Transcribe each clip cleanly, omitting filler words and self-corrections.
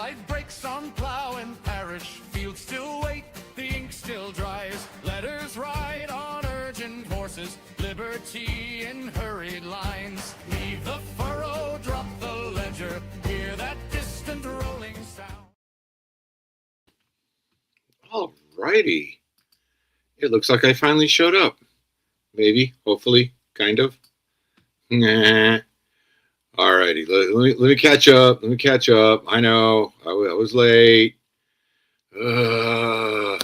Life breaks on plow and parish, fields still wait, the ink still dries. Letters ride on urgent horses, liberty in hurried lines. Leave the furrow, drop the ledger, hear that distant rolling sound. All righty. It looks like I finally showed up. Maybe, hopefully, kind of. Nah. All righty. Let me catch up. I know. I was late. Lose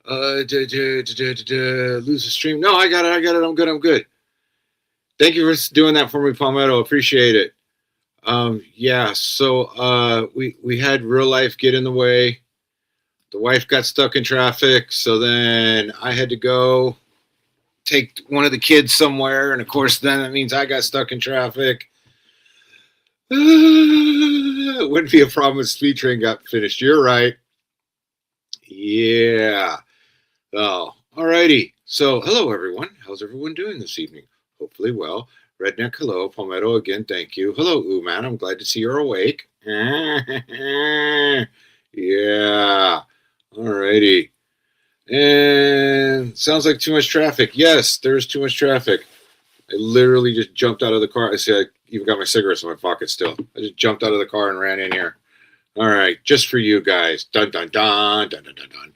the stream. No, I got it. I'm good. Thank you for doing that for me, Palmetto. Appreciate it. Yeah, so we had real life get in the way. The wife got stuck in traffic, so then I had to go take one of the kids somewhere, and of course then that means I got stuck in traffic. It wouldn't be a problem if Speed Train got finished. You're right. Yeah. Oh, alrighty. So, hello everyone. How's everyone doing this evening? Hopefully well. Redneck, hello. Palmetto, again, thank you. Hello, Ooman. I'm glad to see you're awake. Yeah. Alrighty. And sounds like too much traffic. Yes, there's too much traffic. I literally just jumped out of the car. I see I even got my cigarettes in my pocket still. I just jumped out of the car and ran in here. All right, just for you guys. Dun, dun, dun, dun, dun, dun, dun.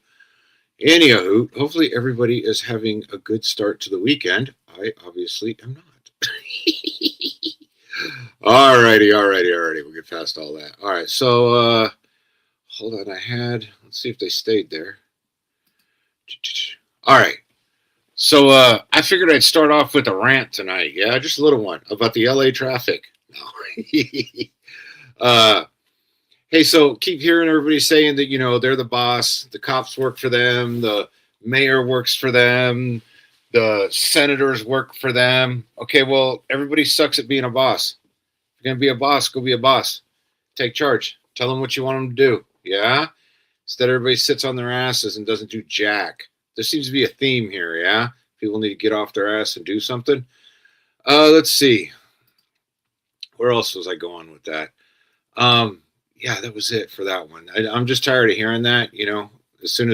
Anywho, hopefully everybody is having a good start to the weekend. I obviously am not. Alrighty. We'll get past all that. All right, so hold on. Let's see if they stayed there. All right. So I figured I'd start off with a rant tonight. Yeah, just a little one about the LA traffic. No. Hey, so keep hearing everybody saying that, they're the boss. The cops work for them. The mayor works for them. The senators work for them. Okay, well, everybody sucks at being a boss. If you're going to be a boss, go be a boss. Take charge. Tell them what you want them to do. Yeah? Instead, everybody sits on their asses and doesn't do jack. There seems to be a theme here, yeah? People need to get off their ass and do something. Let's see. Where else was I going with that? Yeah, that was it for that one. I'm just tired of hearing that, as soon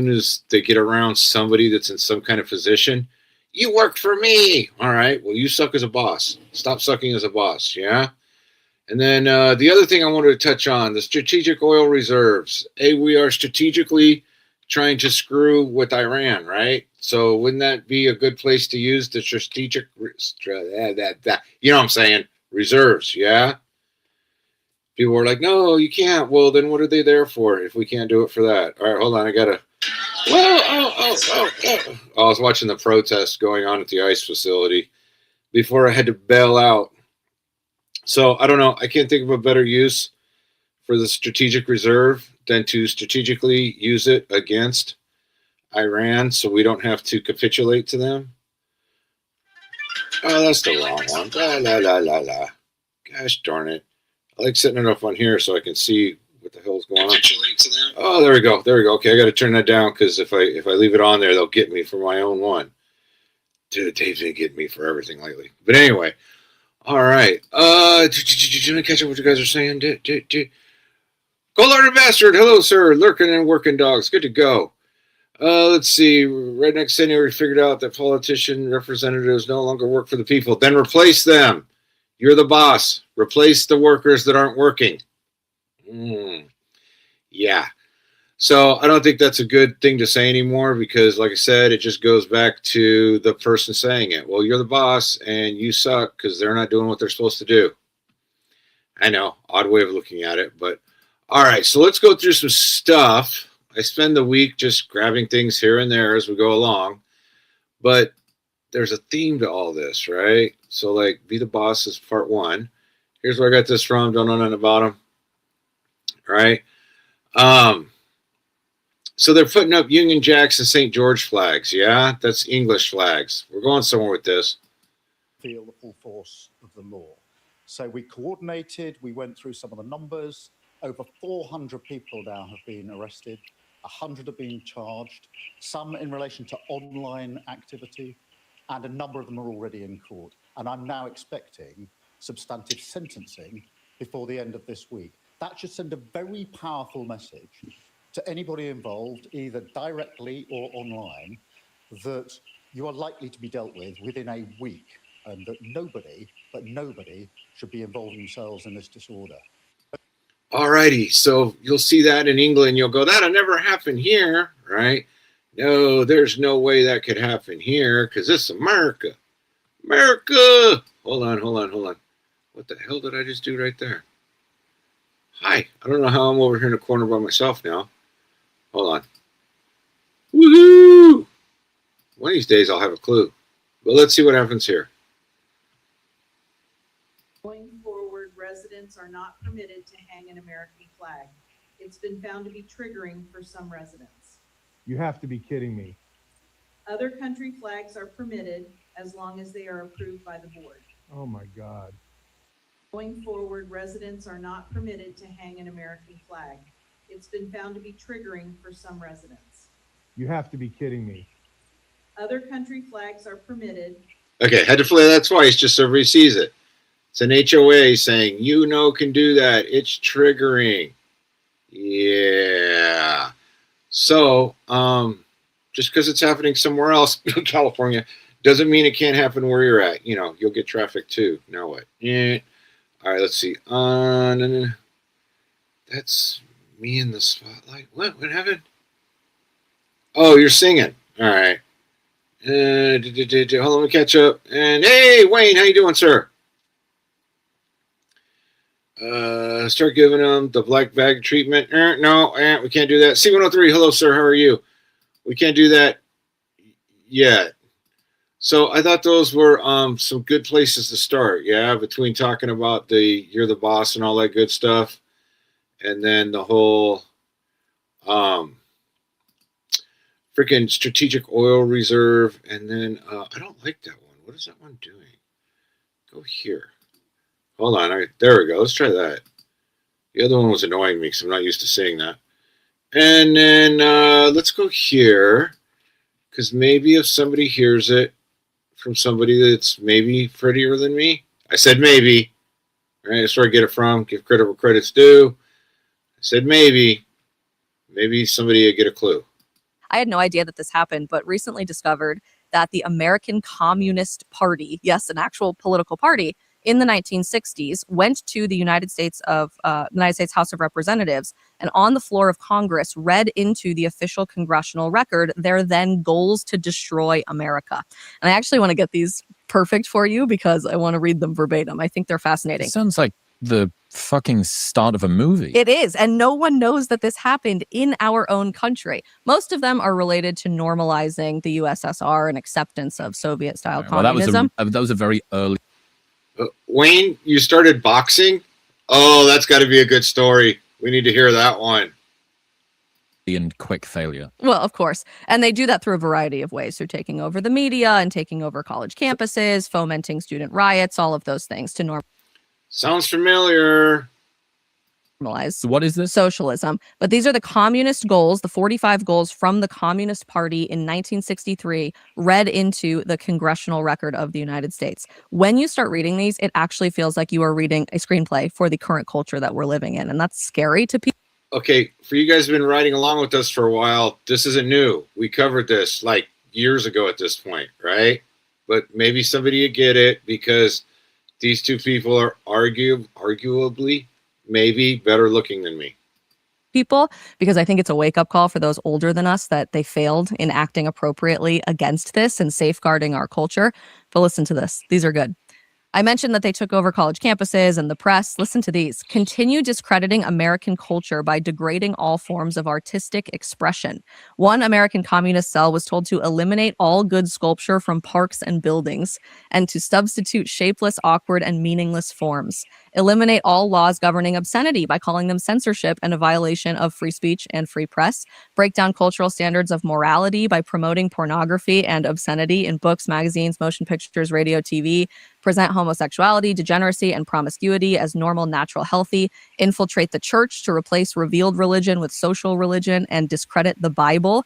as they get around somebody that's in some kind of position, you work for me. All right, well, you suck as a boss. Stop sucking as a boss, yeah? And then the other thing I wanted to touch on, the strategic oil reserves. We are strategically trying to screw with Iran, right? So wouldn't that be a good place to use the strategic, you know what I'm saying, reserves, yeah? People were like, no, you can't. Well, then what are they there for if we can't do it for that? All right, hold on. I got to. I was watching the protest going on at the ICE facility before I had to bail out. So I don't know. I can't think of a better use for the strategic reserve than to strategically use it against Iran so we don't have to capitulate to them. Oh, that's the wrong one. La. Gosh darn it. I like setting it up on here so I can see what the hell's going on. Oh, there we go. Okay, I got to turn that down because if I leave it on there, they'll get me for my own one. Dude, Dave's been getting me for everything lately. But anyway, all right. Did you catch up what you guys are saying? Gold-hearted bastard. Hello, sir. Lurking and working dogs. Good to go. Let's see. Redneck Senior figured out that politician representatives no longer work for the people. Then replace them. You're the boss. Replace the workers that aren't working. Yeah. So I don't think that's a good thing to say anymore because, like I said, it just goes back to the person saying it. Well, you're the boss and you suck because they're not doing what they're supposed to do. I know, odd way of looking at it, but all right. So let's go through some stuff. I spend the week just grabbing things here and there as we go along, but there's a theme to all this, right? So, like, be the boss is part one. Here's where I got this from. Don't know nothing about them, right? So they're putting up Union Jacks and St. George flags. Yeah, that's English flags. We're going somewhere with this. Feel the full force of the law. So we coordinated. We went through some of the numbers. Over 400 people now have been arrested. 100 have been charged. Some in relation to online activity. And a number of them are already in court. And I'm now expecting substantive sentencing before the end of this week. That should send a very powerful message to anybody involved, either directly or online, that you are likely to be dealt with within a week, and that nobody should be involving themselves in this disorder. Alrighty, so you'll see that in England. You'll go, that'll never happen here, right? No, there's no way that could happen here because it's America. America! Hold on. What the hell did I just do right there? Hi, I don't know how I'm over here in the corner by myself now. Hold on. Woohoo! One of these days I'll have a clue. But let's see what happens here. Going forward, residents are not permitted to hang an American flag. It's been found to be triggering for some residents. You have to be kidding me. Other country flags are permitted as long as they are approved by the board. Oh my God. Going forward, residents are not permitted to hang an American flag. It's been found to be triggering for some residents. You have to be kidding me. Other country flags are permitted. Okay, had to play that twice just so everybody sees it. It's an HOA saying, can do that. It's triggering. Yeah. So, just because it's happening somewhere else, California, doesn't mean it can't happen where you're at. You'll get traffic too. Now what? Yeah. All right, let's see. That's me in the spotlight. What happened? Oh, you're singing. All right. Hold on, let me catch up. And hey, Wayne, how you doing, sir? Start giving them the black bag treatment. No, we can't do that. C103, hello, sir. How are you? We can't do that yet. So I thought those were some good places to start. Yeah, between talking about you're the boss and all that good stuff, and then the whole freaking strategic oil reserve, and then I don't like that one. What is that one doing? Go here. Hold on. All right, there we go. Let's try that. The other one was annoying me because I'm not used to saying that. And then let's go here, because maybe if somebody hears it from somebody that's maybe prettier than me. I said maybe. Right? That's where I get it from. Give credit where credit's due. I said maybe. Maybe somebody will get a clue. I had no idea that this happened, but recently discovered that the American Communist Party, yes, an actual political party, in the 1960s went to the United States House of Representatives, and on the floor of Congress read into the official congressional record their then goals to destroy America. And I actually want to get these perfect for you because I want to read them verbatim. I think they're fascinating. It sounds like the fucking start of a movie. It is, and no one knows that this happened in our own country. Most of them are related to normalizing the USSR and acceptance of Soviet-style communism. That was a very early. Wayne, you started boxing? Oh, that's got to be a good story. We need to hear that one. And quick failure. Well, of course. And they do that through a variety of ways, through taking over the media and taking over college campuses, fomenting student riots, all of those things to Sounds familiar. normalize So what is this? socialism. But these are the communist goals, the 45 goals from the Communist Party in 1963, read into the congressional record of the United States. When you start reading these, it actually feels like you are reading a screenplay for the current culture that we're living in. And that's scary to people. Okay, for you guys who've been riding along with us for a while, this isn't new. We covered this like years ago at this point, right? But maybe somebody would get it because these two people are arguably maybe better looking than me. People, because I think it's a wake-up call for those older than us that they failed in acting appropriately against this and safeguarding our culture. But listen to this. These are good. I mentioned that they took over college campuses and the press. Listen to these. Continue discrediting American culture by degrading all forms of artistic expression. One American communist cell was told to eliminate all good sculpture from parks and buildings and to substitute shapeless, awkward, and meaningless forms. Eliminate all laws governing obscenity by calling them censorship and a violation of free speech and free press. Break down cultural standards of morality by promoting pornography and obscenity in books, magazines, motion pictures, radio, TV. Present homosexuality, degeneracy, and promiscuity as normal, natural, healthy. Infiltrate the church to replace revealed religion with social religion and discredit the Bible.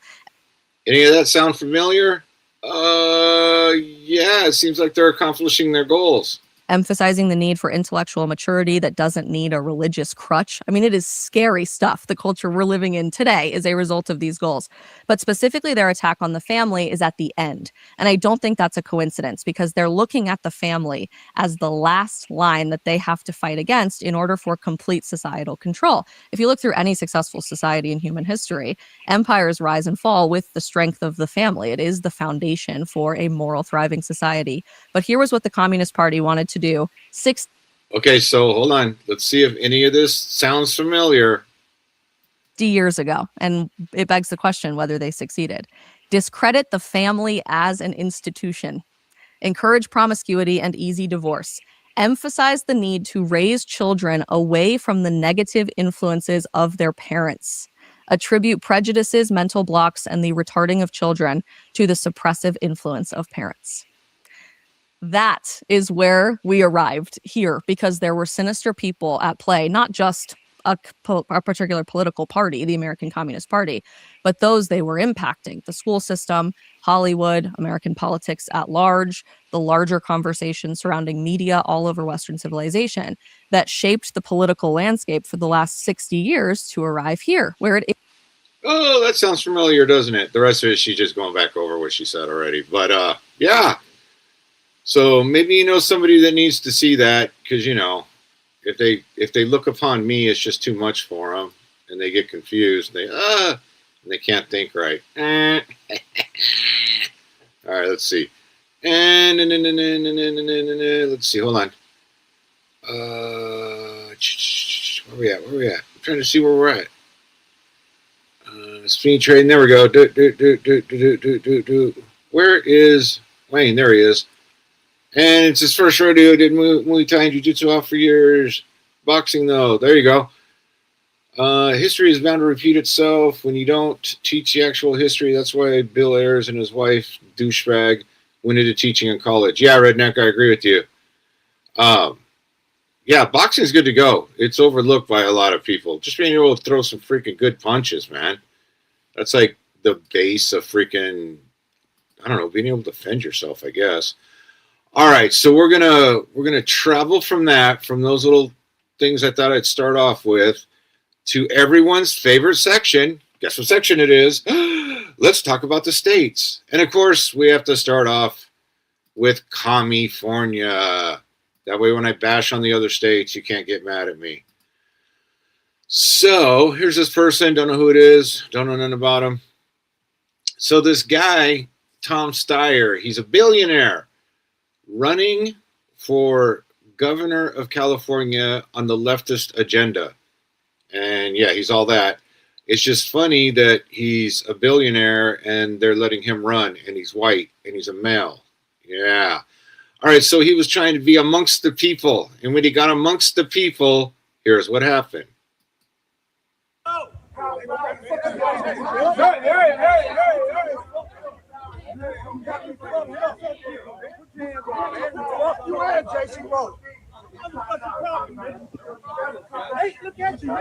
Any of that sound familiar? Yeah, it seems like they're accomplishing their goals. emphasizing the need for intellectual maturity that doesn't need a religious crutch. I mean, it is scary stuff. The culture we're living in today is a result of these goals. But specifically, their attack on the family is at the end. And I don't think that's a coincidence because they're looking at the family as the last line that they have to fight against in order for complete societal control. If you look through any successful society in human history, empires rise and fall with the strength of the family. It is the foundation for a moral, thriving society. But here was what the Communist Party wanted to do. Okay, so hold on. Let's see if any of this sounds familiar. Years ago, and it begs the question whether they succeeded. Discredit the family as an institution, encourage promiscuity and easy divorce, emphasize the need to raise children away from the negative influences of their parents, attribute prejudices, mental blocks, and the retarding of children to the suppressive influence of parents. That is where we arrived here because there were sinister people at play, not just a particular political party, the American Communist Party, but those they were impacting, the school system, Hollywood, American politics at large, the larger conversation surrounding media all over Western civilization that shaped the political landscape for the last 60 years to arrive here, where it is. Oh, that sounds familiar, doesn't it? The rest of it, she's just going back over what she said already. But yeah. So maybe you know somebody that needs to see that because, you know, if they look upon me, it's just too much for them, and they get confused. And they can't think right. All right, let's see. And let's see. Hold on. Where we at? I'm trying to see where we're at. Speed trading. There we go. Where is Wayne? There he is. And it's his first rodeo. Did Muay Thai and Jiu-Jitsu off for years. Boxing, though. There you go. History is bound to repeat itself when you don't teach the actual history. That's why Bill Ayers and his wife, douchebag, went into teaching in college. Yeah, Redneck, I agree with you. Yeah, boxing is good to go. It's overlooked by a lot of people. Just being able to throw some freaking good punches, man. That's like the base of freaking, I don't know, being able to defend yourself, I guess. All right, so we're gonna travel from those little things I thought I'd start off with, to everyone's favorite section. Guess what section it is? Let's talk about the states. And of course, we have to start off with California. That way, when I bash on the other states, you can't get mad at me. So here's this person. Don't know who it is. Don't know nothing about him. So this guy, Tom Steyer, he's a billionaire, running for governor of California on the leftist agenda. And yeah, he's all that. It's just funny that he's a billionaire and they're letting him run, and he's white and he's a male. Yeah. All right, so he was trying to be amongst the people. And when he got amongst the people, here's what happened. You and JC Rowe. Hey, look at you.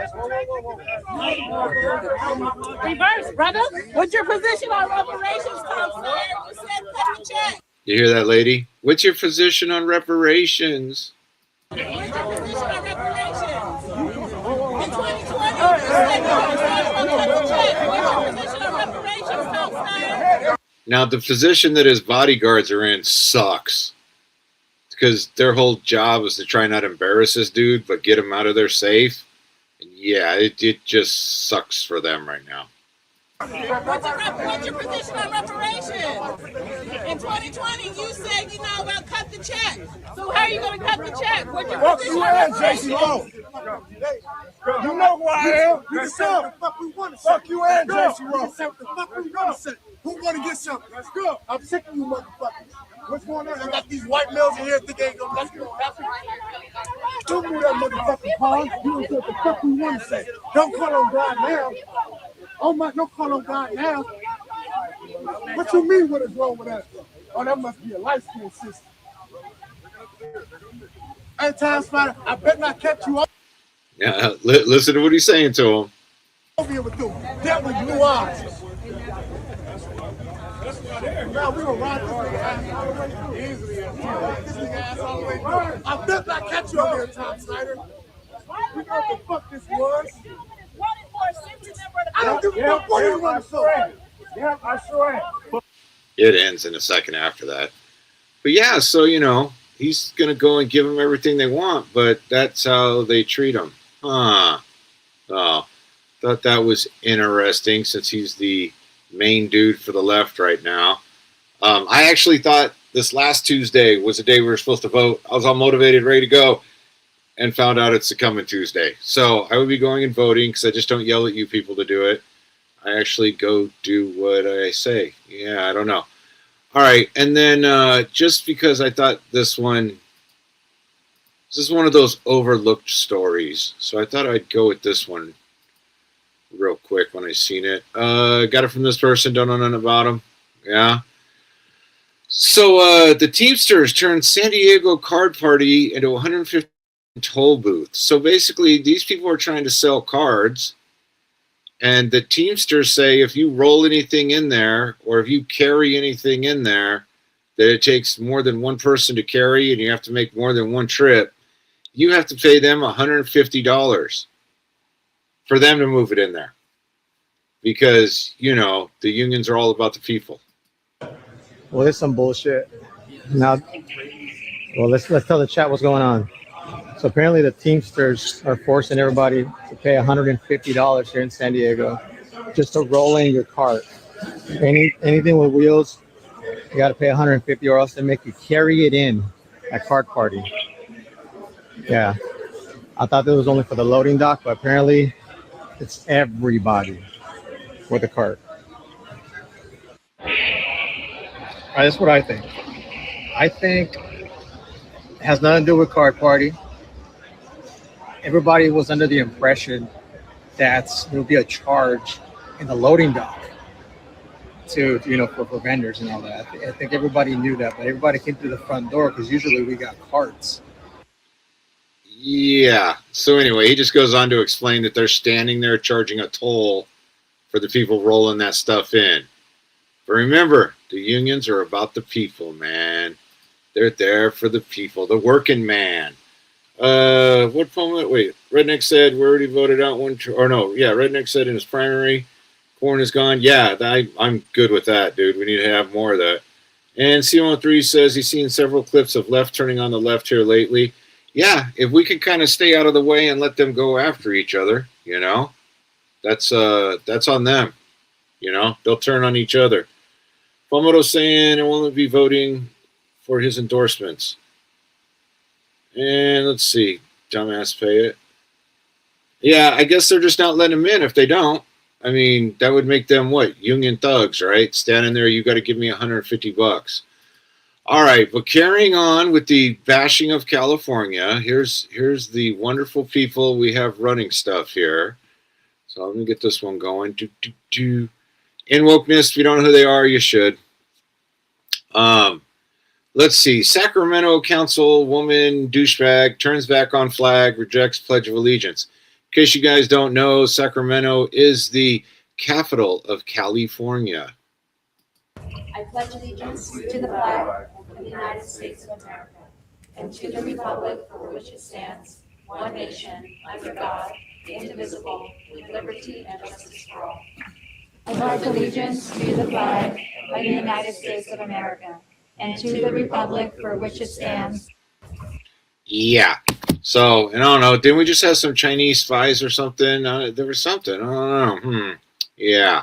Reverse, brother. What's your position on reparations, Tom Steyer? You said cut the check. You hear that, lady? What's your position on reparations? What's your position on reparations? In 2020, you said cut the check. What's your position on reparations, Tom Steyer? Now, the position that his bodyguards are in sucks. Because their whole job is to try not embarrass this dude, but get him out of there safe. And yeah, it just sucks for them right now. What's your position on reparations? In 2020, you said, about cut the check. So how are you going to cut the check? What's your position on reparations? You know who I am. You can say what the fuck we want to say. Fuck you and JC Rowe. You can say what the fuck we want to say. Who want to get something? Let's go. I'm sick of you motherfuckers. What's going on? I got these white males in here think they ain't gonna let's go. Don't move that motherfucking pawn. You can say what the fuck we want to say. Don't call on God now. Oh my, don't call on God now. What you mean what is wrong with that? Oh, that must be a life-skill system. Hey, Time Spider, I bet not catch you up. Yeah, listen to what he's saying to him. Over here with you. That with blue eyes. Now we gonna ride this nigga ass all the way through. Easily. Ride this nigga ass all the way through. I bet I catch you up there, Tom Snyder. We know what the fuck this was. I don't give a fuck what you run for. Yeah, I sure am. It ends in a second after that. But yeah, so, you know, he's going to go and give them everything they want, but that's how they treat him. Huh. Oh, thought that was interesting since he's the main dude for the left right now. I actually thought this last Tuesday was the day we were supposed to vote. I was all motivated, ready to go, and found out it's the coming Tuesday. So I will be going and voting because I just don't yell at you people to do it. I actually go do what I say. Yeah, I don't know. All right, and then just because I thought this is one of those overlooked stories, so I thought I'd go with this one real quick when I seen it. Got it from this person, don't know nothing about him. Yeah. So the Teamsters turned San Diego card party into 150 toll booth. So basically, these people are trying to sell cards, and the Teamsters say if you roll anything in there or if you carry anything in there that it takes more than one person to carry and you have to make more than one trip, you have to pay them $150 for them to move it in there. Because, you know, the unions are all about the people. Well, it's some bullshit. Now, well, let's tell the chat what's going on. So apparently the Teamsters are forcing everybody to pay $150 here in San Diego just to roll in your cart. Anything with wheels, you got to pay $150 or else they make you carry it in at cart party. Yeah, I thought that was only for the loading dock, but apparently it's everybody with a cart. All right, that's what I think. I think it has nothing to do with cart party. Everybody was under the impression that there would be a charge in the loading dock to, you know, for vendors and all that. I think everybody knew that, but everybody came through the front door because usually we got carts. Yeah. So anyway, he just goes on to explain that they're standing there charging a toll for the people rolling that stuff in. But remember, the unions are about the people, man. They're there for the people, the working man. What poem? Wait, Redneck said we already voted out one. Redneck said in his primary, corn is gone. Yeah, I'm good with that, dude. We need to have more of that. And C103 says he's seen several clips of left turning on the left here lately. Yeah, if we could kind of stay out of the way and let them go after each other, you know, that's on them. You know, they'll turn on each other. Fomoto saying it won't be voting for his endorsements. And let's see, dumbass pay it. Yeah, I guess they're just not letting them in if they don't. I mean, that would make them what? Union thugs, right? Standing there, you got to give me $150. All right, but carrying on with the bashing of California, here's the wonderful people we have running stuff here. So let me get this one going. In wokeness, if you don't know who they are, you should. Let's see. Sacramento Councilwoman douchebag turns back on flag, rejects Pledge of Allegiance. In case you guys don't know, Sacramento is the capital of California. I pledge allegiance to the flag of the United States of America and to the republic for which it stands, one nation, under God, indivisible, with liberty and justice for all. I pledge allegiance to the flag of the United States of America and to the republic for which it stands. Yeah. So, and I don't know, didn't we just have some Chinese spies or something? There was something. I don't know. Yeah.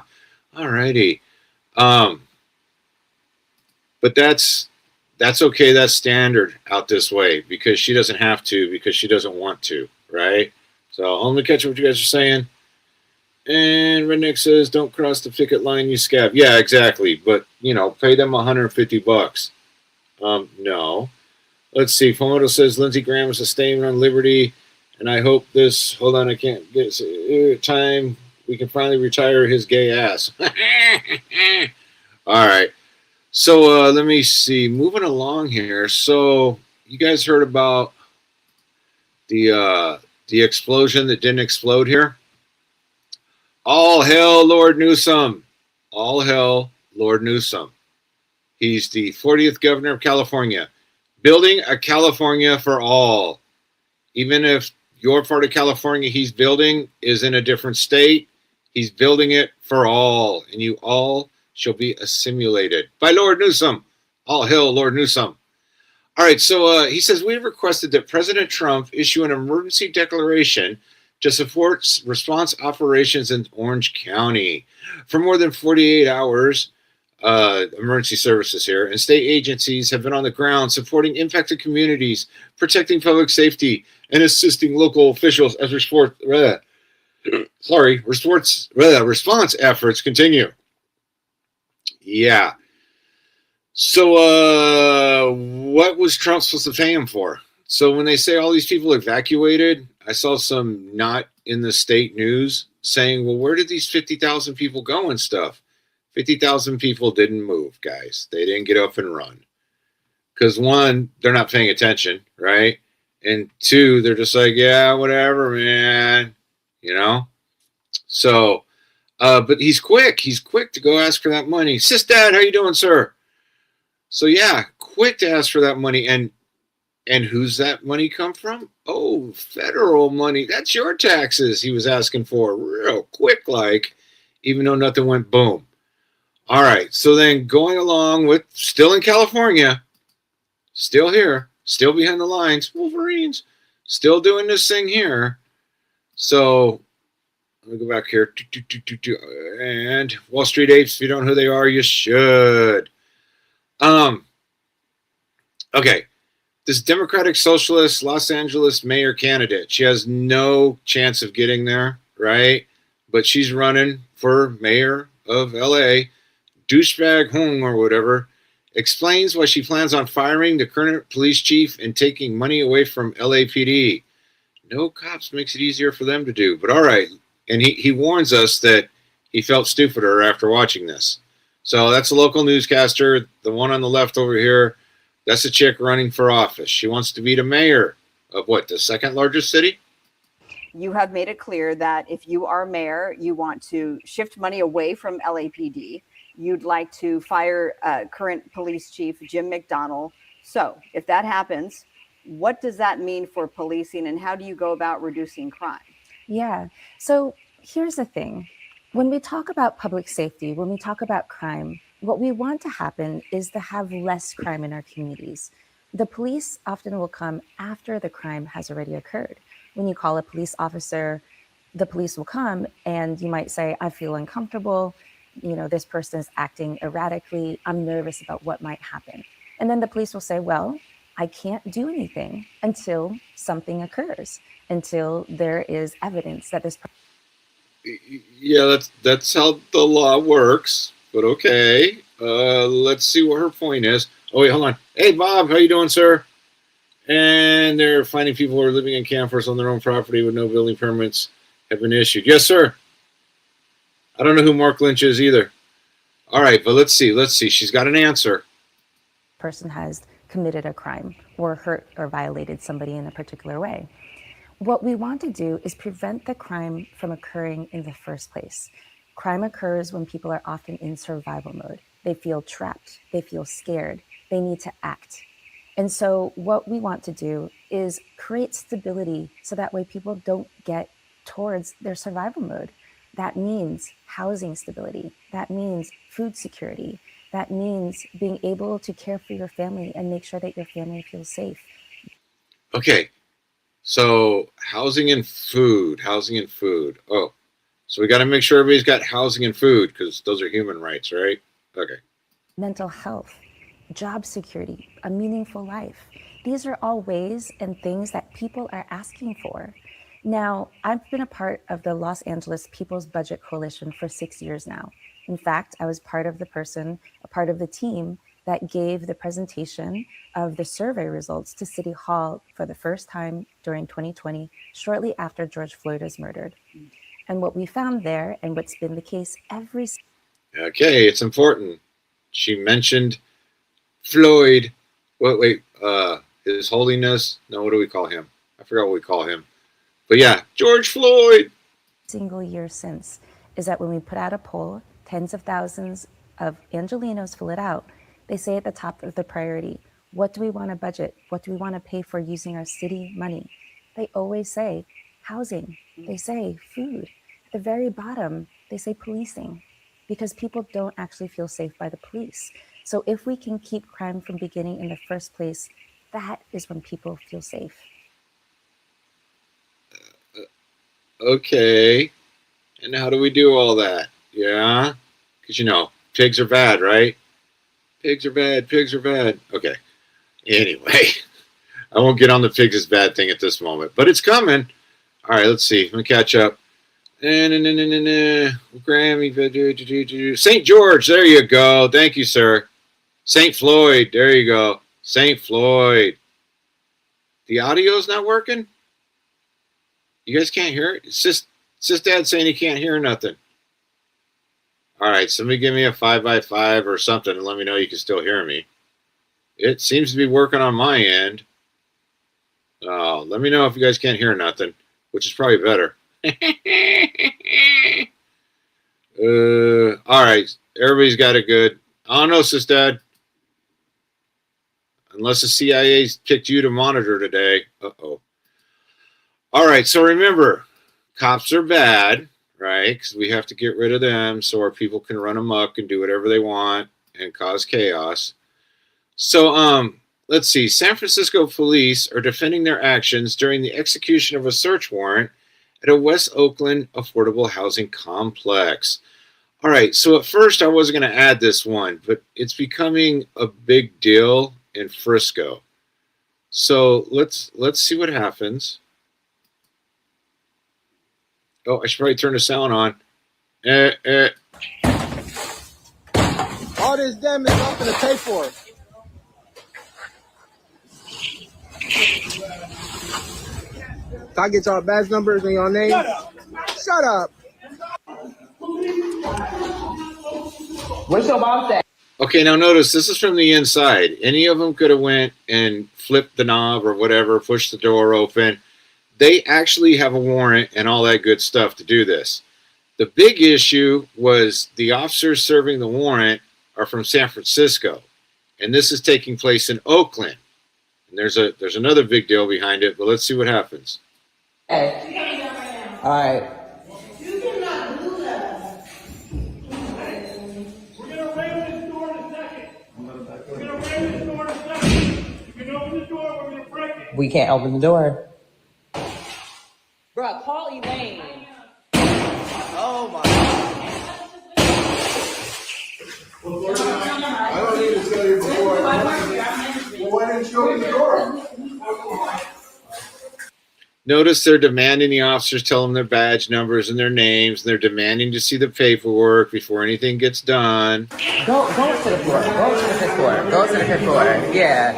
Alrighty. But that's okay. That's standard out this way because she doesn't have to, because she doesn't want to, right? So let me catch up what you guys are saying. And Redneck says, don't cross the picket line, you scab. Yeah, exactly. But, you know, pay them $150. No. Let's see. Fomoto says Lindsey Graham is a statement on liberty. And I hope this, hold on, I can't get time. We can finally retire his gay ass. All right. So let me see. Moving along here. So you guys heard about the explosion that didn't explode here? All hell, Lord Newsom. All hell, Lord Newsom. He's the 40th governor of California. Building a California for all. Even if your part of California he's building is in a different state, he's building it for all. And you all shall be assimilated. By Lord Newsom. All hail Lord Newsom. All right, so he says, we have requested that President Trump issue an emergency declaration to support response operations in Orange County. For more than 48 hours, emergency services here and state agencies have been on the ground supporting impacted communities, protecting public safety, and assisting local officials as response efforts continue. Yeah. So what was Trump supposed to pay him for? So when they say all these people evacuated, I saw some not in the state news saying, well, where did these 50,000 people go and stuff? 50,000 people didn't move, guys. They didn't get up and run. Because one, they're not paying attention, right? And two, they're just like, yeah, whatever, man. You know? So, but he's quick. He's quick to go ask for that money. Sis Dad, how you doing, sir? So yeah, quick to ask for that money. And who's that money come from? Oh, federal money. That's your taxes he was asking for real quick, like, even though nothing went boom. All right, so then going along with, still in California, still here, still behind the lines, Wolverines, still doing this thing here. So let me go back here. And Wall Street Apes, if you don't know who they are, you should. Okay, this Democratic Socialist Los Angeles mayor candidate, she has no chance of getting there, right? But she's running for mayor of LA. Douchebag Hung or whatever, explains why she plans on firing the current police chief and taking money away from LAPD. No cops makes it easier for them to do, but all right. And he warns us that he felt stupider after watching this. So that's a local newscaster. The one on the left over here, that's a chick running for office. She wants to be the mayor of what, the second largest city? You have made it clear that if you are mayor, you want to shift money away from LAPD. You'd like to fire current police chief Jim McDonnell. So if that happens, what does that mean for policing and how do you go about reducing crime? Yeah. So here's the thing. When we talk about public safety, when we talk about crime, what we want to happen is to have less crime in our communities. The police often will come after the crime has already occurred. When you call a police officer, the police will come and you might say, I feel uncomfortable. You know, this person is acting erratically. I'm nervous about what might happen. And then the police will say, well, I can't do anything until something occurs, until there is evidence that this person. Yeah, that's how the law works. But okay, let's see what her point is. Oh wait, hold on. Hey Bob, how you doing, sir? And they're finding people who are living in campers on their own property with no building permits have been issued. Yes, sir. I don't know who Mark Lynch is either. All right, but let's see. She's got an answer. Person has committed a crime or hurt or violated somebody in a particular way. What we want to do is prevent the crime from occurring in the first place. Crime occurs when people are often in survival mode. They feel trapped. They feel scared. They need to act. And so what we want to do is create stability so that way people don't get towards their survival mode. That means housing stability. That means food security. That means being able to care for your family and make sure that your family feels safe. Okay, so housing and food. Oh, so we got to make sure everybody's got housing and food because those are human rights, right? Okay. Mental health, job security, a meaningful life. These are all ways and things that people are asking for. Now, I've been a part of the Los Angeles People's Budget Coalition for 6 years now. In fact, I was part of the team that gave the presentation of the survey results to City Hall for the first time during 2020, shortly after George Floyd was murdered. And what we found there, and what's been the case Okay, it's important. She mentioned Floyd. Wait, His Holiness. No, what do we call him? I forgot what we call him. But yeah, George Floyd. Single year since is that when we put out a poll, tens of thousands of Angelenos fill it out, They say at the top of the priority, what do we want to budget? What do we want to pay for using our city money? They always say housing. They say food. At the very bottom, they say policing, because people don't actually feel safe by the police. So if we can keep crime from beginning in the first place, that is when people feel safe. Okay. And how do we do all that? Yeah. Because, you know, pigs are bad, right? Pigs are bad. Pigs are bad. Okay. Anyway, I won't get on the pigs is bad thing at this moment, but it's coming. All right, let's see. Let me catch up. Grammy. St. George. There you go. Thank you, sir. St. Floyd. There you go. St. Floyd. The audio's not working? You guys can't hear it? It's just Dad saying he can't hear nothing. All right, somebody give me a 5x5 or something and let me know you can still hear me. It seems to be working on my end. Let me know if you guys can't hear nothing, which is probably better. All right, everybody's got it good. I don't know, Sis Dad. Unless the CIA's picked you to monitor today. Uh-oh. All right, so remember, cops are bad, right? Because we have to get rid of them so our people can run amok and do whatever they want and cause chaos. So, let's see. San Francisco police are defending their actions during the execution of a search warrant at a West Oakland affordable housing complex. All right, so at first I wasn't going to add this one, but it's becoming a big deal in Frisco. So let's see what happens. Oh, I should probably turn the sound on. All this damage I'm gonna pay for it. Can I get y'all badge numbers and your name? Shut up. What's your mom say? Okay, now notice this is from the inside. Any of them could have went and flipped the knob or whatever, pushed the door open. They actually have a warrant and all that good stuff to do this. The big issue was the officers serving the warrant are from San Francisco, and this is taking place in Oakland. And there's another big deal behind it, but let's see what happens. Hey. All right. We can't open the door. Bro, call Elaine. Oh my God. I don't need to tell you before. Well, why didn't you open the door? Notice they're demanding the officers tell them their badge numbers and their names, and they're demanding to see the paperwork before anything gets done. Go to the floor. Go to the fifth floor. Go to the fifth floor. Yeah.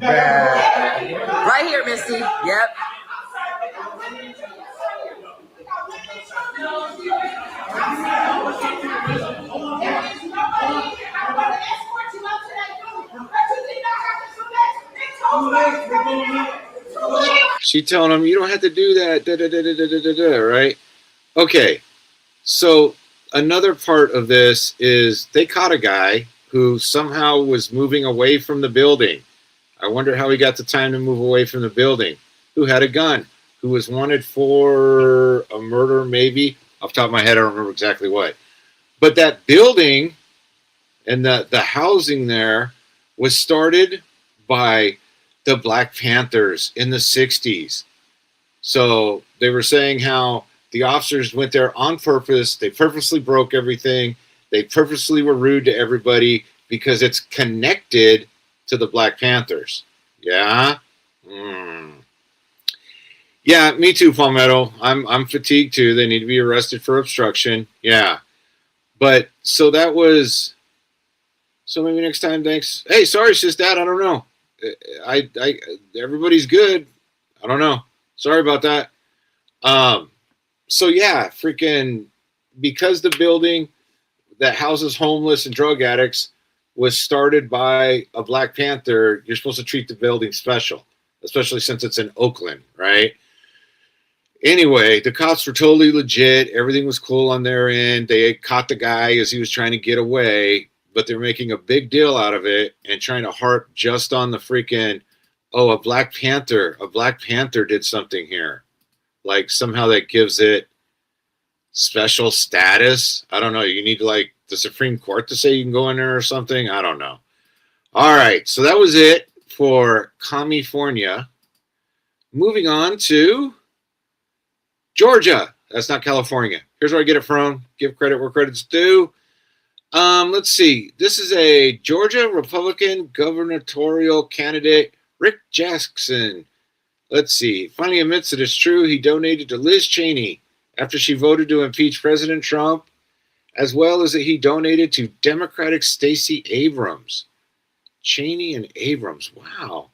Right here, Misty. Yep. She telling them, you don't have to do that, right? Okay, so another part of this is they caught a guy who somehow was moving away from the building. I wonder how he got the time to move away from the building. Who had a gun, who was wanted for a murder, maybe. Off the top of my head, I don't remember exactly what. But that building and the housing there was started by the Black Panthers in the 60s. So they were saying how the officers went there on purpose. They purposely broke everything. They purposely were rude to everybody because it's connected to the Black Panthers. Yeah? Yeah, me too, Palmetto. I'm fatigued too. They need to be arrested for obstruction. Yeah. But so that was, so maybe next time, thanks. Hey, sorry, Sis Dad, I don't know. I everybody's good. I don't know. Sorry about that. So yeah, freaking, because the building that houses homeless and drug addicts was started by a Black Panther, you're supposed to treat the building special, especially since it's in Oakland, right? Anyway, the cops were totally legit. Everything was cool on their end. They had caught the guy as he was trying to get away, but they're making a big deal out of it and trying to harp just on the freaking, oh, a Black Panther did something here. Like somehow that gives it special status. I don't know. You need like the Supreme Court to say you can go in there or something. I don't know. All right. So that was it for California. Moving on to Georgia. That's not California. Here's where I get it from. Give credit where credit's due. Let's see. This is a Georgia Republican gubernatorial candidate, Rick Jackson. Let's see. Finally admits that it's true he donated to Liz Cheney after she voted to impeach President Trump, as well as that he donated to Democratic Stacey Abrams. Cheney and Abrams. Wow.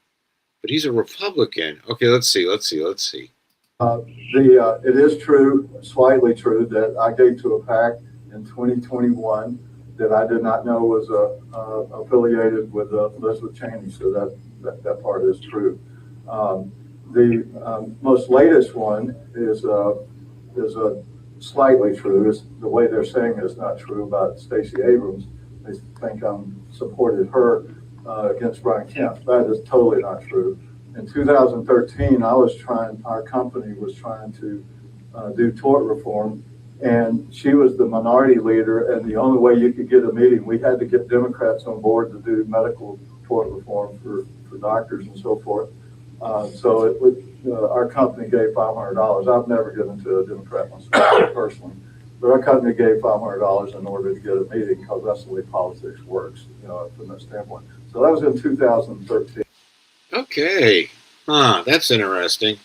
But he's a Republican. Okay, let's see. It is true, slightly true, that I gave to a PAC in 2021 that I did not know was affiliated with Elizabeth Cheney. So that part is true. The most latest one is slightly true. It's the way they're saying it's not true about Stacey Abrams. They think supported her against Brian Kemp. That is totally not true. In 2013, our company was trying to do tort reform, and she was the minority leader, and the only way you could get a meeting, we had to get Democrats on board to do medical tort reform for doctors and so forth. Our company gave $500. I've never given to a Democrat myself personally, but our company gave $500 in order to get a meeting because that's the way politics works, from that standpoint. So that was in 2013. Okay. That's interesting.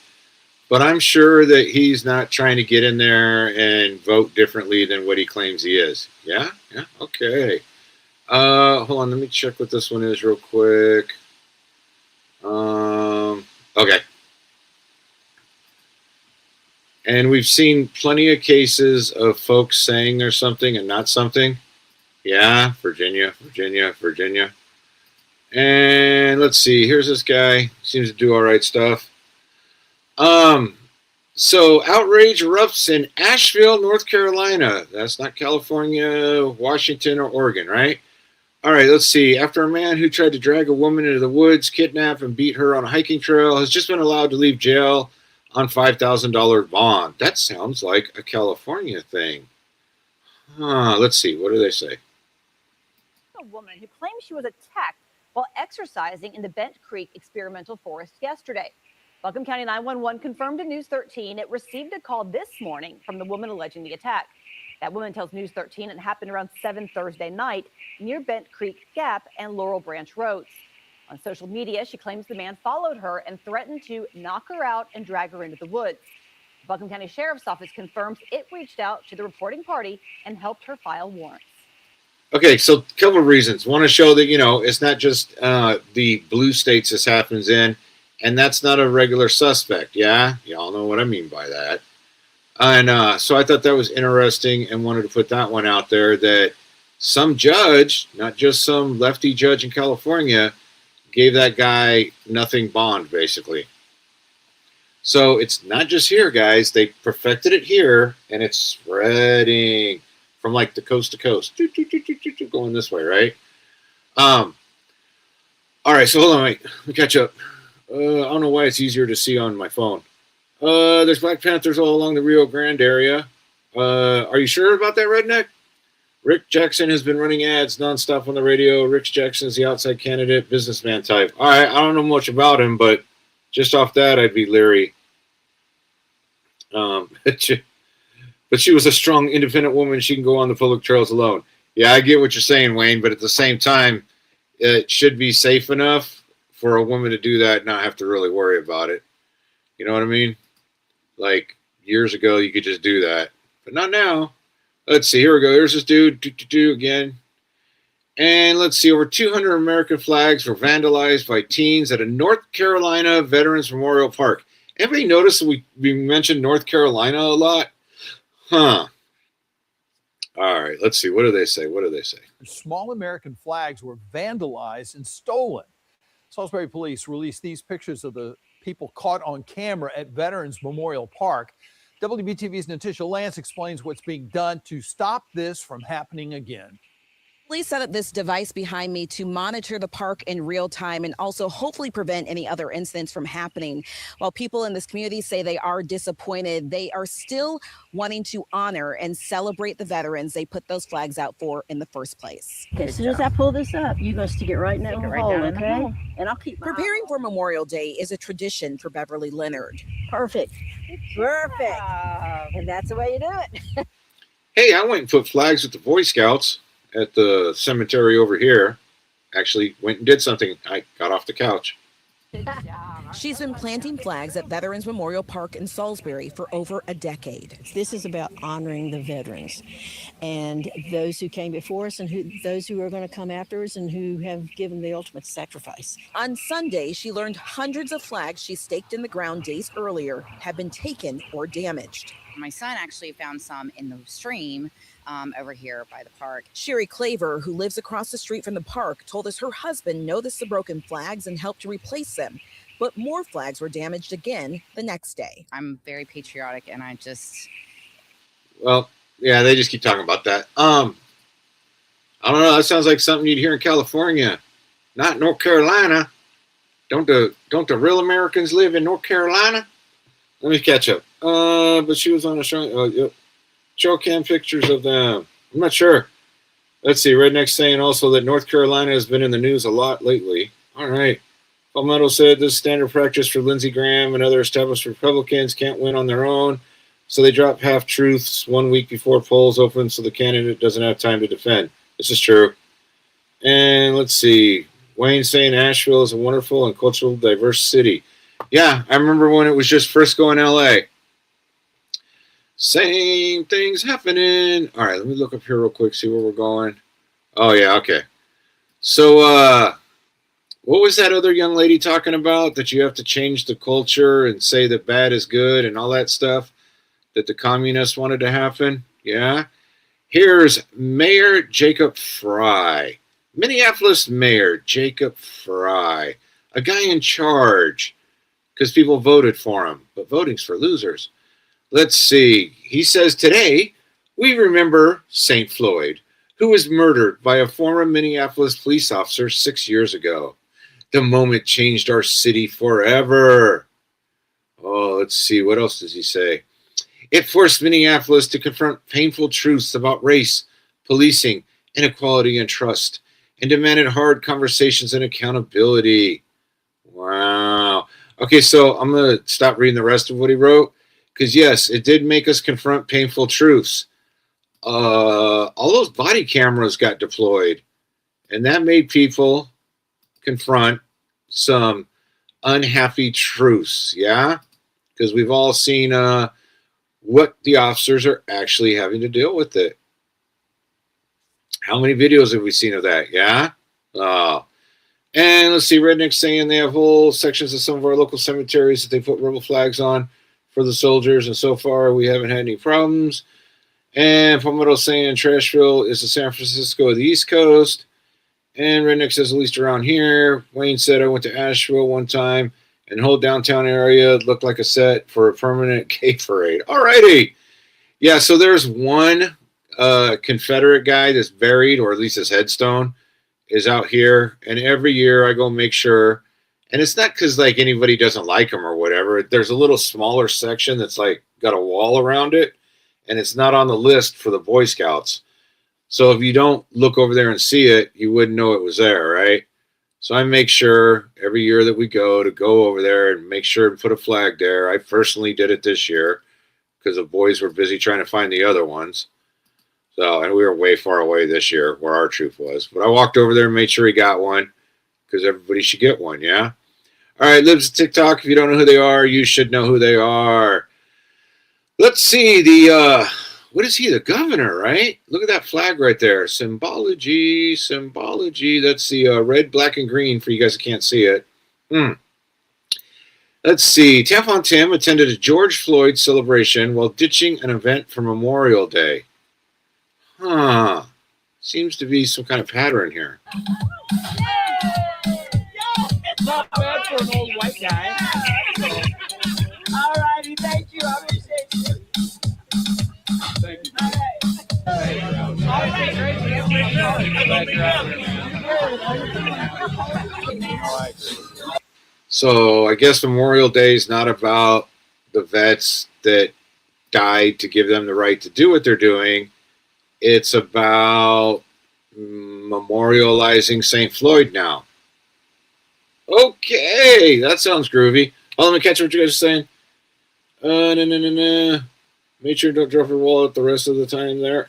But I'm sure that he's not trying to get in there and vote differently than what he claims he is. Yeah? Yeah? Okay. Hold on. Let me check what this one is real quick. Okay. And we've seen plenty of cases of folks saying there's something and not something. Yeah, Virginia. And let's see. Here's this guy. Seems to do all right stuff. So outrage erupts in Asheville, North Carolina. That's not California, Washington, or Oregon, right? All right, let's see. After a man who tried to drag a woman into the woods, kidnap and beat her on a hiking trail has just been allowed to leave jail on $5,000 bond. That sounds like a California thing. Let's see. What do they say? A woman who claims she was attacked while exercising in the Bent Creek Experimental Forest yesterday. Buncombe County 911 confirmed to News 13 it received a call this morning from the woman alleging the attack. That woman tells News 13 it happened around 7 Thursday night near Bent Creek Gap and Laurel Branch Roads. On social media, she claims the man followed her and threatened to knock her out and drag her into the woods. The Buncombe County Sheriff's Office confirms it reached out to the reporting party and helped her file warrants. Okay, so a couple of reasons. Want to show that, it's not just the blue states this happens in, and that's not a regular suspect, yeah? Y'all know what I mean by that. And so I thought that was interesting and wanted to put that one out there, that some judge, not just some lefty judge in California, gave that guy nothing bond, basically. So it's not just here, guys. They perfected it here, and it's spreading from like the coast to coast, going this way, right? All right, so hold on, wait. Let me catch up. I don't know why it's easier to see on my phone. There's Black Panthers all along the Rio Grande area. Are you sure about that, Redneck? Rick Jackson has been running ads nonstop on the radio. Rick Jackson is the outside candidate, businessman type. All right, I don't know much about him, but just off that, I'd be leery. But she was a strong, independent woman. She can go on the public trails alone. Yeah, I get what you're saying, Wayne, but at the same time, it should be safe enough for a woman to do that and not have to really worry about it. You know what I mean? Like, years ago, you could just do that. But not now. Let's see. Here we go. Here's this dude. Again. And let's see. Over 200 American flags were vandalized by teens at a North Carolina Veterans Memorial Park. Anybody notice that we mentioned North Carolina a lot? Huh. All right. Let's see. What do they say? Small American flags were vandalized and stolen. Salisbury police released these pictures of the people caught on camera at Veterans Memorial Park. WBTV's Natisha Lance explains what's being done to stop this from happening again. Police set up this device behind me to monitor the park in real time and also hopefully prevent any other incidents from happening. While people in this community say they are disappointed, they are still wanting to honor and celebrate the veterans they put those flags out for in the first place. Okay, as soon as I pull this up, you're going to stick it right in that little hole, okay? And I'll keep Preparing for Memorial Day is a tradition for Beverly Leonard. Perfect. Perfect. And that's the way you do it. Hey, I went and put flags with the Boy Scouts at the cemetery over here. Actually went and did something. I got off the couch. She's been planting flags at Veterans Memorial Park in Salisbury for over a decade. This is about honoring the veterans and those who came before us and those who are going to come after us and who have given the ultimate sacrifice. On Sunday, she learned hundreds of flags she staked in the ground days earlier had been taken or damaged. My son actually found some in the stream over here by the park. Sherry Claver, who lives across the street from the park, told us her husband noticed the broken flags and helped to replace them. But more flags were damaged again the next day. I'm very patriotic and I just... Well, yeah, they just keep talking about that. I don't know. That sounds like something you'd hear in California, not North Carolina. Don't the real Americans live in North Carolina? Let me catch up. But she was on a show. Yep. Trail cam pictures of them. I'm not sure. Let's see. Redneck saying also that North Carolina has been in the news a lot lately. All right. Palmetto said this is standard practice for Lindsey Graham and other established Republicans can't win on their own, so they drop half-truths 1 week before polls open so the candidate doesn't have time to defend. This is true. And let's see. Wayne saying Asheville is a wonderful and culturally diverse city. Yeah, I remember when it was just Frisco and L.A. Same things happening. All right, let me look up here real quick, see where we're going. Oh, yeah, okay. So, what was that other young lady talking about? That you have to change the culture and say that bad is good and all that stuff that the communists wanted to happen? Yeah. Here's Mayor Jacob Fry. Minneapolis Mayor Jacob Fry. A guy in charge because people voted for him. But voting's for losers. Let's see. He says today we remember St. Floyd, who was murdered by a former Minneapolis police officer 6 years ago. The moment changed our city forever. Oh, let's see. What else does he say? It forced Minneapolis to confront painful truths about race, policing, inequality, and trust, and demanded hard conversations and accountability. Wow. Okay, so I'm going to stop reading the rest of what he wrote. Because, yes, it did make us confront painful truths. All those body cameras got deployed. And that made people confront some unhappy truths, yeah? Because we've all seen what the officers are actually having to deal with it. How many videos have we seen of that, yeah? And let's see, Redneck's saying they have whole sections of some of our local cemeteries that they put rebel flags on for the soldiers, and so far we haven't had any problems. And Palmetto saying Trashville is the San Francisco of the East Coast. And Redneck says at least around here. Wayne said I went to Asheville one time and whole downtown area looked like a set for a permanent gay parade. Alrighty. Yeah, so there's one Confederate guy that's buried, or at least his headstone is out here. And every year I go make sure. And it's not because like anybody doesn't like him or whatever. There's a little smaller section that's like got a wall around it, and it's not on the list for the Boy Scouts. So if you don't look over there and see it, you wouldn't know it was there, right? So I make sure every year that we go over there and make sure and put a flag there. I personally did it this year because the boys were busy trying to find the other ones. So, and we were way far away this year where our troop was. But I walked over there and made sure he got one because everybody should get one, yeah? All right, Libs of TikTok. If you don't know who they are, you should know who they are. Let's see. What is he? The governor, right? Look at that flag right there. Symbology. That's the red, black, and green for you guys that can't see it. Let's see. Tampon Tim attended a George Floyd celebration while ditching an event for Memorial Day. Huh. Seems to be some kind of pattern here. It's not bad for an old white guy. All righty, thank you. I appreciate you. So I guess Memorial Day is not about the vets that died to give them the right to do what they're doing. It's about memorializing St. Floyd now. Okay, that sounds groovy. Oh, let me catch what you guys are saying. Make sure you don't drop your wallet the rest of the time there.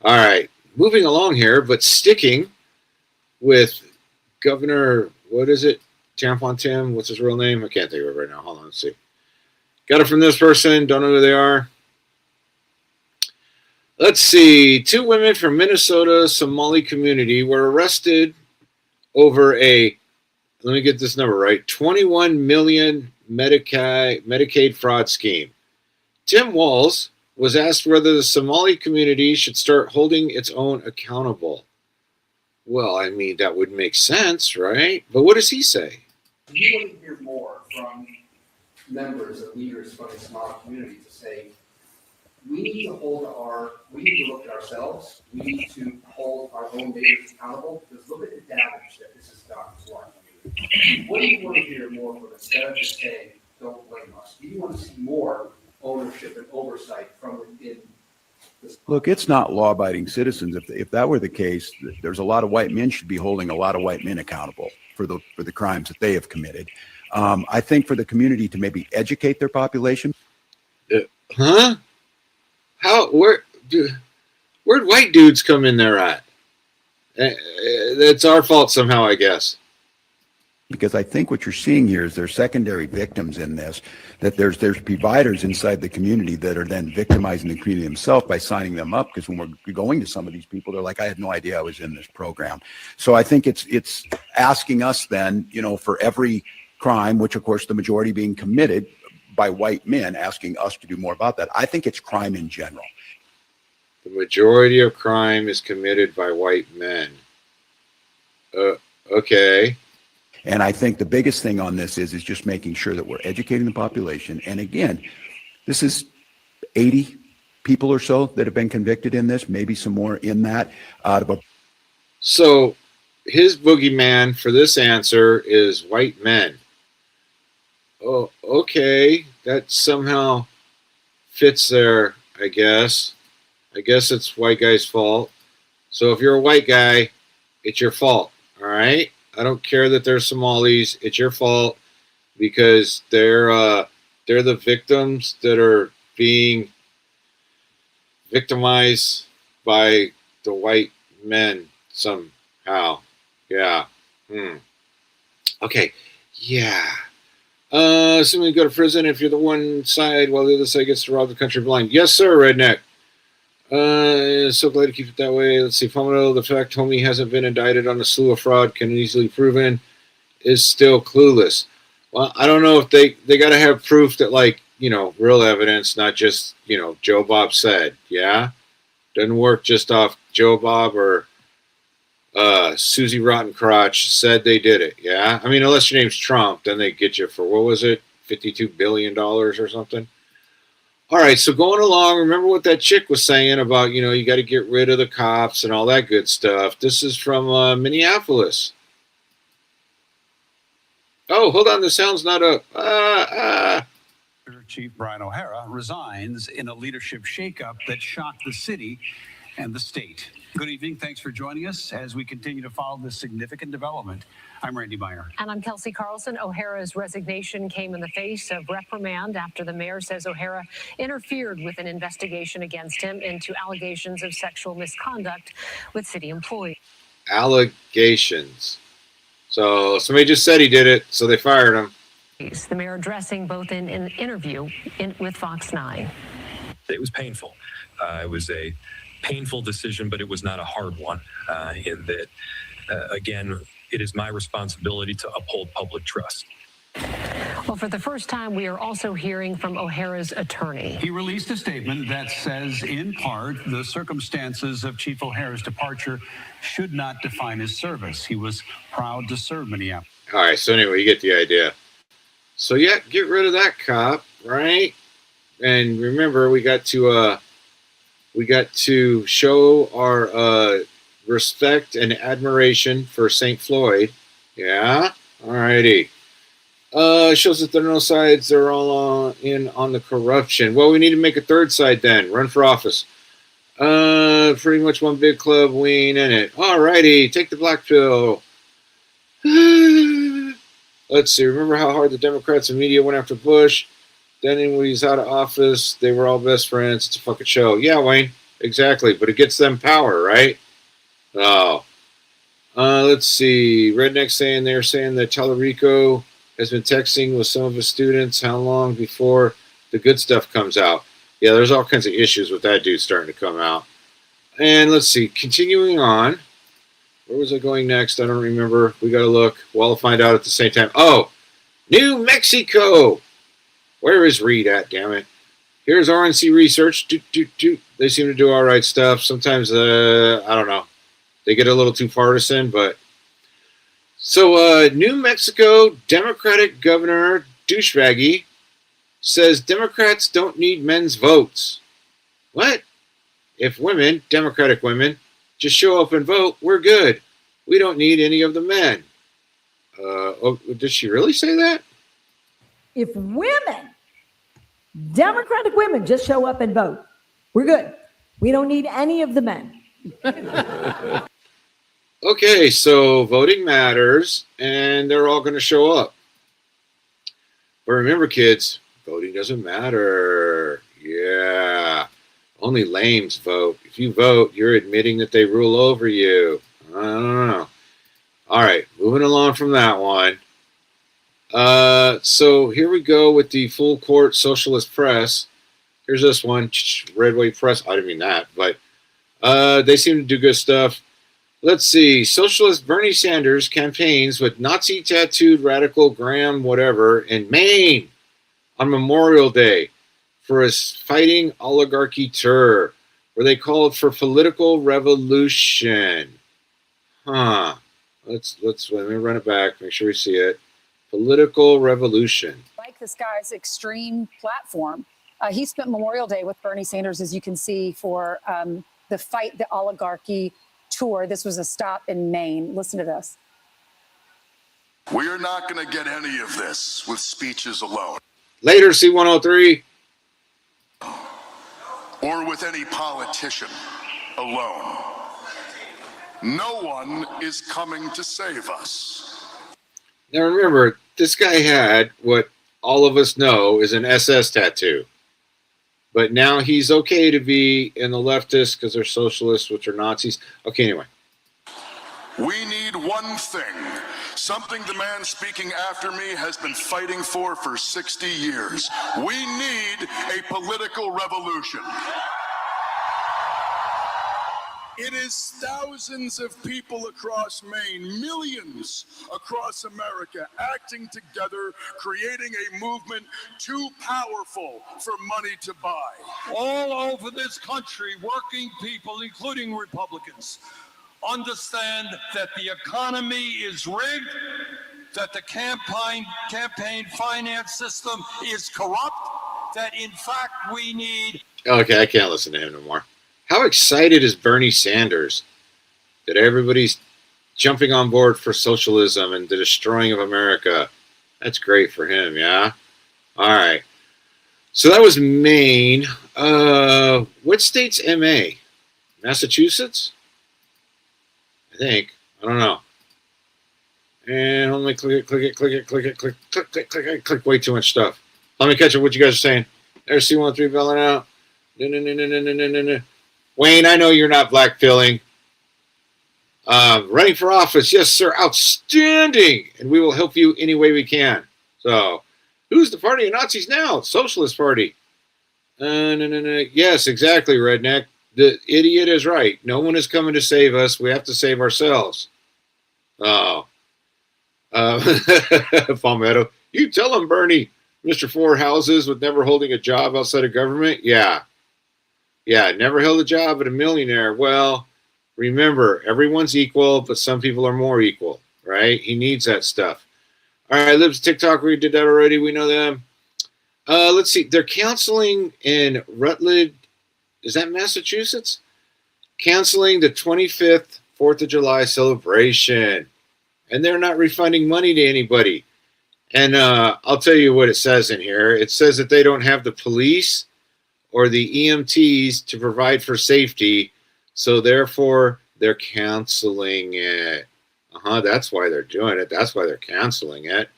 All right, moving along here, but sticking with Governor, what is it? Tampon Tim, what's his real name? I can't think of it right now. Hold on, let's see. Got it from this person, don't know who they are. Let's see. 2 women from Minnesota Somali community were arrested over a, let me get this number right, 21 million Medicaid fraud scheme. Tim Walz was asked whether the Somali community should start holding its own accountable. Well, I mean, that would make sense, right? But what does he say? We want to hear more from members and leaders from the Somali community to say, we need to look at ourselves. We need to hold our own neighbors accountable, because look at the damage that this has done to our community. What do you want to hear more from, instead of just saying, don't blame us? Do you want to see more ownership and oversight from within this? Look, it's not law-abiding citizens. If that were the case, there's a lot of white men should be holding a lot of white men accountable for the crimes that they have committed. I think for the community to maybe educate their population. Huh? Where'd white dudes come in there at? It's our fault somehow, I guess. Because I think what you're seeing here is there's secondary victims in this, that there's providers inside the community that are then victimizing the community themselves by signing them up. Because when we're going to some of these people, they're like, I had no idea I was in this program. So I think it's asking us then, for every crime, which of course the majority being committed by white men, asking us to do more about that. I think it's crime in general. The majority of crime is committed by white men. Okay. And I think the biggest thing on this is just making sure that we're educating the population. And again, this is 80 people or so that have been convicted in this, maybe some more in that. So his boogeyman for this answer is white men. Oh, okay. That somehow fits there, I guess. I guess it's white guy's fault. So if you're a white guy, it's your fault. All right? I don't care that they're Somalis. It's your fault because they're the victims that are being victimized by the white men somehow. Yeah. Okay. Yeah. Assuming you go to prison if you're the one side while the other side gets to rob the country blind. Yes, sir, redneck. So glad to keep it that way. Let's see. Pominado, the fact homie hasn't been indicted on a slew of fraud can easily proven is still clueless. Well, I don't know if they got to have proof that, like, real evidence, not just, Joe Bob said. Yeah. Doesn't work just off Joe Bob or Susie Rotten Crotch said they did it. Yeah. I mean, unless your name's Trump, then they get you for, what was it? $52 billion or something. All right, so going along, remember what that chick was saying about, you got to get rid of the cops and all that good stuff. This is from Minneapolis. Oh, hold on, the sound's not up. Chief Brian O'Hara resigns in a leadership shakeup that shocked the city and the state. Good evening. Thanks for joining us as we continue to follow this significant development. I'm Randy Meyer. And I'm Kelsey Carlson. O'Hara's resignation came in the face of reprimand after the mayor says O'Hara interfered with an investigation against him into allegations of sexual misconduct with city employees. Allegations. So somebody just said he did it, so they fired him. The mayor addressing both in an interview with Fox 9. It was painful. It was a painful decision, but it was not a hard one in that, again, it is my responsibility to uphold public trust. Well, for the first time, we are also hearing from O'Hara's attorney. He released a statement that says, in part, the circumstances of Chief O'Hara's departure should not define his service. He was proud to serve Minneapolis. All right, so anyway, you get the idea. So, yeah, get rid of that cop, right? And remember, we got to show our respect and admiration for St. Floyd. Yeah, alrighty. Shows that there are no sides. They're all in on the corruption. Well, we need to make a third side then. Run for office. Pretty much one big club. We ain't in it. Alrighty, take the black pill. Let's see. Remember how hard the Democrats and media went after Bush? Then when he's out of office, they were all best friends. It's a fucking show. Yeah, Wayne. Exactly. But it gets them power, right? Oh. Let's see. Redneck saying they're saying that Tallarico has been texting with some of his students. How long before the good stuff comes out? Yeah, there's all kinds of issues with that dude starting to come out. And let's see. Continuing on. Where was I going next? I don't remember. We got to look. Well, I'll find out at the same time. Oh, New Mexico. Where is Reed at, damn it? Here's RNC Research. They seem to do all right stuff. Sometimes, I don't know. They get a little too partisan, but... So, New Mexico Democratic Governor Douchebaggy says Democrats don't need men's votes. What? If women, Democratic women, just show up and vote, we're good. We don't need any of the men. Did she really say that? If women, Democratic women, just show up and vote, we're good. We don't need any of the men. Okay, so voting matters, and they're all going to show up. But remember, kids, voting doesn't matter. Yeah. Only lames vote. If you vote, you're admitting that they rule over you. I don't know. All right, moving along from that one. So here we go with the full court socialist press. Here's this one, Red Wave Press. I didn't mean that, but they seem to do good stuff. Let's see. Socialist Bernie Sanders campaigns with Nazi tattooed radical Graham whatever in Maine on Memorial Day for his fighting oligarchy tour, where they called for political revolution. Huh. Let me run it back. Make sure we see it. Political revolution. Like this guy's extreme platform. He spent Memorial Day with Bernie Sanders, as you can see, for the Fight the Oligarchy tour. This was a stop in Maine. Listen to this. We are not going to get any of this with speeches alone. Later, C103. Or with any politician alone. No one is coming to save us. Now remember, this guy had what all of us know is an SS tattoo. But now he's okay to be in the leftists because they're socialists, which are Nazis. Okay, anyway. We need one thing. Something the man speaking after me has been fighting for 60 years. We need a political revolution. It is thousands of people across Maine, millions across America, acting together, creating a movement too powerful for money to buy. All over this country, working people, including Republicans, understand that the economy is rigged, that the campaign finance system is corrupt, that in fact we need... Okay, I can't listen to him no more. How excited is Bernie Sanders that everybody's jumping on board for socialism and the destroying of America? That's great for him, yeah? All right. So that was Maine. What state's MA? Massachusetts? I think. I don't know. And let me click way too much stuff. Let me catch up what you guys are saying. There's C13 belling out. No. Wayne, I know you're not blackpilling. Running for office, yes, sir. Outstanding. And we will help you any way we can. So, who's the party of Nazis now? Socialist Party. No. Yes, exactly, redneck. The idiot is right. No one is coming to save us. We have to save ourselves. Oh. Palmetto. You tell him, Bernie. Mr. Four Houses with never holding a job outside of government? Yeah. Yeah, never held a job but a millionaire. Well, remember, everyone's equal, but some people are more equal, right? He needs that stuff. All right, Libs TikTok, we did that already. We know them. Let's see. They're canceling in Rutledge. Is that Massachusetts? Canceling the 25th 4th of July celebration. And they're not refunding money to anybody. And I'll tell you what it says in here. It says that they don't have the police or the EMTs to provide for safety, so therefore they're canceling it. That's why they're doing it. That's why they're canceling it.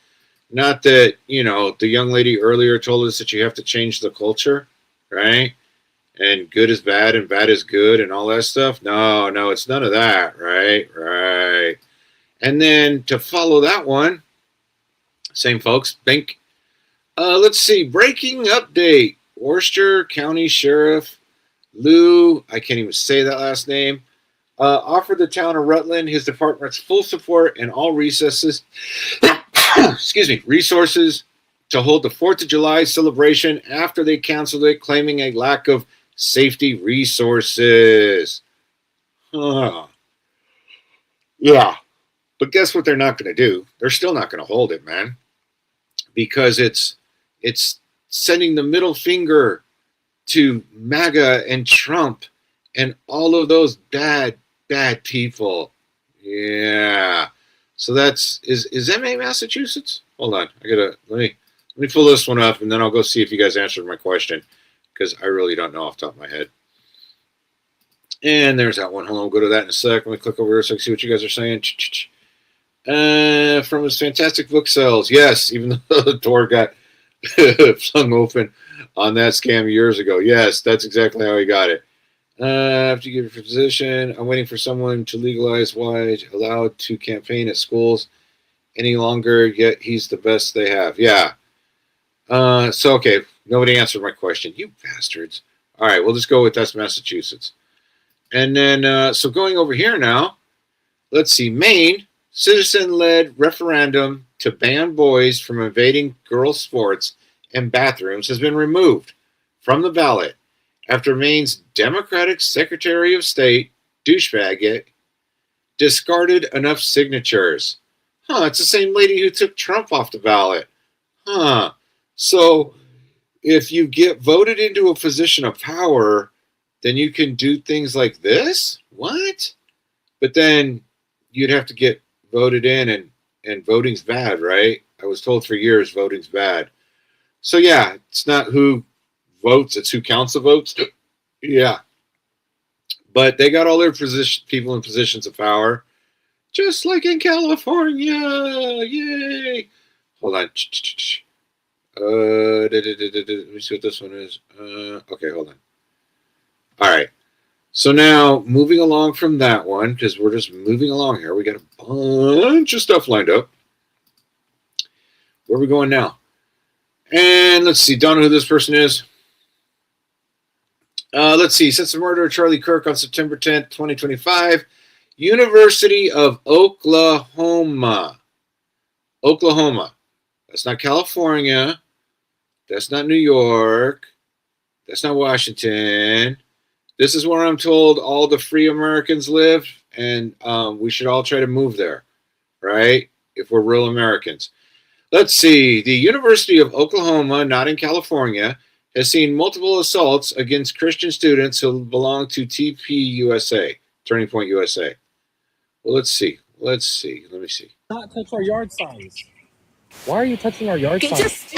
Not that, you know, the young lady earlier told us that you have to change the culture, right? And good is bad and bad is good and all that stuff. No, it's none of that, right? Right. And then to follow that one, same folks, Bink. Let's see, breaking update. Worcester County Sheriff Lou, I can't even say that last name, offered the town of Rutland his department's full support and all resources, resources to hold the 4th of July celebration after they canceled it, claiming a lack of safety resources. Yeah. But guess what they're not going to do? They're still not going to hold it, man. Because it's sending the middle finger to MAGA and Trump and all of those bad people. Yeah. So is MA Massachusetts? Hold on. Let me pull this one up and then I'll go see if you guys answered my question, because I really don't know off the top of my head. And there's that one. Hold on, we'll go to that in a sec. Let me click over here so I can see what you guys are saying. From his fantastic book sales. Yes, even though the door got flung open on that scam years ago. Yes, that's exactly how he got it. After you give your position, I'm waiting for someone to legalize why allowed to campaign at schools any longer, yet he's the best they have. Yeah. So, okay, nobody answered my question. You bastards. All right, we'll just go with that's Massachusetts. And then, so going over here now, let's see, Maine, citizen-led referendum to ban boys from invading girls' sports and bathrooms has been removed from the ballot after Maine's Democratic Secretary of State, douchebag, discarded enough signatures. It's the same lady who took Trump off the ballot. So if you get voted into a position of power, then you can do things like this? What? But then you'd have to get voted in, and voting's bad, right? I was told for years voting's bad. So yeah, it's not who votes, it's who counts the votes. Yeah. But they got all their people in positions of power, just like in California. Yay. Hold on. Let me see what this one is. Okay, hold on. All right. So now, moving along from that one, because we're just moving along here. We got a bunch of stuff lined up. Where are we going now? And let's see. Don't know who this person is. Let's see. Since the murder of Charlie Kirk on September 10th, 2025, University of Oklahoma. Oklahoma. That's not California. That's not New York. That's not Washington. This is where I'm told all the free Americans live, and we should all try to move there, right? If we're real Americans. Let's see. The University of Oklahoma, not in California, has seen multiple assaults against Christian students who belong to TPUSA, Turning Point USA. Well, let's see. Let me see. Not touch our yard signs. Why are you touching our yard signs?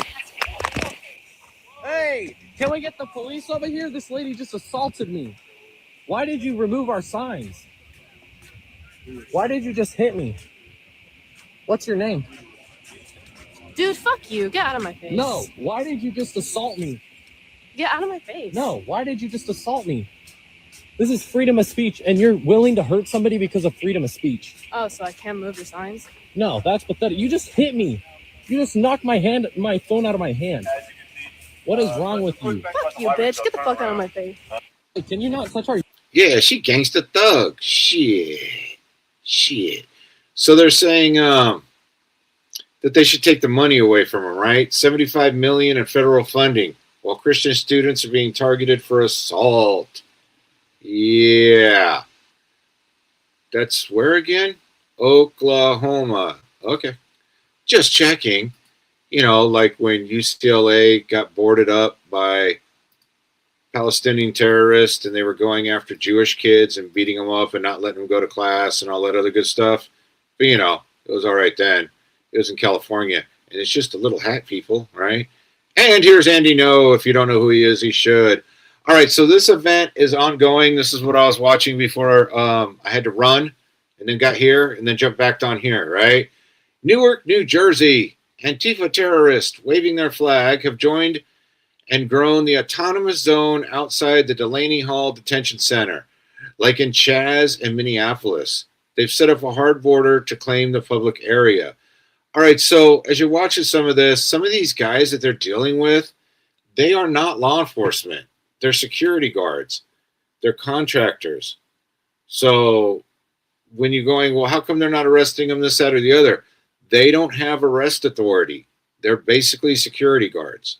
Hey, can we get the police over here? This lady just assaulted me. Why did you remove our signs? Why did you just hit me? What's your name? Dude, fuck you. Get out of my face. No, why did you just assault me? Get out of my face. No, why did you just assault me? This is freedom of speech, and you're willing to hurt somebody because of freedom of speech. Oh, so I can't move your signs? No, that's pathetic. You just hit me. You just knocked my phone out of my hand. What is wrong with you? Fuck you, bitch. Get the fuck out of my face. Hey, can you not touch our... Yeah, she gangsta thug. Shit. So they're saying that they should take the money away from them, right? $75 million in federal funding, while Christian students are being targeted for assault. Yeah. That's where again? Oklahoma. Okay. Just checking. You know, like when UCLA got boarded up by Palestinian terrorists, and they were going after Jewish kids and beating them up and not letting them go to class and all that other good stuff. But, you know, it was all right then. It was in California. And it's just a little hat, people, right? And here's Andy No. If you don't know who he is, he should. All right, so this event is ongoing. This is what I was watching before I had to run and then got here and then jumped back on here, right? Newark, New Jersey. Antifa terrorists waving their flag have joined and grown the autonomous zone outside the Delaney Hall Detention Center, like in Chaz and Minneapolis. They've set up a hard border to claim the public area. All right, so as you're watching some of this, some of these guys that they're dealing with, they are not law enforcement. They're security guards. They're contractors. So when you're going, well, how come they're not arresting them, this, that, or the other? They don't have arrest authority. They're basically security guards.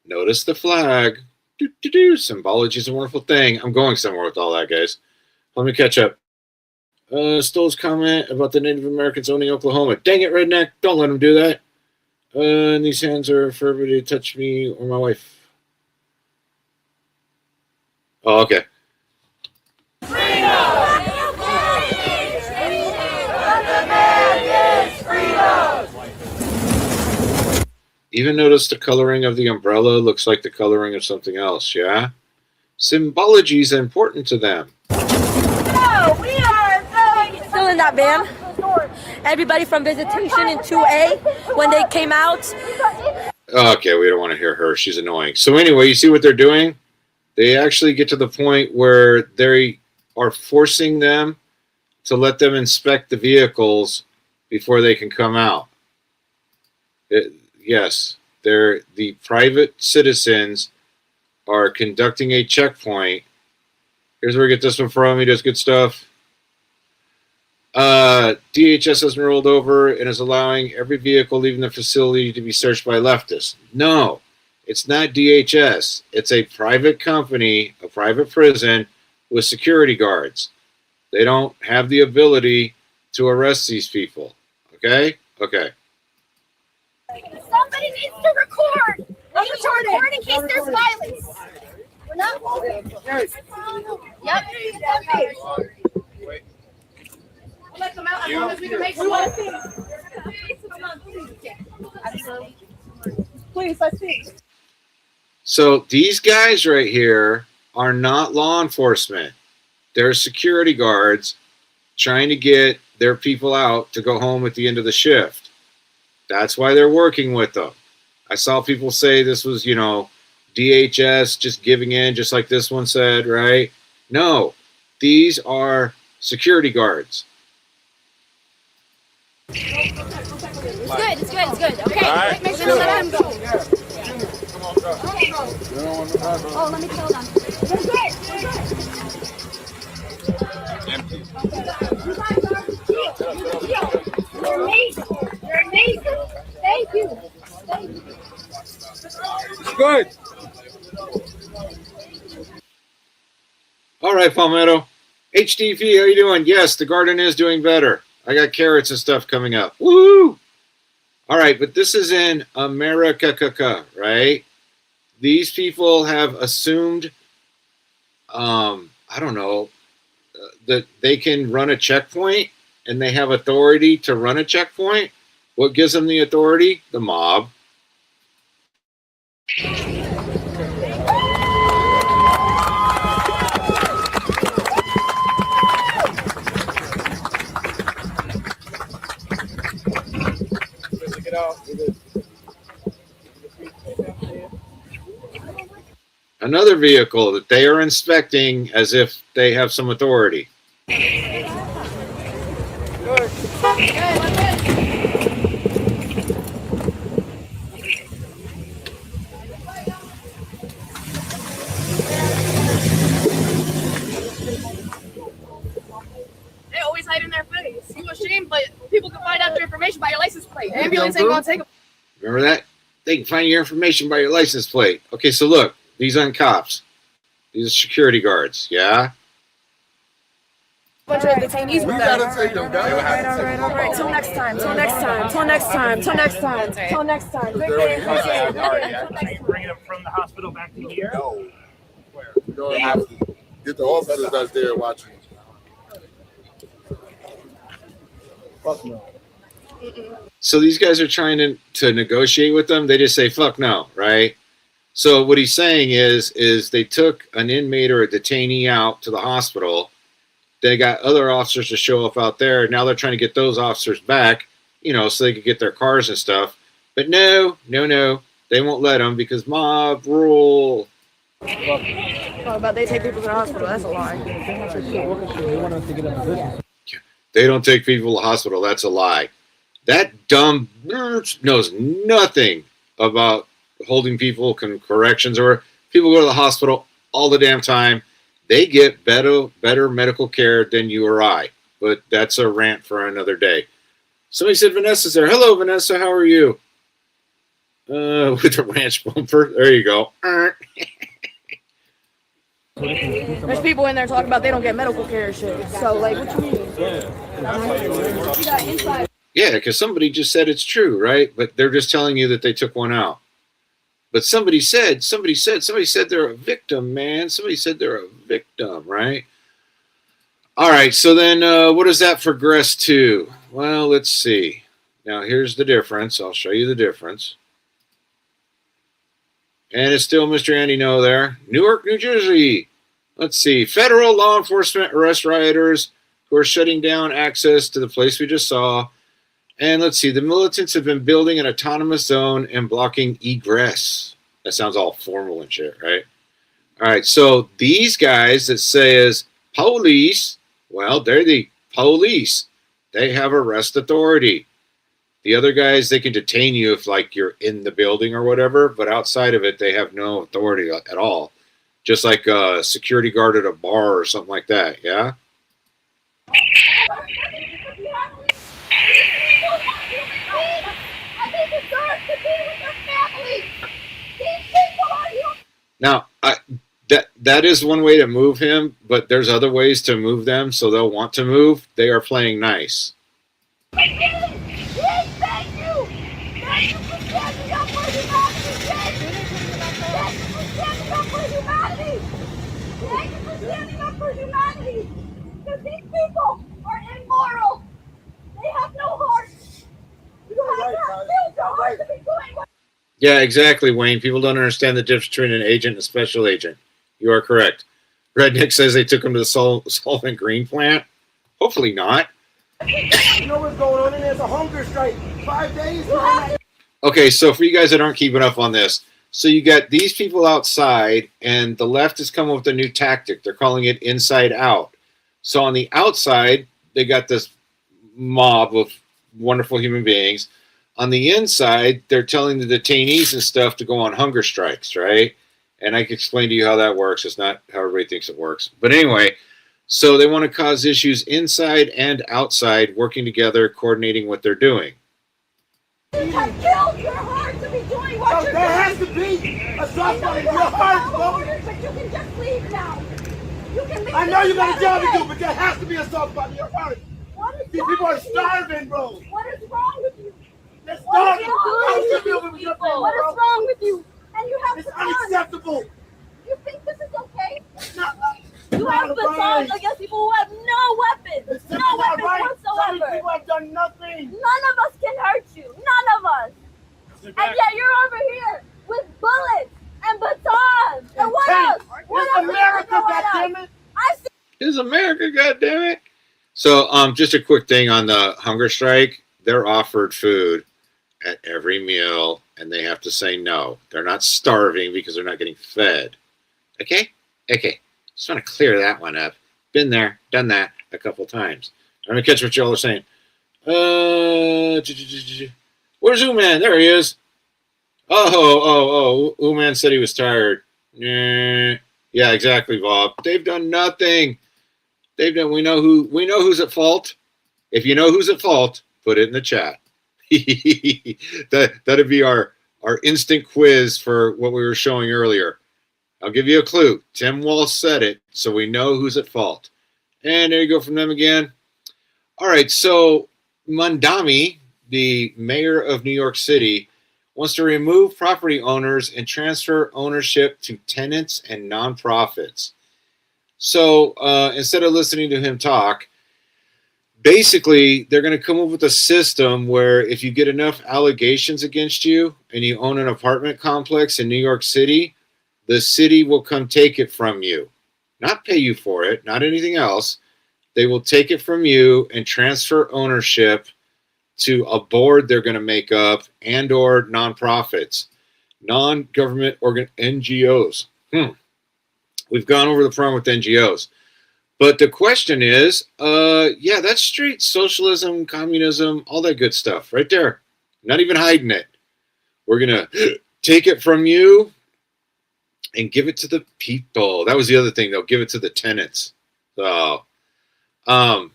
Notice the flag. Symbology is a wonderful thing. I'm going somewhere with all that, guys. Let me catch up. Stoll's comment about the Native Americans owning Oklahoma. Dang it, redneck. Don't let them do that. And these hands are for everybody to touch me or my wife. Oh, okay. Even notice the coloring of the umbrella looks like the coloring of something else, yeah? Symbology is important to them. Still in that van. Everybody from visitation in 2A, when they came out. Okay, we don't want to hear her. She's annoying. So anyway, you see what they're doing? They actually get to the point where they are forcing them to let them inspect the vehicles before they can come out. Yes, the private citizens are conducting a checkpoint. Here's where we get this one from. He does good stuff. DHS hasn't rolled over and is allowing every vehicle leaving the facility to be searched by leftists. No, it's not DHS. It's a private company, a private prison with security guards. They don't have the ability to arrest these people. Okay? Okay. Somebody needs to record. We need to record in case there's violence. We're not moving. Yep. Let them out as long as we can make them Please, let's see. So these guys right here are not law enforcement. They're security guards trying to get their people out to go home at the end of the shift. That's why they're working with them. I saw people say this was, you know, DHS just giving in, just like this one said, right? No, these are security guards. It's good, it's good, it's good. Okay, right. Make sure to let him go. Oh, let me tell them. You're good, you're good. You're amazing. You're amazing. Thank you. Thank you. Good. All right, Palmetto. HDV, how you doing? Yes, the garden is doing better. I got carrots and stuff coming up. Woo! All right, but this is in America, right? These people have assumed, I don't know, that they can run a checkpoint and they have authority to run a checkpoint. What gives them the authority? The mob. Another vehicle that they are inspecting as if they have some authority. They always hide in their face. You ashamed, but people can find out their information by your license plate. Ambulance ain't gonna take them. Remember that? They can find your information by your license plate. Okay, so look, these aren't cops. These are security guards, yeah? bunch of detainees with them. take them down. All right, till next time. Till next time. Till next time. Till next time. Till next time. Great day. Bringing them from the hospital back to here? No. You're going to have to get the officers that's there watching. Fuck no. So these guys are trying to negotiate with them. They just say, fuck no, right? So what he's saying is they took an inmate or a detainee out to the hospital. They got other officers to show up out there. Now they're trying to get those officers back, so they could get their cars and stuff. But no. They won't let them because mob rule. Oh, but they take people to the hospital. That's a lie. They don't take people to the hospital. That's a lie. That dumb knows nothing about holding people corrections, or people go to the hospital all the damn time. They get better medical care than you or I. But that's a rant for another day. Somebody said Vanessa's there. Hello, Vanessa. How are you? With the ranch bumper. There you go. There's people in there talking about they don't get medical care and shit. So, like, what you mean? Yeah, because somebody just said it's true, right? But they're just telling you that they took one out. But somebody said they're a victim, man. Somebody said they're a victim, right? All right, so then what does that progress to? Well, let's see. Now, here's the difference. I'll show you the difference. And it's still Mr. Andy No there. Newark, New Jersey. Let's see. Federal law enforcement arrest rioters who are shutting down access to the place we just saw. And let's see. The militants have been building an autonomous zone and blocking egress. That sounds all formal and shit, right? All right. So these guys that says police, well, they're the police. They have arrest authority. The other guys, they can detain you if, like, you're in the building or whatever, but outside of it, they have no authority at all. Just like a security guard at a bar or something like that, yeah? Now, that is one way to move him, but there's other ways to move them, so they'll want to move. They are playing nice. Because these people are immoral. They have no heart. You have not built your heart to be doing what. Yeah, exactly, Wayne. People don't understand the difference between an agent and a special agent. You are correct. Redneck says they took him to the Solvent Green plant. Hopefully not. You know what's going on? And there's a hunger strike. 5 days. Okay, so for you guys that aren't keeping up on this, so you got these people outside, and the left has come up with a new tactic. They're calling it inside out. So on the outside, they got this mob of wonderful human beings. On the inside, they're telling the detainees and stuff to go on hunger strikes, right? And I can explain to you how that works. It's not how everybody thinks it works. But anyway, so they want to cause issues inside and outside, working together, coordinating what they're doing. You have killed your heart to be doing what you're doing. There has to be a soft spot in your heart, bro. But you can just leave now. You can leave. I know you got a job to do, but there has to be a soft spot in your heart. These people are starving, bro. What is wrong with you? They're starving. What is wrong with you? And you have it's unacceptable. You think this is okay? You have batons against people who have no weapons. No weapons whatsoever. Some people have done nothing. None of us can hurt you. None of us. And yet you're over here with bullets and batons. And what else? What else? America, goddammit. It's America, goddammit. So, just a quick thing on the hunger strike. They're offered food at every meal, and they have to say no. They're not starving because they're not getting fed. Okay? Okay. Just want to clear that one up. Been there, done that a couple times. I'm going to catch what y'all are saying. Where's Uman? There he is. Oh. Uman said he was tired. Yeah, exactly, Bob. They've done nothing. We know who's at fault. If you know who's at fault, put it in the chat. That'd be our instant quiz for what we were showing earlier. I'll give you a clue. Tim Walsh said it, so we know who's at fault. And there you go from them again. All right, so Mamdani, the mayor of New York City, wants to remove property owners and transfer ownership to tenants and nonprofits. So instead of listening to him talk, basically they're going to come up with a system where if you get enough allegations against you and you own an apartment complex in New York City, the city will come take it from you. Not pay you for it, not anything else. They will take it from you and transfer ownership to a board they're going to make up and or nonprofits, non-government NGOs. We've gone over the problem with NGOs. But the question is, yeah, that's straight socialism, communism, all that good stuff right there. Not even hiding it. We're going to take it from you and give it to the people. That was the other thing. They'll give it to the tenants. So, all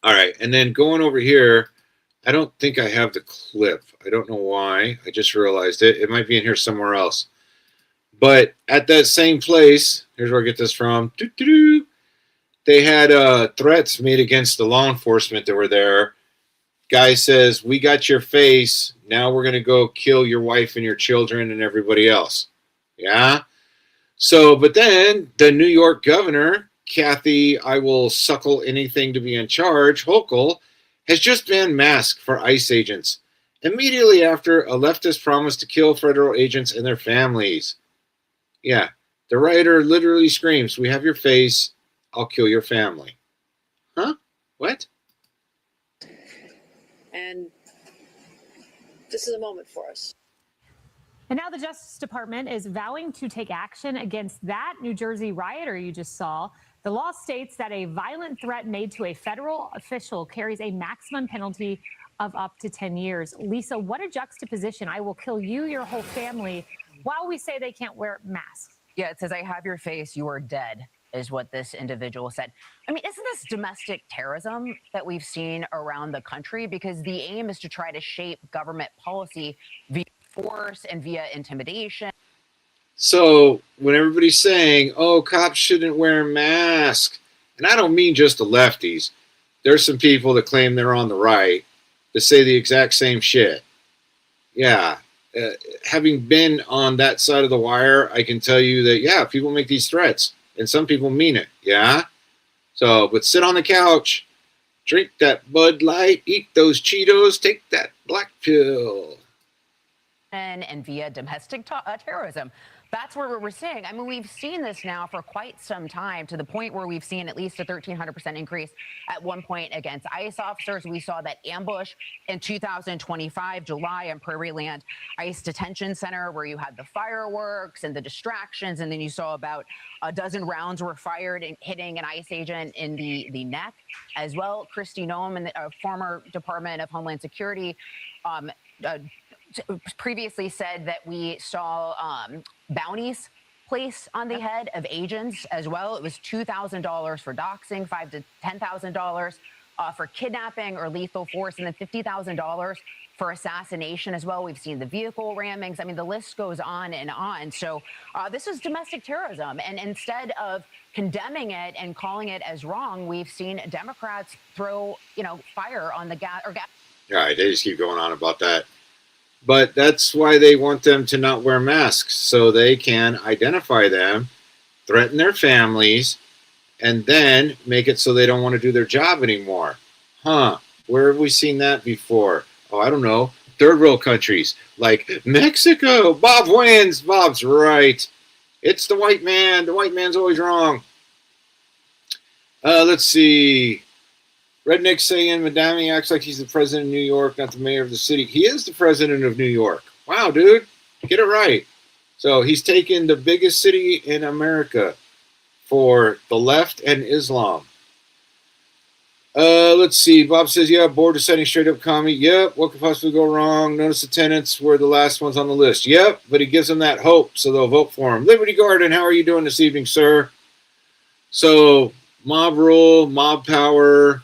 right. And then going over here, I don't think I have the clip. I don't know why. I just realized it. It might be in here somewhere else. But at that same place, here's where I get this from. They had threats made against the law enforcement that were there. Guy says, we got your face. Now we're going to go kill your wife and your children and everybody else. Yeah. So, but then the New York governor, Kathy, I will suckle anything to be in charge, Hochul, has just banned masks for ICE agents immediately after a leftist promised to kill federal agents and their families. Yeah, the writer literally screams, we have your face, I'll kill your family. Huh? What? And this is a moment for us. And now the Justice Department is vowing to take action against that New Jersey rioter you just saw. The law states that a violent threat made to a federal official carries a maximum penalty of up to 10 years. Lisa, what a juxtaposition. I will kill you, your whole family, while we say they can't wear masks. Yeah, it says, I have your face, you are dead, is what this individual said. I mean, isn't this domestic terrorism that we've seen around the country? Because the aim is to try to shape government policy via force and via intimidation. So when everybody's saying, oh, cops shouldn't wear masks, and I don't mean just the lefties. There's some people that claim they're on the right that say the exact same shit. Yeah. Having been on that side of the wire, I can tell you that, yeah, people make these threats, and some people mean it, yeah? So, but sit on the couch, drink that Bud Light, eat those Cheetos, take that black pill. And via domestic terrorism. That's where we're seeing. I mean, we've seen this now for quite some time, to the point where we've seen at least a 1,300% increase at one point against ICE officers. We saw that ambush in 2025, July, in Prairie Land ICE Detention Center, where you had the fireworks and the distractions, and then you saw about a dozen rounds were fired and hitting an ICE agent in the neck as well. Kristi Noem, and a former Department of Homeland Security, previously said that we saw bounties placed on the head of agents as well. It was $2,000 for doxing, $5,000 to $10,000 for kidnapping or lethal force, and then $50,000 for assassination as well. We've seen the vehicle rammings. I mean, the list goes on and on. So this is domestic terrorism. And instead of condemning it and calling it as wrong, we've seen Democrats throw, fire on the gas. Yeah, they just keep going on about that. But that's why they want them to not wear masks, so they can identify them, threaten their families, and then make it so they don't want to do their job anymore. Huh, where have we seen that before? Oh, I don't know. Third world countries like Mexico. Bob wins. Bob's right. It's the white man. The white man's always wrong. Let's see. Redneck saying Mamdani acts like he's the president of New York, not the mayor of the city. He is the president of New York. Wow, dude. Get it right. So he's taken the biggest city in America for the left and Islam. Let's see. Bob says, yeah, board is setting straight up commie. Yep. What could possibly go wrong? Notice the tenants were the last ones on the list. Yep. But he gives them that hope, so they'll vote for him. Liberty Garden, how are you doing this evening, sir? So mob rule, mob power,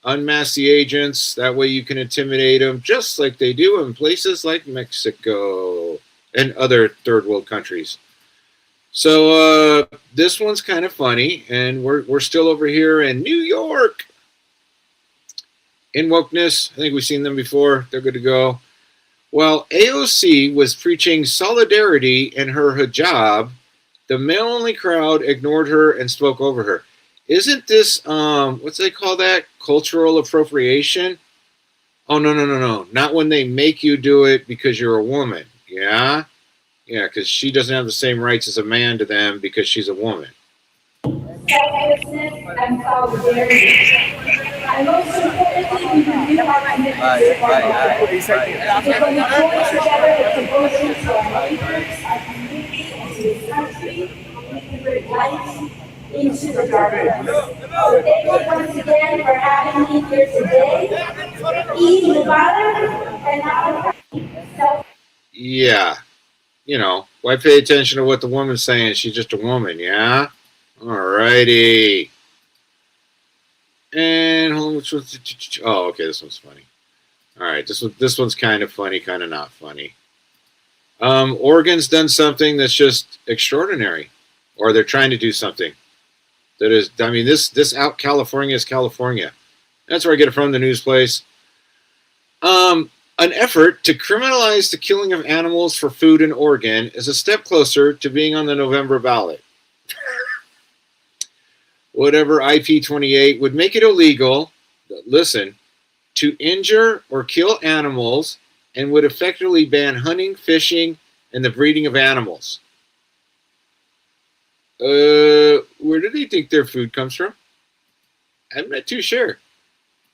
unmask the agents. That way you can intimidate them, just like they do in places like Mexico and other third world countries. So this one's kind of funny, and we're still over here in New York. In Wokeness, I think we've seen them before. They're good to go. While AOC was preaching solidarity in her hijab, the male-only crowd ignored her and spoke over her. Isn't this, what's they call that? Cultural appropriation? Oh, no. Not when they make you do it because you're a woman. Yeah? Yeah, because she doesn't have the same rights as a man to them because she's a woman. Selflessness and solidarity. And most importantly, we renew our commitment to one another. Because when we join together with devotion to our neighbors, our community, and to this country, we can bring light into the darkness. So thank you once again for having me here today. Eid Mubarak, and now Yeah. You know, why pay attention to what the woman's saying? She's just a woman, yeah? Alrighty. And hold on, which one's, oh, okay, this one's funny. All right, this one's kind of funny, kind of not funny. Oregon's done something that's just extraordinary, or they're trying to do something that is. I mean, this out California is California. That's where I get it from, the news place. An effort to criminalize the killing of animals for food in Oregon is a step closer to being on the November ballot. Whatever IP28 would make it illegal, listen, to injure or kill animals, and would effectively ban hunting, fishing, and the breeding of animals. Where do they think their food comes from? I'm not too sure.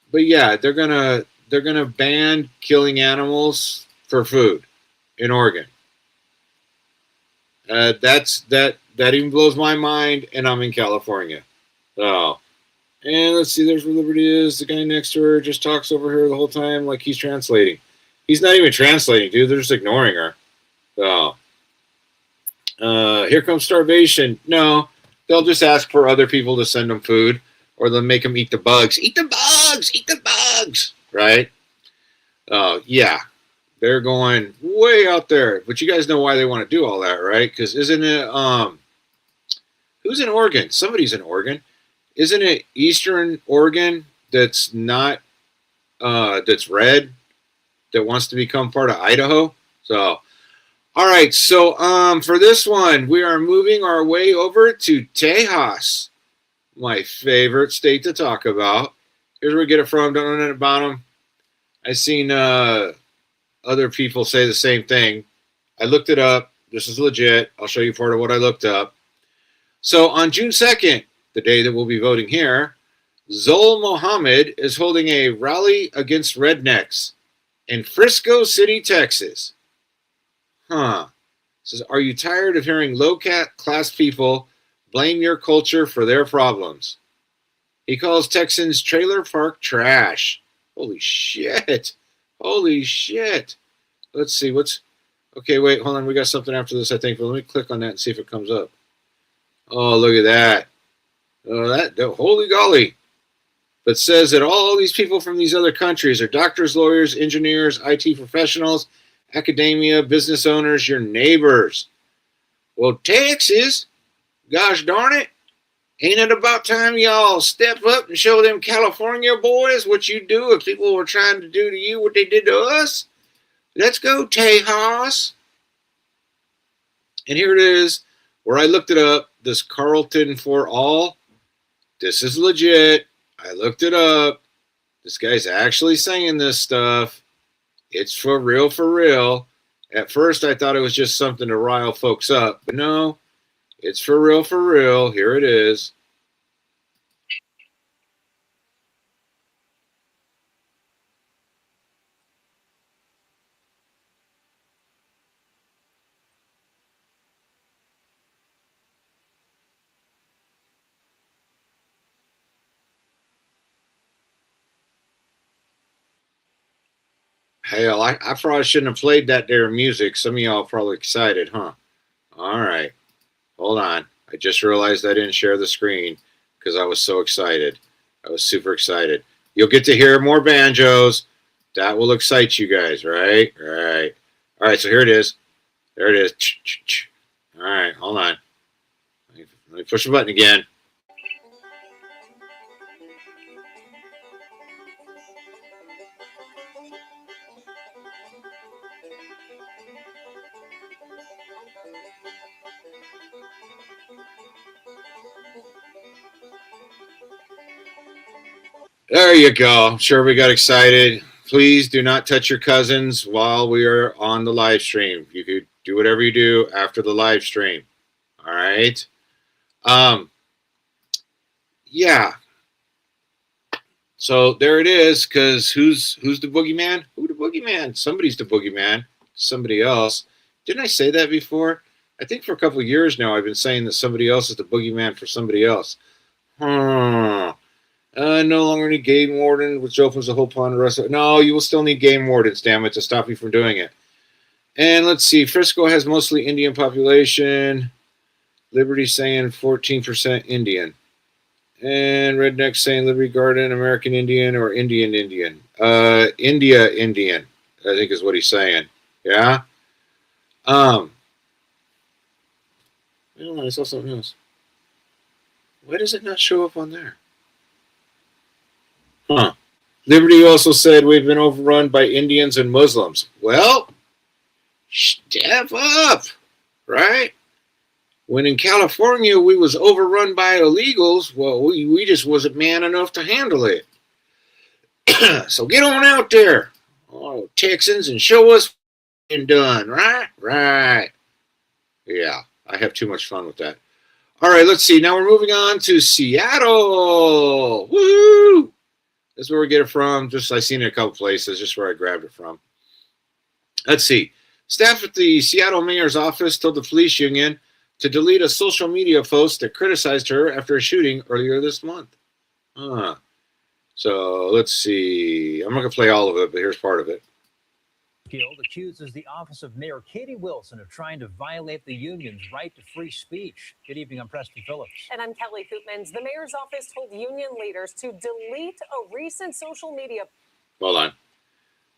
But yeah, they're gonna ban killing animals for food in Oregon. That even blows my mind, and I'm in California. So, and let's see, there's where Liberty is. The guy next to her just talks over her the whole time like he's translating. He's not even translating, dude. They're just ignoring her. So, here comes starvation. No, they'll just ask for other people to send them food, or they'll make them eat the bugs. Eat the bugs! Eat the bugs! Right? Yeah. They're going way out there. But you guys know why they want to do all that, right? Because isn't it, who's in Oregon? Somebody's in Oregon. Isn't it Eastern Oregon that's not, that's red, that wants to become part of Idaho? So, all right. So, for this one, we are moving our way over to Tejas, my favorite state to talk about. Here's where we get it from. Don't know anything about them. I've seen other people say the same thing. I looked it up. This is legit. I'll show you part of what I looked up. So on June 2nd, the day that we'll be voting here, Zol Mohammed is holding a rally against rednecks in Frisco City, Texas. Huh. Says, are you tired of hearing low-class people blame your culture for their problems? He calls Texans trailer park trash. Holy shit. Holy shit. Let's see what's... Okay, wait, hold on. We got something after this, I think. But let me click on that and see if it comes up. Oh, look at that. Oh, holy golly. But says that all these people from these other countries are doctors, lawyers, engineers, IT professionals, academia, business owners, your neighbors. Well, Texas, gosh darn it, ain't it about time y'all step up and show them California boys what you do if people were trying to do to you what they did to us? Let's go, Tejas. And here it is, where I looked it up, this Carlton for All. This is legit. I looked it up. This guy's actually saying this stuff. It's for real, for real. At first, I thought it was just something to rile folks up. But no, it's for real, for real. Here it is. Hell, I probably shouldn't have played that there music. Some of y'all are probably excited, huh? All right. Hold on. I just realized I didn't share the screen because I was so excited. I was super excited. You'll get to hear more banjos. That will excite you guys, right? Right. All right, so here it is. There it is. All right, hold on. me push the button again. There you go. I'm sure we got excited. Please do not touch your cousins while we are on the live stream. You could do whatever you do after the live stream. All right. Yeah. So there it is. Because who's the boogeyman? Who the boogeyman? Somebody's the boogeyman. Somebody else. Didn't I say that before? I think for a couple of years now I've been saying that somebody else is the boogeyman for somebody else. No longer need game warden, which opens the whole pond. The rest of it. No, you will still need game wardens, damn it, to stop you from doing it. And let's see. Frisco has mostly Indian population. Liberty saying 14% Indian. And Redneck saying Liberty Garden, American Indian or Indian Indian. India Indian, I think is what he's saying. Yeah. I don't know. I saw something else. Why does it not show up on there? Huh. Liberty also said we've been overrun by Indians and Muslims. Well, step up, right? When in California we was overrun by illegals, well, we just wasn't man enough to handle it. So get on out there, oh, Texans, and show us what you've done, right? Right. Yeah, I have too much fun with that. All right, let's see. Now we're moving on to Seattle. Woo! That's where we get it from. Just I seen it a couple places, just where I grabbed it from. Let's see. Staff at the Seattle mayor's office told the police union to delete a social media post that criticized her after a shooting earlier this month. So let's see. I'm not going to play all of it, but here's part of it. Guild accuses the office of Mayor Katie Wilson of trying to violate the union's right to free speech. Good evening, I'm Preston Phillips. And I'm Kelly Koopmans. The mayor's office told union leaders to delete a recent social media. Hold on.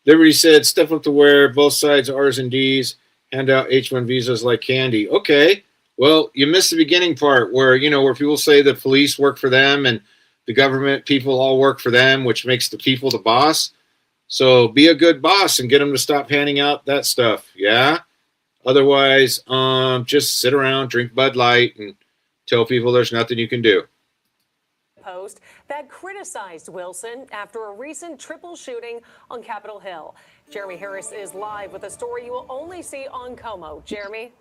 Liberty said, step up to where both sides, R's and D's, hand out H-1 visas like candy. Okay. Well, you missed the beginning part where, where people say the police work for them and the government people all work for them, which makes the people the boss. So be a good boss and get them to stop handing out that stuff. Yeah. Otherwise, just sit around, drink Bud Light, and tell people there's nothing you can do. Post that criticized Wilson after a recent triple shooting on Capitol Hill. Jeremy Harris is live with a story you will only see on Como. Jeremy.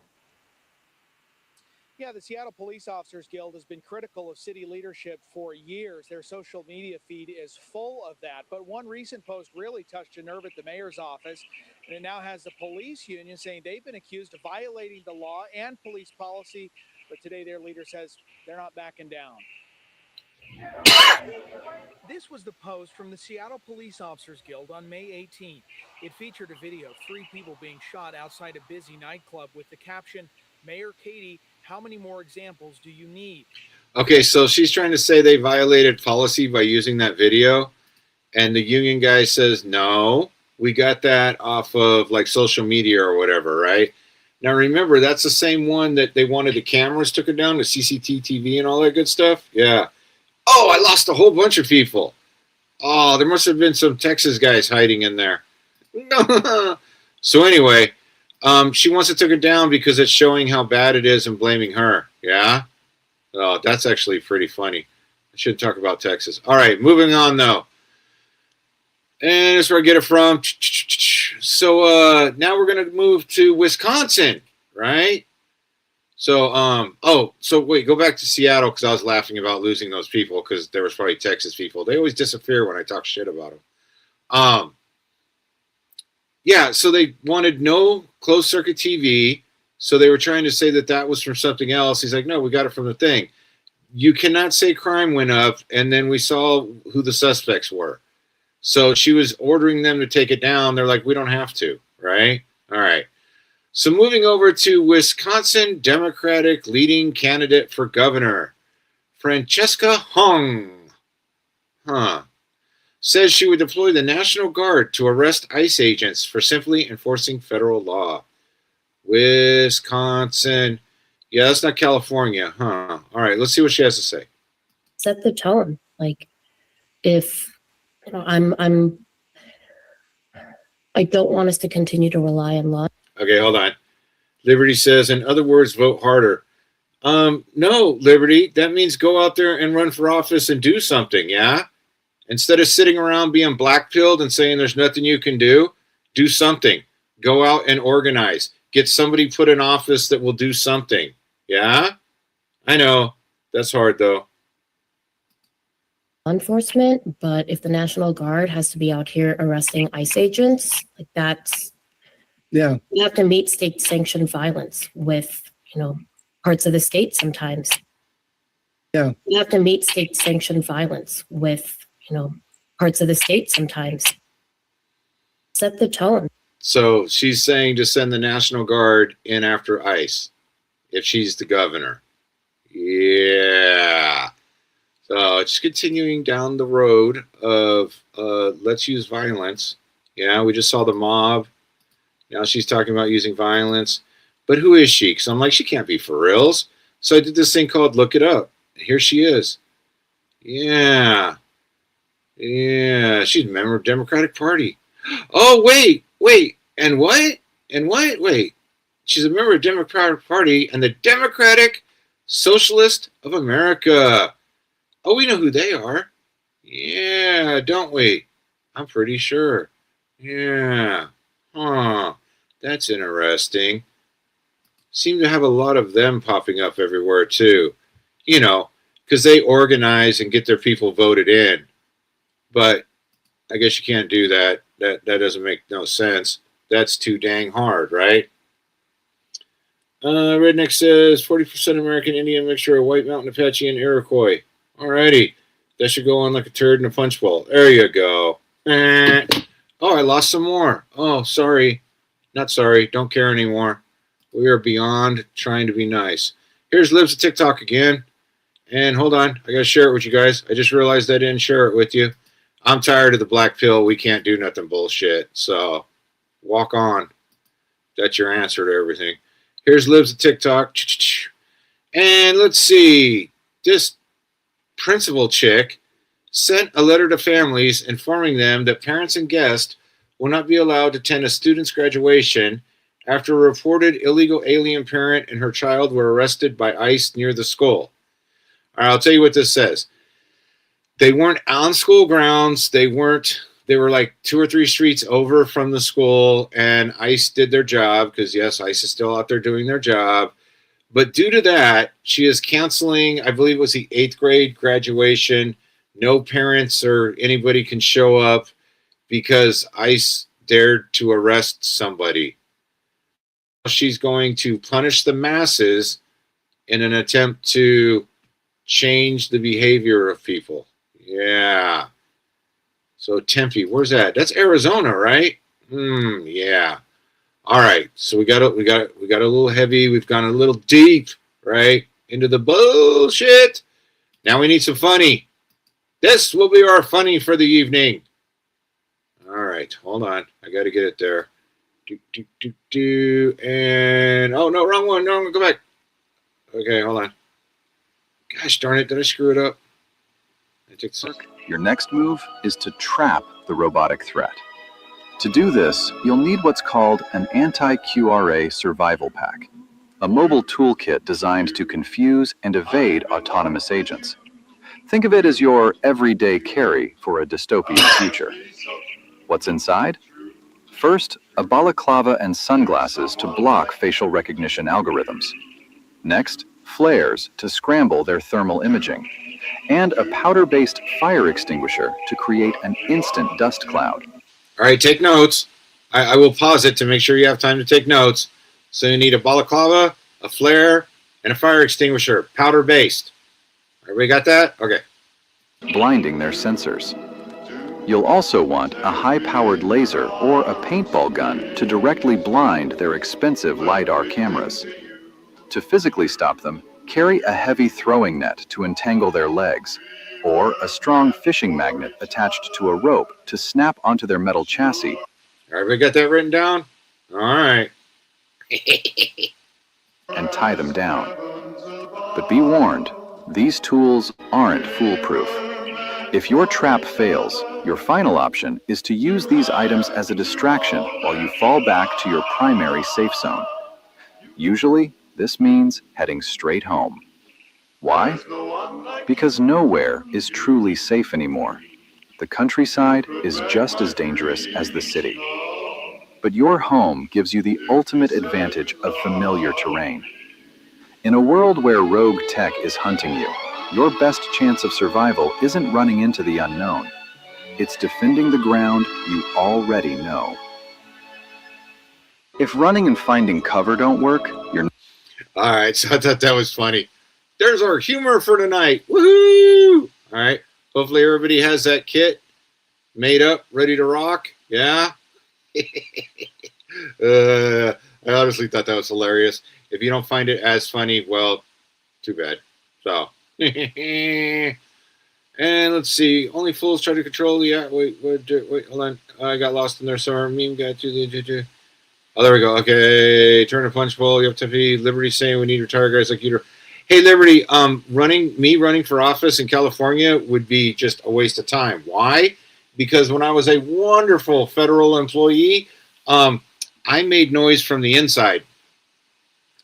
Yeah, the Seattle Police Officers Guild has been critical of city leadership for years. Their social media feed is full of that. But one recent post really touched a nerve at the mayor's office, and it now has the police union saying they've been accused of violating the law and police policy. But today their leader says they're not backing down. This was the post from the Seattle Police Officers Guild on May 18th. It featured a video of 3 people being shot outside a busy nightclub with the caption, Mayor Katie, how many more examples do you need? Okay, so she's trying to say they violated policy by using that video. And the union guy says, no, we got that off of like social media or whatever, right? Now, remember, that's the same one that they wanted the cameras took down, the CCTV and all that good stuff. Yeah. Oh, I lost a whole bunch of people. Oh, there must have been some Texas guys hiding in there. So anyway, she wants to take it down because it's showing how bad it is and blaming her. Yeah? Oh, that's actually pretty funny. I shouldn't talk about Texas. All right, moving on, though. And that's where I get it from. So now we're going to move to Wisconsin, right? So, so wait, go back to Seattle because I was laughing about losing those people because there was probably Texas people. They always disappear when I talk shit about them. Yeah, so they wanted no closed circuit TV. So they were trying to say that that was from something else. He's like, no, we got it from the thing. You cannot say crime went up. And then we saw who the suspects were. So she was ordering them to take it down. They're like, we don't have to, right? All right. So moving over to Wisconsin Democratic leading candidate for governor, Francesca Hung, says she would deploy the National Guard to arrest ICE agents for simply enforcing federal law. Wisconsin, Yeah, that's not California, huh? All right, let's see what she has to say. Set the tone. Like, if you know, I don't want us to continue to rely on law. Okay, hold on. Liberty says, in other words, vote harder. No, Liberty, that means go out there and run for office and do something, yeah? Instead of sitting around being blackpilled and saying there's nothing you can do something. Go out and organize. Get somebody put in office that will do something, yeah? I know, that's hard though. Enforcement, but if the National Guard has to be out here arresting ICE agents, like that's, yeah, you have to meet state sanctioned violence with, you know, parts of the state sometimes. Yeah. You have to meet state sanctioned violence with, you know, parts of the state sometimes. Set the tone. So she's saying to send the National Guard in after ICE if she's the governor. Yeah. So it's continuing down the road of let's use violence. Yeah, we just saw the mob. Now she's talking about using violence. But who is she? Because I'm like, she can't be for reals. So I did this thing called Look It Up. Here she is. Yeah. Yeah. She's a member of the Democratic Party. Oh, wait. And what? Wait. She's a member of the Democratic Party and the Democratic Socialist of America. Oh, we know who they are. Yeah, don't we? I'm pretty sure. Yeah. Huh. That's interesting. Seem to have a lot of them popping up everywhere, too. You know, because they organize and get their people voted in. But I guess you can't do that. That doesn't make no sense. That's too dang hard, right? Redneck says 40% American Indian mixture of White Mountain Apache and Iroquois. Alrighty. That should go on like a turd in a punch bowl. There you go. Oh, I lost some more. Oh, sorry. Not sorry. Don't care anymore. We are beyond trying to be nice. Here's Libs of TikTok again. And hold on. I got to share it with you guys. I just realized I didn't share it with you. I'm tired of the black pill. We can't do nothing bullshit. So walk on. That's your answer to everything. Here's Libs of TikTok. And let's see. This principal chick sent a letter to families informing them that parents and guests will not be allowed to attend a student's graduation after a reported illegal alien parent and her child were arrested by ICE near the school. All right, I'll tell you what this says. They weren't on school grounds. They were like 2 or 3 streets over from the school, and ICE did their job because, yes, ICE is still out there doing their job. But due to that, she is canceling, I believe it was the 8th grade graduation. No parents or anybody can show up because ICE dared to arrest somebody. She's going to punish the masses in an attempt to change the behavior of people. Yeah. So Tempe, where's that? That's Arizona, right? Yeah. All right. So we got a little heavy. We've gone a little deep, right? Into the bullshit. Now we need some funny. This will be our funny for the evening. All right. Hold on. I got to get it there. And oh no, wrong one. No, go back. Okay, hold on. Gosh darn it, did I screw it up? Your next move is to trap the robotic threat. To do this, you'll need what's called an anti-QRA survival pack, a mobile toolkit designed to confuse and evade autonomous agents. Think of it as your everyday carry for a dystopian future. What's inside? First, a balaclava and sunglasses to block facial recognition algorithms. Next, flares to scramble their thermal imaging, and a powder-based fire extinguisher to create an instant dust cloud. All right, take notes. I will pause it to make sure you have time to take notes. So you need a balaclava, a flare, and a fire extinguisher, powder-based. Everybody got that? Okay. Blinding their sensors. You'll also want a high-powered laser or a paintball gun to directly blind their expensive LiDAR cameras. To physically stop them, carry a heavy throwing net to entangle their legs, or a strong fishing magnet attached to a rope to snap onto their metal chassis. Everybody got that written down? All right. and tie them down. But be warned, these tools aren't foolproof. If your trap fails, your final option is to use these items as a distraction while you fall back to your primary safe zone. Usually, this means heading straight home. Why? Because nowhere is truly safe anymore. The countryside is just as dangerous as the city. But your home gives you the ultimate advantage of familiar terrain. In a world where rogue tech is hunting you, your best chance of survival isn't running into the unknown. It's defending the ground you already know. If running and finding cover don't work, you're... All right, so I thought that was funny. There's our humor for tonight. Woohoo! All right, hopefully everybody has that kit made up, ready to rock. Yeah? I honestly thought that was hilarious. If you don't find it as funny, well, too bad. So, and let's see. Only fools try to control. Yeah, wait, hold on. I got lost in there somewhere. Meme got to. Oh, there we go. Okay, turn a punch bowl. You have to be Liberty saying we need retired guys like you. Hey, Liberty, running for office in California would be just a waste of time. Why? Because when I was a wonderful federal employee, I made noise from the inside.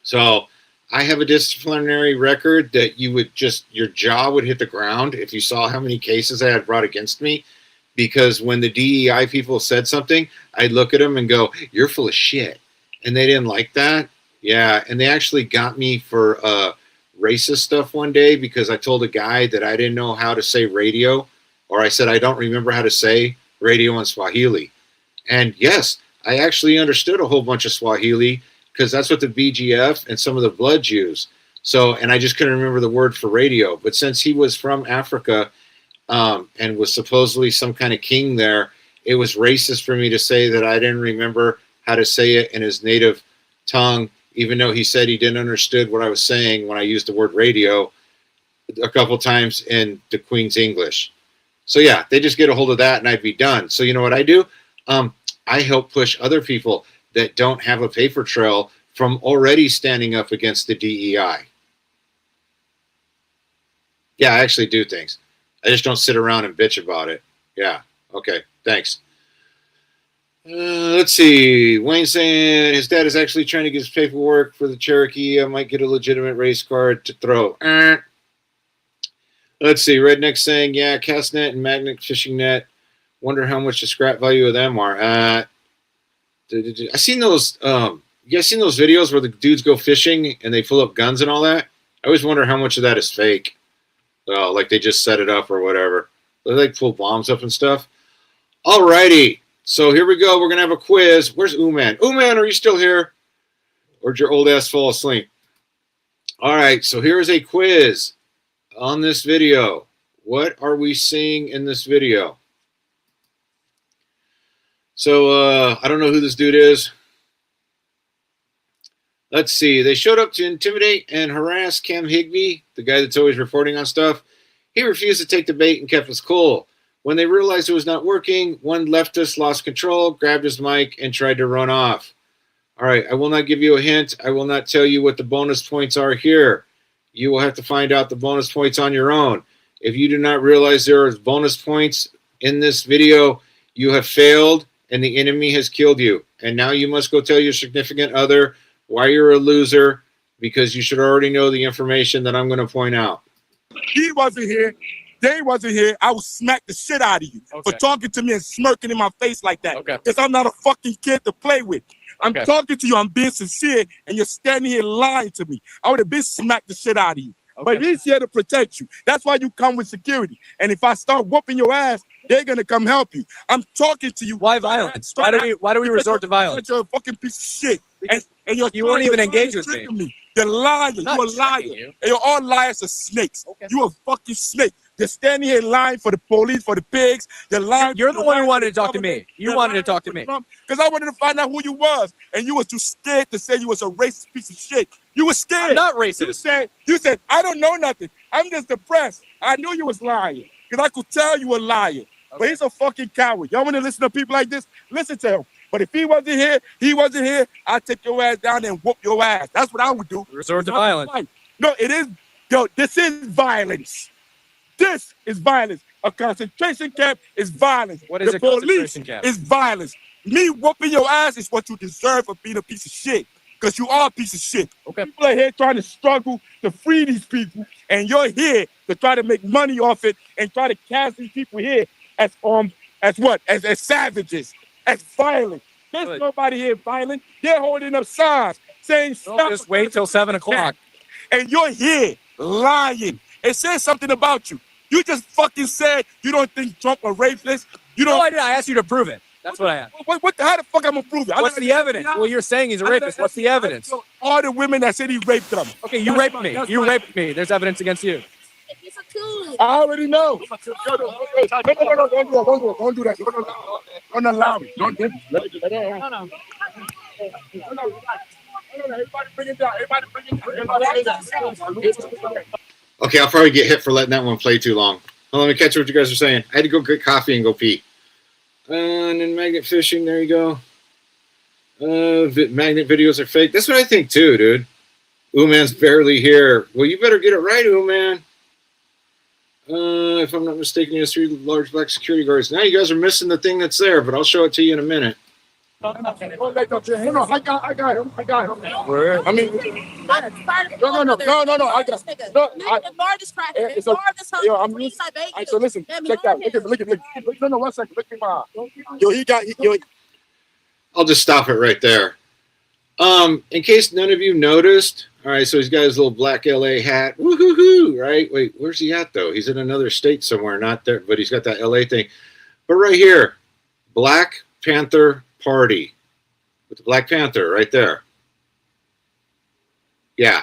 So I have a disciplinary record that your jaw would hit the ground if you saw how many cases I had brought against me. Because when the DEI people said something, I'd look at them and go, "You're full of shit." And they didn't like that. Yeah. And they actually got me for racist stuff one day because I told a guy that I didn't know how to say radio, or I said, I don't remember how to say radio in Swahili. And yes, I actually understood a whole bunch of Swahili because that's what the BGF and some of the Bloods use. So, and I just couldn't remember the word for radio. But since he was from Africa and was supposedly some kind of king there, it was racist for me to say that I didn't remember how to say it in his native tongue, even though he said he didn't understand what I was saying when I used the word radio a couple times in the Queen's English. So yeah, they just get a hold of that and I'd be done. So you know what I do? I help push other people that don't have a paper trail from already standing up against the DEI. Yeah, I actually do things. I just don't sit around and bitch about it. Yeah. Okay. Thanks. Let's see. Wayne saying his dad is actually trying to get his paperwork for the Cherokee. I might get a legitimate race card to throw. Let's see. Redneck saying, yeah, cast net and magnet fishing net. Wonder how much the scrap value of them are. I seen those. You guys seen those videos where the dudes go fishing and they pull up guns and all that? I always wonder how much of that is fake. Like they just set it up or whatever. They like pull bombs up and stuff. Alrighty. So here we go. We're gonna have a quiz. Where's Uman? Uman, are you still here? Or did your old ass fall asleep? All right. So here is a quiz on this video. What are we seeing in this video? So I don't know who this dude is. Let's see. They showed up to intimidate and harass Cam Higbee, the guy that's always reporting on stuff. He refused to take the bait and kept us cool. When they realized it was not working, one leftist lost control, grabbed his mic, and tried to run off. All right. I will not give you a hint. I will not tell you what the bonus points are here. You will have to find out the bonus points on your own. If you do not realize there are bonus points in this video, you have failed and the enemy has killed you. And now you must go tell your significant other why you're a loser, because you should already know the information that I'm going to point out. He wasn't here. They wasn't here. I would smack the shit out of you for talking to me and smirking in my face like that. Because I'm not a fucking kid to play with. I'm talking to you. I'm being sincere, and you're standing here lying to me. I would have been smacked the shit out of you. But he's here to protect you. That's why you come with security. And if I start whooping your ass, they're gonna come help you. I'm talking to you. Why violence? Why do we resort to violence? You're a fucking piece of shit. And you won't even engage with me. You're lying. You're a liar. And you're all liars are snakes. You're a fucking snake. They're standing here lying for the police, for the pigs. They're lying. You're the one who wanted to talk to me. You wanted to talk to me. Because I wanted to find out who you was. And you was too scared to say you was a racist piece of shit. You were scared. I'm not racist. You said, I don't know nothing. I'm just depressed. I knew you was lying. Because I could tell you were lying. But he's a fucking coward. Y'all want to listen to people like this? Listen to him. But if he wasn't here, I'd take your ass down there and whoop your ass. That's what I would do. Resort to violence. No, it is. Yo, this is violence. This is violence. A concentration camp is violence. What is the a concentration camp? Is violence. Me whooping your ass is what you deserve for being a piece of shit. Because you are a piece of shit. Okay. People are here trying to struggle to free these people, and you're here to try to make money off it and try to cast these people here as what? As savages, as violent. There's nobody here violent. They're holding up signs saying stop. Just wait till 7 o'clock. And you're here lying. It says something about you. You just fucking said you don't think Trump a rapist. You don't. No, I did. I asked you to prove it. That's what I asked. How the fuck I'm gonna prove it? What's the evidence? Well, you're saying he's a rapist. What's the evidence? All the women that said he raped them. Okay, you raped me. You raped me. There's evidence against you. I already know. No, don't do that. Don't allow me. Don't do that. No. Everybody bring it down. Okay, I'll probably get hit for letting that one play too long. Well, let me catch what you guys are saying. I had to go get coffee and go pee. And then magnet fishing, there you go. Magnet videos are fake. That's what I think too, dude. Man's barely here. Well, you better get it right, Man. If I'm not mistaken, he has 3 large black security guards. Now you guys are missing the thing that's there, but I'll show it to you in a minute. I got him. I mean, no. I got I'm so listen. Check that. Look at. No, 1 second. Look at my. I'll just stop it right there. In case none of you noticed, all right, so he's got his little black LA hat. Woo-hoo-hoo, right? Wait, where's he at, though? He's in another state somewhere, not there, but he's got that LA thing. But right here, Black Panther Party with the Black Panther right there. Yeah.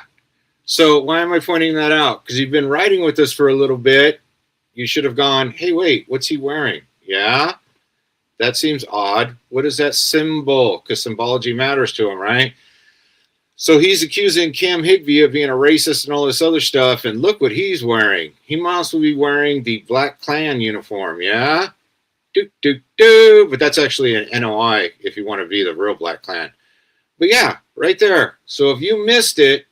So why am I pointing that out? Because you've been riding with us for a little bit. You should have gone, hey, wait, what's he wearing? Yeah. That seems odd. What is that symbol? Because symbology matters to him, right? So he's accusing Cam Higby of being a racist and all this other stuff. And look what he's wearing. He might also be wearing the Black Klan uniform, yeah? But that's actually an NOI if you want to be the real Black Klan. But yeah, right there. So if you missed it,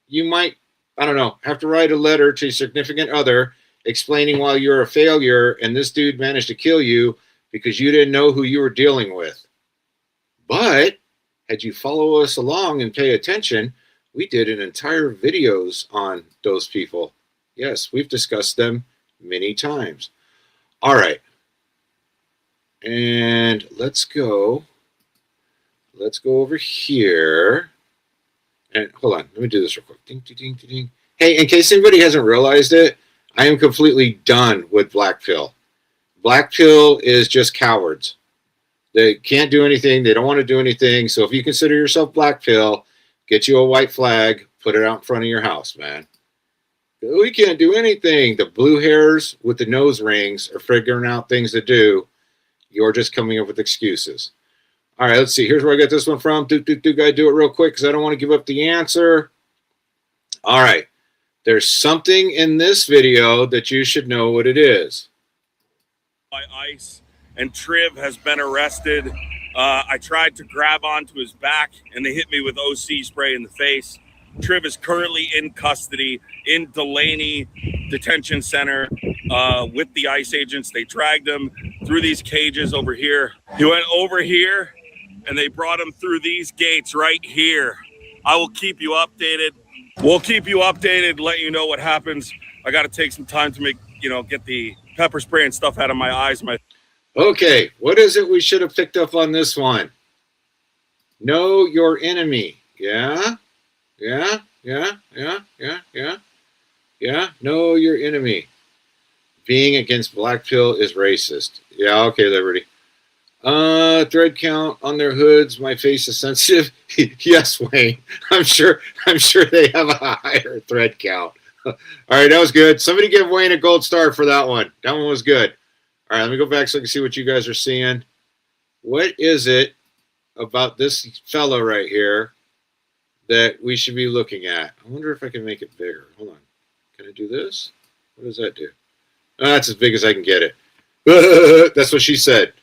you might, I don't know, have to write a letter to your significant other explaining why you're a failure and this dude managed to kill you because you didn't know who you were dealing with. But had you follow us along and pay attention, we did an entire videos on those people. Yes, we've discussed them many times. All right. And let's go over here. And hold on, let me do this real quick. Ding, ding, ding, ding. Hey, in case anybody hasn't realized it, I am completely done with Black Pill. Black Pill is just cowards. They can't do anything. They don't want to do anything. So if you consider yourself Black Pill, get you a white flag, put it out in front of your house, man. We can't do anything. The blue hairs with the nose rings are figuring out things to do. You're just coming up with excuses. All right, let's see. Here's where I got this one from. Gotta do it real quick because I don't want to give up the answer. All right. There's something in this video that you should know what it is. By ICE, and Triv has been arrested. I tried to grab onto his back, and they hit me with OC spray in the face. Triv is currently in custody in Delaney Detention Center with the ICE agents. They dragged him through these cages over here. He went over here, and they brought him through these gates right here. I will keep you updated. We'll keep you updated, let you know what happens. I got to take some time to get the pepper spray and stuff out of my eyes. Okay, what is it we should have picked up on this one? Know your enemy. Yeah. Know your enemy. Being against Black Pill is racist. Yeah, okay, Liberty. Thread count on their hoods. My face is sensitive. Yes, Wayne. I'm sure they have a higher thread count. All right, that was good. Somebody give Wayne a gold star for that one. That one was good. All right, let me go back so I can see what you guys are seeing. What is it about this fellow right here that we should be looking at? I wonder if I can make it bigger. Hold on. Can I do this? What does that do? Oh, that's as big as I can get it. That's what she said.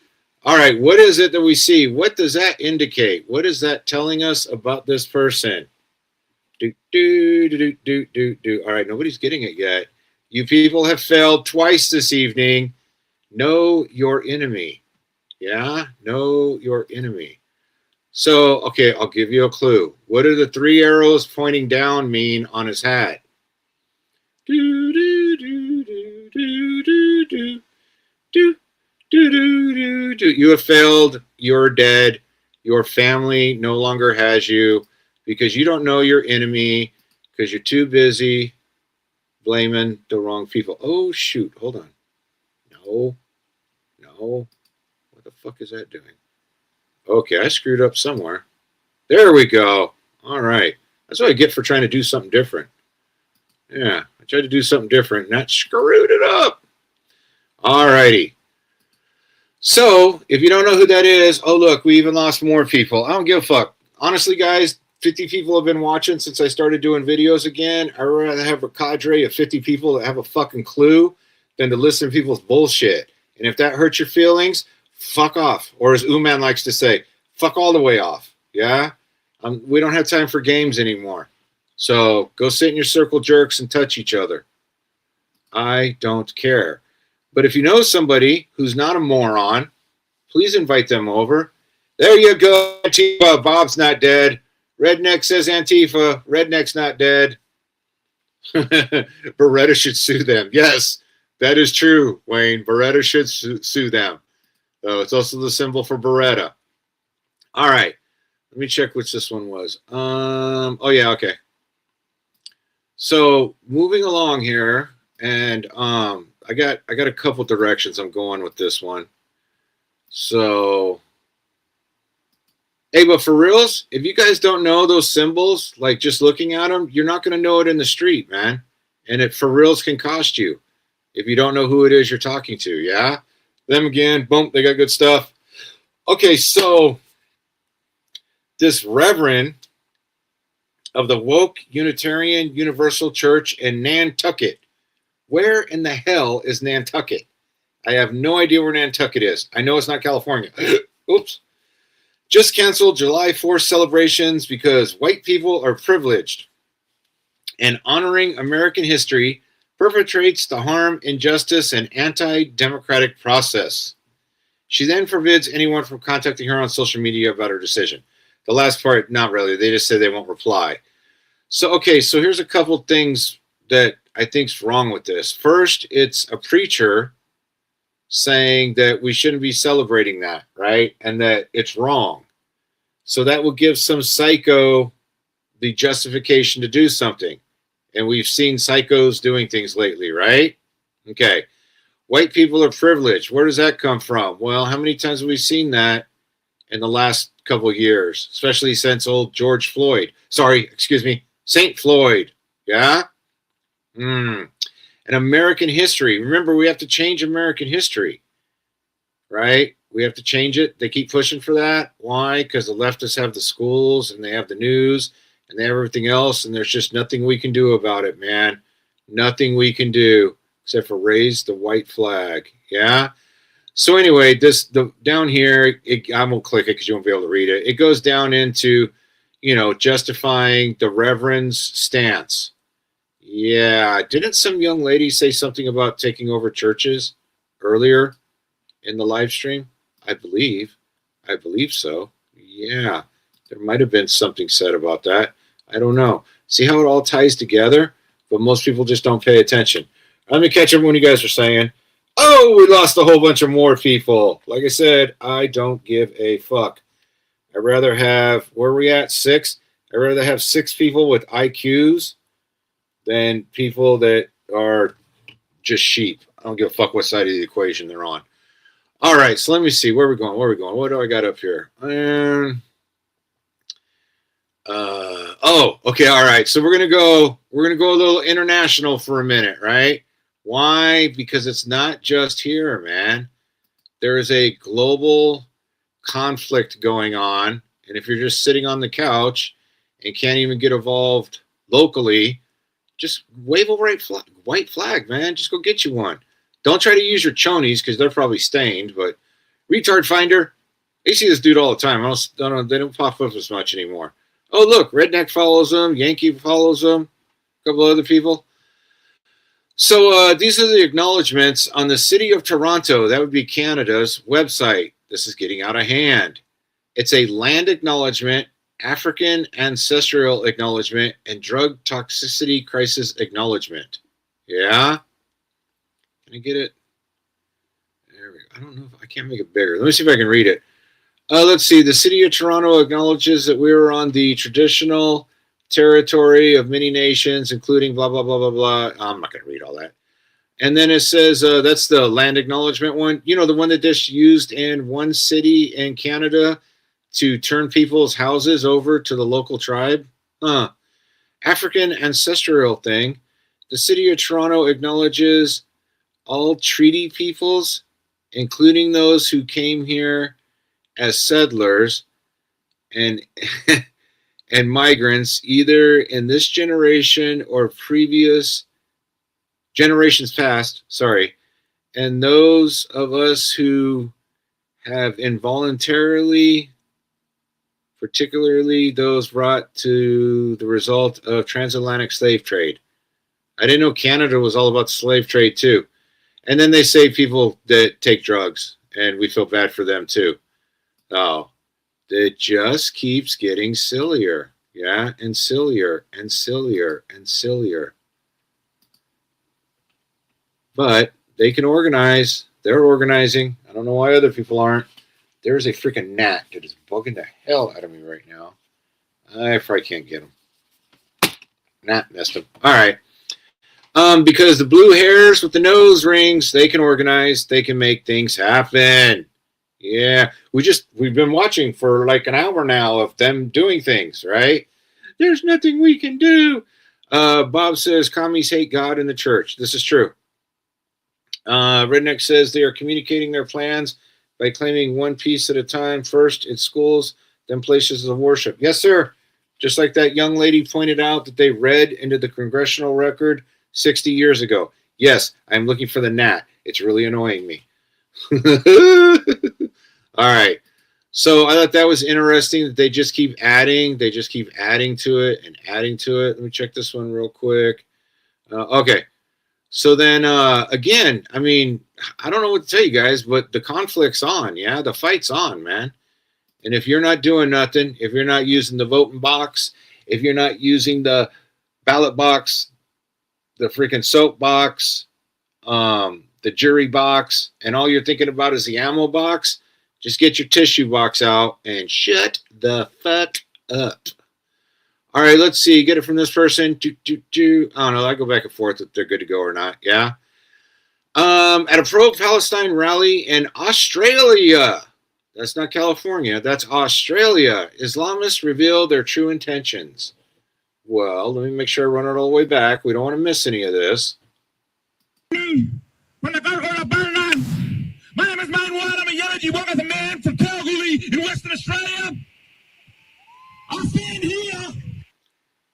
All right, what is it that we see? What does that indicate? What is that telling us about this person? All right, nobody's getting it yet. You people have failed twice this evening. Know your enemy. Yeah, know your enemy. So, okay, I'll give you a clue. What do the 3 arrows pointing down mean on his hat? You have failed. You're dead. Your family no longer has you because you don't know your enemy because you're too busy blaming the wrong people. Oh, shoot. Hold on. No. What the fuck is that doing? Okay, I screwed up somewhere. There we go. All right. That's what I get for trying to do something different. Yeah, I tried to do something different, and that screwed it up. All righty. So, if you don't know who that is, oh, look, we even lost more people. I don't give a fuck. Honestly, guys, 50 people have been watching since I started doing videos again. I'd rather have a cadre of 50 people that have a fucking clue than to listen to people's bullshit. And if that hurts your feelings, fuck off. Or as Uman likes to say, fuck all the way off. Yeah? We don't have time for games anymore. So go sit in your circle jerks and touch each other. I don't care. But if you know somebody who's not a moron, please invite them over. There you go, Antifa. Bob's not dead. Redneck says Antifa. Redneck's not dead. Beretta should sue them. Yes, that is true, Wayne. Beretta should sue them. It's also the symbol for Beretta. All right. Let me check which this one was. Oh, yeah, okay. So moving along here, and I got a couple directions I'm going with this one. So, hey, but for reals, if you guys don't know those symbols, like just looking at them, you're not going to know it in the street, man. And it for reals can cost you if you don't know who it is you're talking to, yeah? Them again, boom, they got good stuff. Okay, so this reverend of the woke Unitarian Universal Church in Nantucket. Where in the hell is Nantucket? I have no idea where Nantucket is. I know it's not California. Oops. Just canceled July 4th celebrations because white people are privileged. And honoring American history perpetrates the harm, injustice, and anti-democratic process. She then forbids anyone from contacting her on social media about her decision. The last part, not really. They just say they won't reply. So, okay, so here's a couple things that I think's wrong with this. First, it's a preacher saying that we shouldn't be celebrating that, right? And that it's wrong. So that will give some psycho the justification to do something. And we've seen psychos doing things lately, right? Okay. White people are privileged. Where does that come from? Well, how many times have we seen that in the last couple of years, especially since old George Floyd? St. Floyd. Yeah? And American history. Remember, we have to change American history, right? We have to change it. They keep pushing for that. Why? Because the leftists have the schools and they have the news and they have everything else, and there's just nothing we can do about it, man. Nothing we can do except for raise the white flag. Yeah? So anyway, down here, I won't click it because you won't be able to read it. It goes down into, justifying the reverend's stance. Yeah, didn't some young lady say something about taking over churches earlier in the live stream? I believe so. Yeah, there might have been something said about that. I don't know. See how it all ties together? But most people just don't pay attention. Let me catch up when you guys are saying, oh, we lost a whole bunch of more people. Like I said, I don't give a fuck. I'd rather have, where are we at, 6? I'd rather have 6 people with IQs than people that are just sheep. I don't give a fuck what side of the equation they're on. All right, so let me see. Where are we going? What do I got up here? Okay, all right. So we're gonna go a little international for a minute, right? Why? Because it's not just here, man. There is a global conflict going on, and if you're just sitting on the couch and can't even get involved locally, just wave a white flag, man. Just go get you one. Don't try to use your chonies because they're probably stained, but Retard Finder. I see this dude all the time. They don't pop up as much anymore. Oh, look, Redneck follows him. Yankee follows him. A couple other people. So these are the acknowledgments on the City of Toronto. That would be Canada's website. This is getting out of hand. It's a land acknowledgement, African ancestral acknowledgement, and drug toxicity crisis acknowledgement. Yeah? Can I get it? There we go. I don't know if I can't make it bigger. Let me see if I can read it. Let's see. The City of Toronto acknowledges that we are on the traditional territory of many nations, including blah, blah, blah, blah, blah. I'm not going to read all that. And then it says, that's the land acknowledgement one. You know, the one that just used in one city in Canada to turn people's houses over to the local tribe. African ancestral thing. The City of Toronto acknowledges all treaty peoples, including those who came here as settlers and and migrants, either in this generation or previous generations past, and those of us who have involuntarily, particularly those brought to the result of transatlantic slave trade. I didn't know Canada was all about slave trade too. And then they say people that take drugs, and we feel bad for them too. Oh, it just keeps getting sillier. Yeah, and sillier and sillier and sillier. But they can organize. They're organizing. I don't know why other people aren't. There's a freaking gnat that is bugging the hell out of me right now. I probably can't get him. Gnat messed him. All right. Because the blue hairs with the nose rings, they can organize. They can make things happen. Yeah, we've been watching for like an hour now of them doing things, right? There's nothing we can do. Bob says commies hate God and the church. This is true. Redneck says they are communicating their plans by claiming one piece at a time. First, it's schools, then places of worship. Yes, sir. Just like that young lady pointed out that they read into the congressional record 60 years ago. Yes, I'm looking for the gnat. It's really annoying me. All right. So I thought that was interesting that they just keep adding. They just keep adding to it and adding to it. Let me check this one real quick. Okay. So then, again, I mean, I don't know what to tell you guys, but the conflict's on. Yeah, the fight's on, man. And if you're not doing nothing, if you're not using the voting box, if you're not using the ballot box, the freaking soap box, the jury box, and all you're thinking about is the ammo box, just get your tissue box out and shut the fuck up. All right, let's see. Get it from this person. I don't know. I go back and forth if they're good to go or not. Yeah. At a pro-Palestine rally in Australia. That's not California. That's Australia. Islamists reveal their true intentions. Well, let me make sure I run it all the way back. We don't want to miss any of this. My name is Manuel. I'm a eulogy worker, the man from Kalgoorlie in Western Australia. I stand here.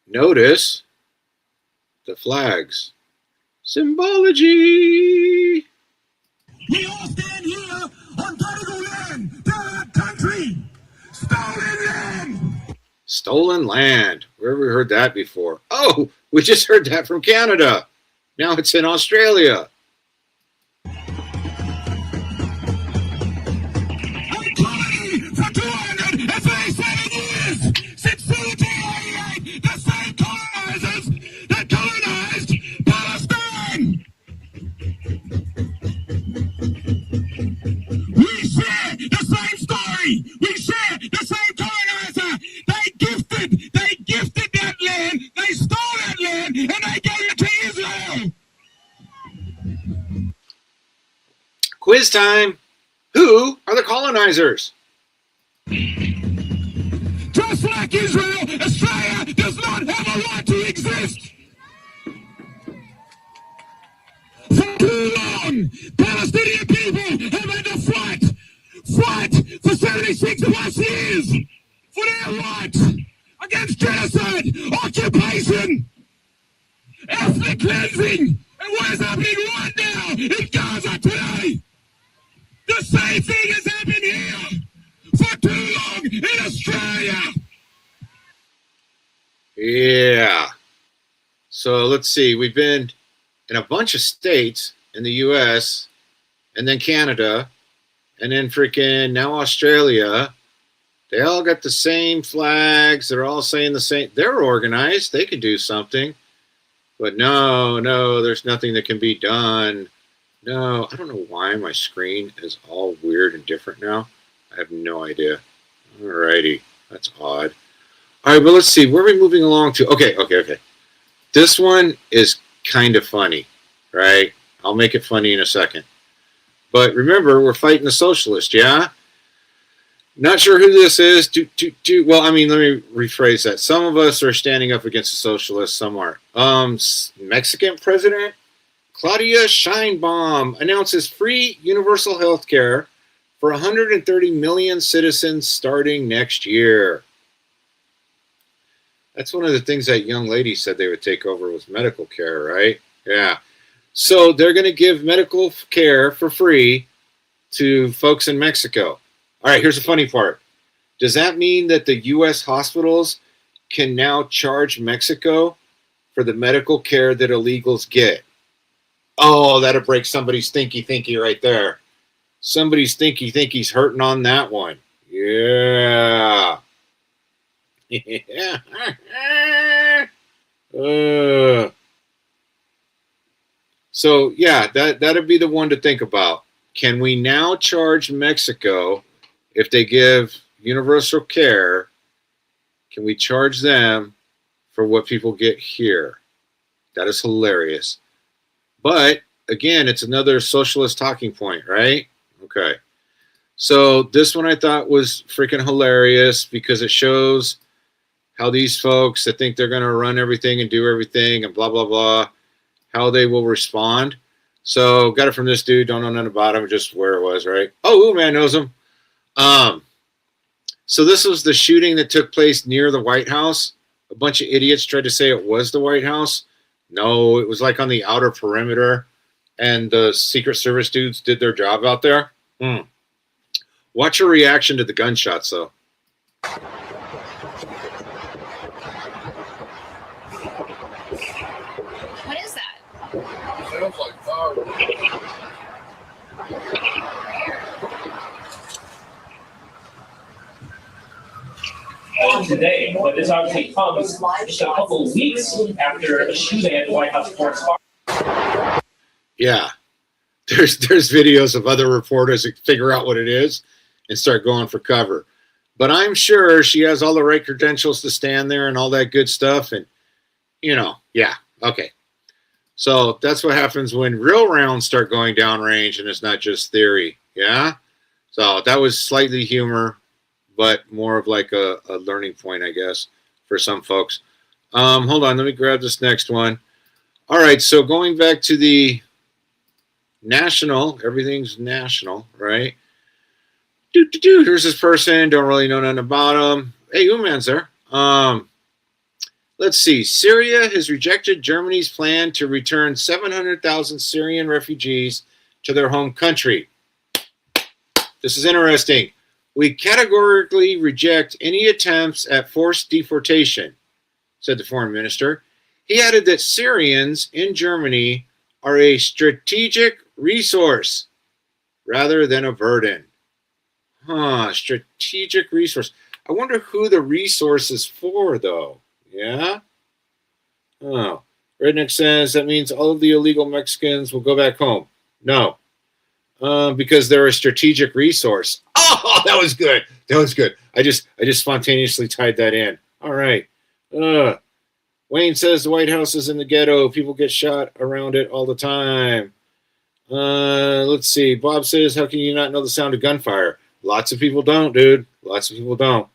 Notice the flags. Symbology. We all stand here on political land, Darug country, stolen land. Stolen land. Where have we heard that before? Oh, we just heard that from Canada. Now it's in Australia. We share the same colonizer. They gifted that land. They stole that land, and they gave it to Israel. Quiz time. Who are the colonizers? Just like Israel, Australia does not have a right to exist. For too long, Palestinian people have had to fight for 76 plus years for their rights against genocide, occupation, ethnic cleansing, and what is happening right now in Gaza today. The same thing is happening in Australia. Yeah. So let's see. We've been in a bunch of states in the U.S. and then Canada and then freaking now Australia. They all got the same flags. They're all saying the same. They're organized. They can do something. But no, there's nothing that can be done. No, I don't know why my screen is all weird and different now. I have no idea. Alrighty. That's odd. All right, but let's see. Where are we moving along to? Okay. This one is kind of funny, right? I'll make it funny in a second. But remember, we're fighting the socialists, yeah? Not sure who this is. Well, I mean, let me rephrase that. Some of us are standing up against the socialists, some aren't. Mexican president Claudia Sheinbaum announces free universal health care for 130 million citizens starting next year. That's one of the things that young lady said they would take over was medical care, right? Yeah. So they're going to give medical care for free to folks in Mexico. All right, here's the funny part. Does that mean that the U.S. hospitals can now charge Mexico for the medical care that illegals get? Oh, that'll break somebody's thinky right there. Somebody's thinky's hurting on that one. Yeah. Yeah. So yeah, that'd be the one to think about. Can we now charge Mexico if they give universal care? Can we charge them for what people get here? That is hilarious. But again, it's another socialist talking point, right? Okay. So this one I thought was freaking hilarious because it shows how these folks that think they're going to run everything and do everything and blah, blah, blah, how they will respond. So got it from this dude. Don't know nothing about him, just where it was, right? Oh, man knows him. So this was the shooting that took place near the White House. A bunch of idiots tried to say it was the White House. No, it was like on the outer perimeter. And the Secret Service dudes did their job out there. Watch your reaction to the gunshots, though. What is that? Sounds like fire. Today, but this obviously comes just a couple of weeks after a shooting at the White House Correspondents' Yeah, there's videos of other reporters that figure out what it is and start going for cover. But I'm sure she has all the right credentials to stand there and all that good stuff. And, yeah, okay. So that's what happens when real rounds start going downrange and it's not just theory, yeah? So that was slightly humor, but more of like a learning point, I guess, for some folks. Hold on, let me grab this next one. All right, so going back to the national, everything's national, right? Here's this person, don't really know nothing about him. Hey, Uman's there. Let's see. Syria has rejected Germany's plan to return 700,000 Syrian refugees to their home country. This is interesting. We categorically reject any attempts at forced deportation, said the foreign minister. He added that Syrians in Germany are a strategic resource rather than a burden. Strategic resource. I wonder who the resource is for, though. Yeah? Oh. Redneck says that means all of the illegal Mexicans will go back home. No. Because they're a strategic resource. Oh, that was good. That was good. I just spontaneously tied that in. All right. Wayne says the White House is in the ghetto. People get shot around it all the time. Let's see. Bob says, how can you not know the sound of gunfire? Lots of people don't, dude. Lots of people don't.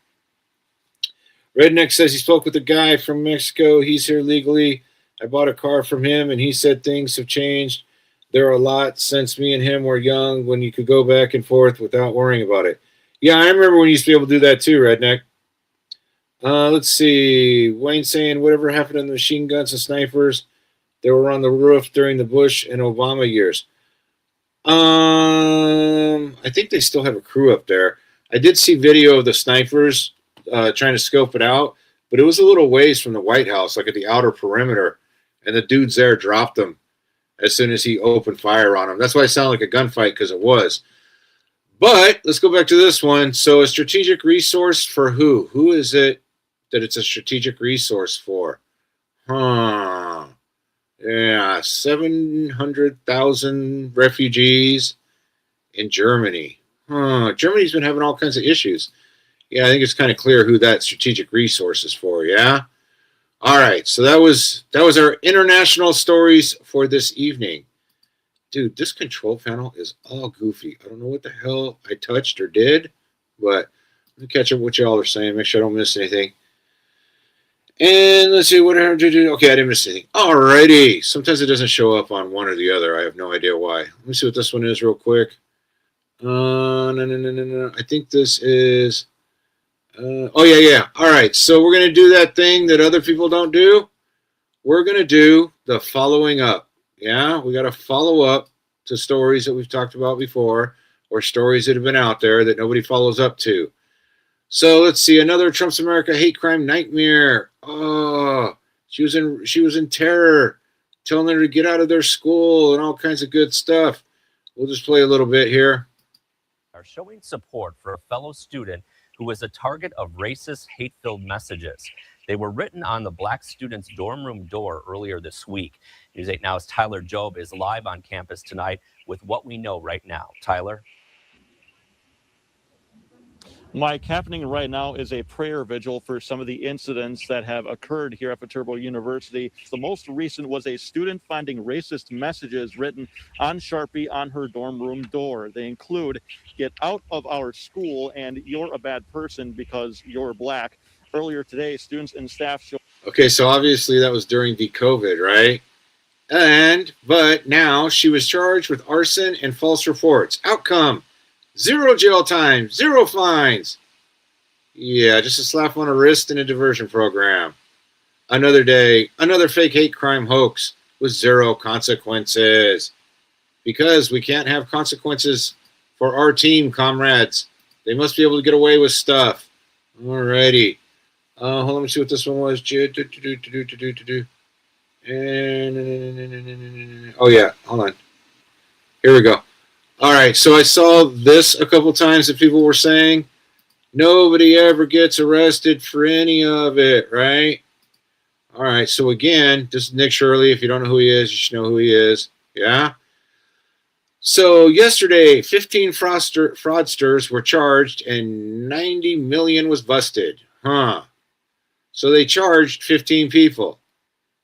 Redneck says he spoke with a guy from Mexico. He's here legally. I bought a car from him, and he said things have changed. There are a lot since me and him were young when you could go back and forth without worrying about it. Yeah, I remember when you used to be able to do that too, Redneck. Let's see. Wayne saying whatever happened to the machine guns and snipers that were on the roof during the Bush and Obama years. I think they still have a crew up there. I did see video of the snipers trying to scope it out, but it was a little ways from the White House, like at the outer perimeter, and the dudes there dropped them as soon as he opened fire on them. That's why it sounded like a gunfight, because it was. But let's go back to this one. So a strategic resource for who? Who is it that it's a strategic resource for? Yeah, 700,000 refugees in Germany. Germany's been having all kinds of issues. Yeah, I think it's kind of clear who that strategic resource is for, yeah? All right, so that was our international stories for this evening. Dude, this control panel is all goofy. I don't know what the hell I touched or did, but let me catch up what y'all are saying, make sure I don't miss anything. And let's see, what did I do? Okay, I didn't miss anything. All righty. Sometimes it doesn't show up on one or the other. I have no idea why. Let me see what this one is real quick. No. I think this is... yeah. All right, so we're going to do that thing that other people don't do. We're going to do the following up. Yeah, we got to follow up to stories that we've talked about before, or stories that have been out there that nobody follows up to. So let's see, another Trump's America hate crime nightmare. Oh, she was in terror, telling her to get out of their school and all kinds of good stuff. We'll just play a little bit here. Are showing support for a fellow student who was a target of racist, hate-filled messages. They were written on the black student's dorm room door earlier this week. News 8 Now's Tyler Jobe is live on campus tonight with what we know right now. Tyler? Mike, happening right now is a prayer vigil for some of the incidents that have occurred here at Viterbo University. The most recent was a student finding racist messages written on Sharpie on her dorm room door. They include, "Get out of our school," and "You're a bad person because you're black." Earlier today, students and staff showed... Okay, so obviously that was during the COVID, right? But now she was charged with arson and false reports. Outcome: 0 jail time, 0 fines. Yeah, just a slap on the wrist and a diversion program. Another day, another fake hate crime hoax with 0 consequences. Because we can't have consequences for our team, comrades. They must be able to get away with stuff. Alrighty. Hold on, let me see what this one was. Oh yeah, hold on. Here we go. All right, so I saw this a couple times that people were saying, nobody ever gets arrested for any of it, right? All right, so again, this is Nick Shirley. If you don't know who he is, you should know who he is. Yeah? So yesterday, 15 fraudsters were charged and 90 million was busted. So they charged 15 people.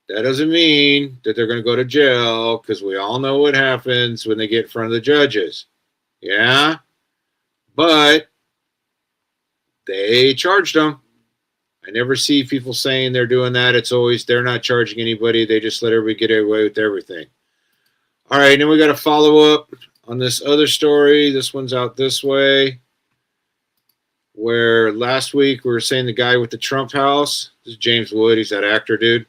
That doesn't mean that they're going to go to jail, because we all know what happens when they get in front of the judges. Yeah? But they charged them. I never see people saying they're doing that. It's always they're not charging anybody. They just let everybody get away with everything. All right, then we got to follow up on this other story. This one's out this way, where last week we were saying the guy with the Trump house. This is James Wood. He's that actor dude.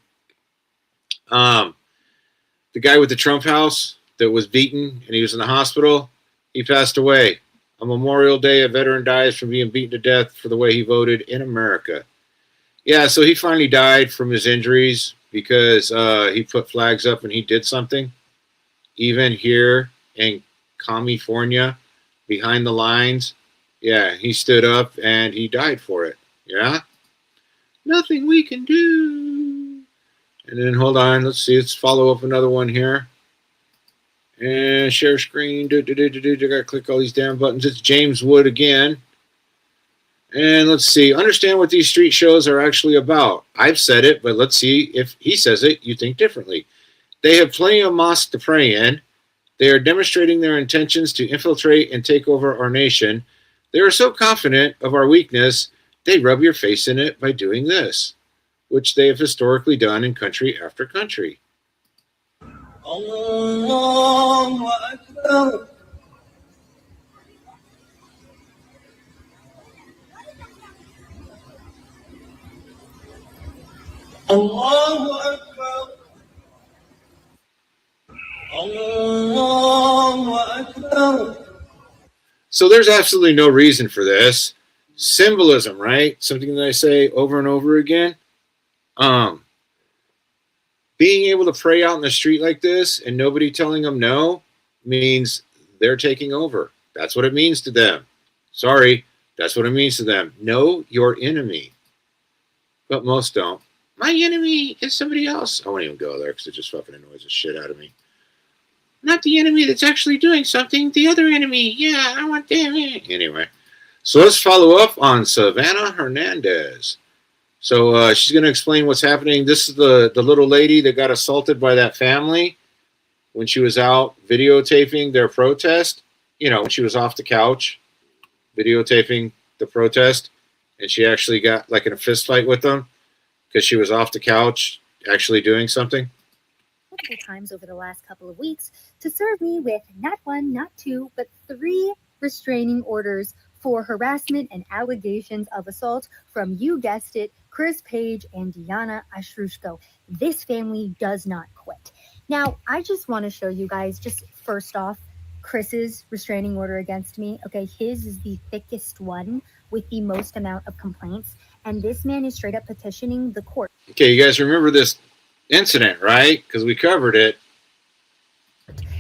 The guy with the Trump house that was beaten and he was in the hospital, he passed away. On Memorial Day, a veteran dies from being beaten to death for the way he voted in America. Yeah, so he finally died from his injuries because he put flags up and he did something. Even here in California, behind the lines, yeah, he stood up and he died for it. Yeah? Nothing we can do. And then hold on, let's see, let's follow up another one here. And share screen. I gotta click all these damn buttons. It's James Wood again. And let's see, understand what these street shows are actually about. I've said it, but let's see if he says it, you think differently. They have plenty of mosques to pray in. They are demonstrating their intentions to infiltrate and take over our nation. They are so confident of our weakness, they rub your face in it by doing this, which they have historically done in country after country. Allahu Akbar. Allahu Akbar. Allahu Akbar. So there's absolutely no reason for this. Symbolism, right? Something that I say over and over again. Being able to pray out in the street like this and nobody telling them no means they're taking over. That's what it means to them. Sorry, that's what it means to them. Know your enemy. But most don't. My enemy is somebody else. I won't even go there because it just fucking annoys the shit out of me. Not the enemy that's actually doing something. The other enemy. Yeah, I want them. Anyway. So let's follow up on Savannah Hernandez. So she's going to explain what's happening. This is the little lady that got assaulted by that family when she was out videotaping their protest. You know, when she was off the couch videotaping the protest. And she actually got like in a fist fight with them because she was off the couch actually doing something. Multiple times over the last couple of weeks to serve me with not one, not two, but 3 restraining orders for harassment and allegations of assault from, you guessed it, Chris Page and Diana Ashrushko. This family does not quit. Now, I just want to show you guys, just first off, Chris's restraining order against me. Okay, his is the thickest one with the most amount of complaints. And this man is straight up petitioning the court. Okay, you guys remember this incident, right? Because we covered it.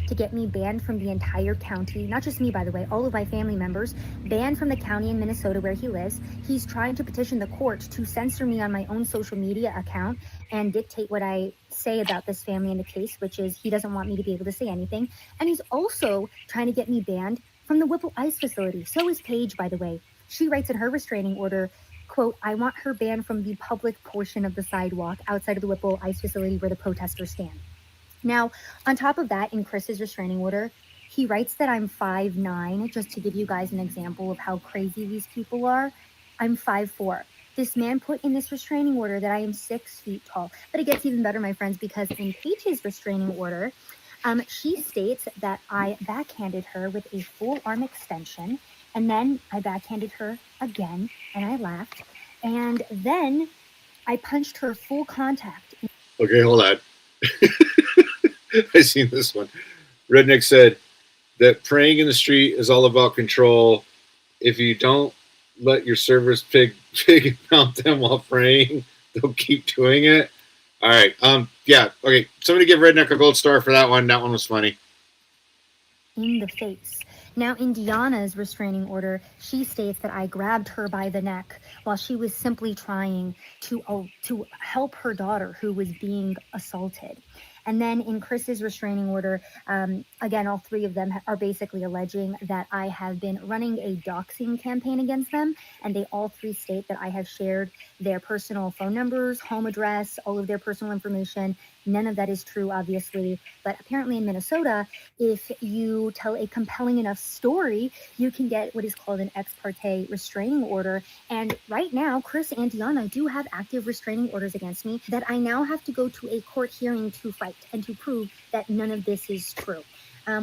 To get me banned from the entire county, not just me, by the way, all of my family members, banned from the county in Minnesota where he lives. He's trying to petition the court to censor me on my own social media account and dictate what I say about this family in the case, which is he doesn't want me to be able to say anything. And he's also trying to get me banned from the Whipple Ice facility. So is Paige, by the way. She writes in her restraining order, quote, I want her banned from the public portion of the sidewalk outside of the Whipple Ice facility where the protesters stand. Now, on top of that, in Chris's restraining order, he writes that I'm 5'9", just to give you guys an example of how crazy these people are. I'm 5'4". This man put in this restraining order that I am 6 feet tall. But it gets even better, my friends, because in Paige's restraining order, she states that I backhanded her with a full arm extension, and then I backhanded her again, and I laughed, and then I punched her full contact. Okay, hold on. I seen this one. Redneck said that praying in the street is all about control. If you don't let your service pig mount them while praying, they'll keep doing it. All right. Yeah. Okay. Somebody give Redneck a gold star for that one. That one was funny. In the face. Now, in Diana's restraining order, she states that I grabbed her by the neck while she was simply trying to help her daughter who was being assaulted. And then in Chris's restraining order, again, all 3 of them are basically alleging that I have been running a doxing campaign against them. And they all 3 state that I have shared their personal phone numbers, home address, all of their personal information. None of that is true, obviously. But apparently in Minnesota, if you tell a compelling enough story, you can get what is called an ex parte restraining order. And right now, Chris and Diana do have active restraining orders against me that I now have to go to a court hearing to fight and to prove that none of this is true,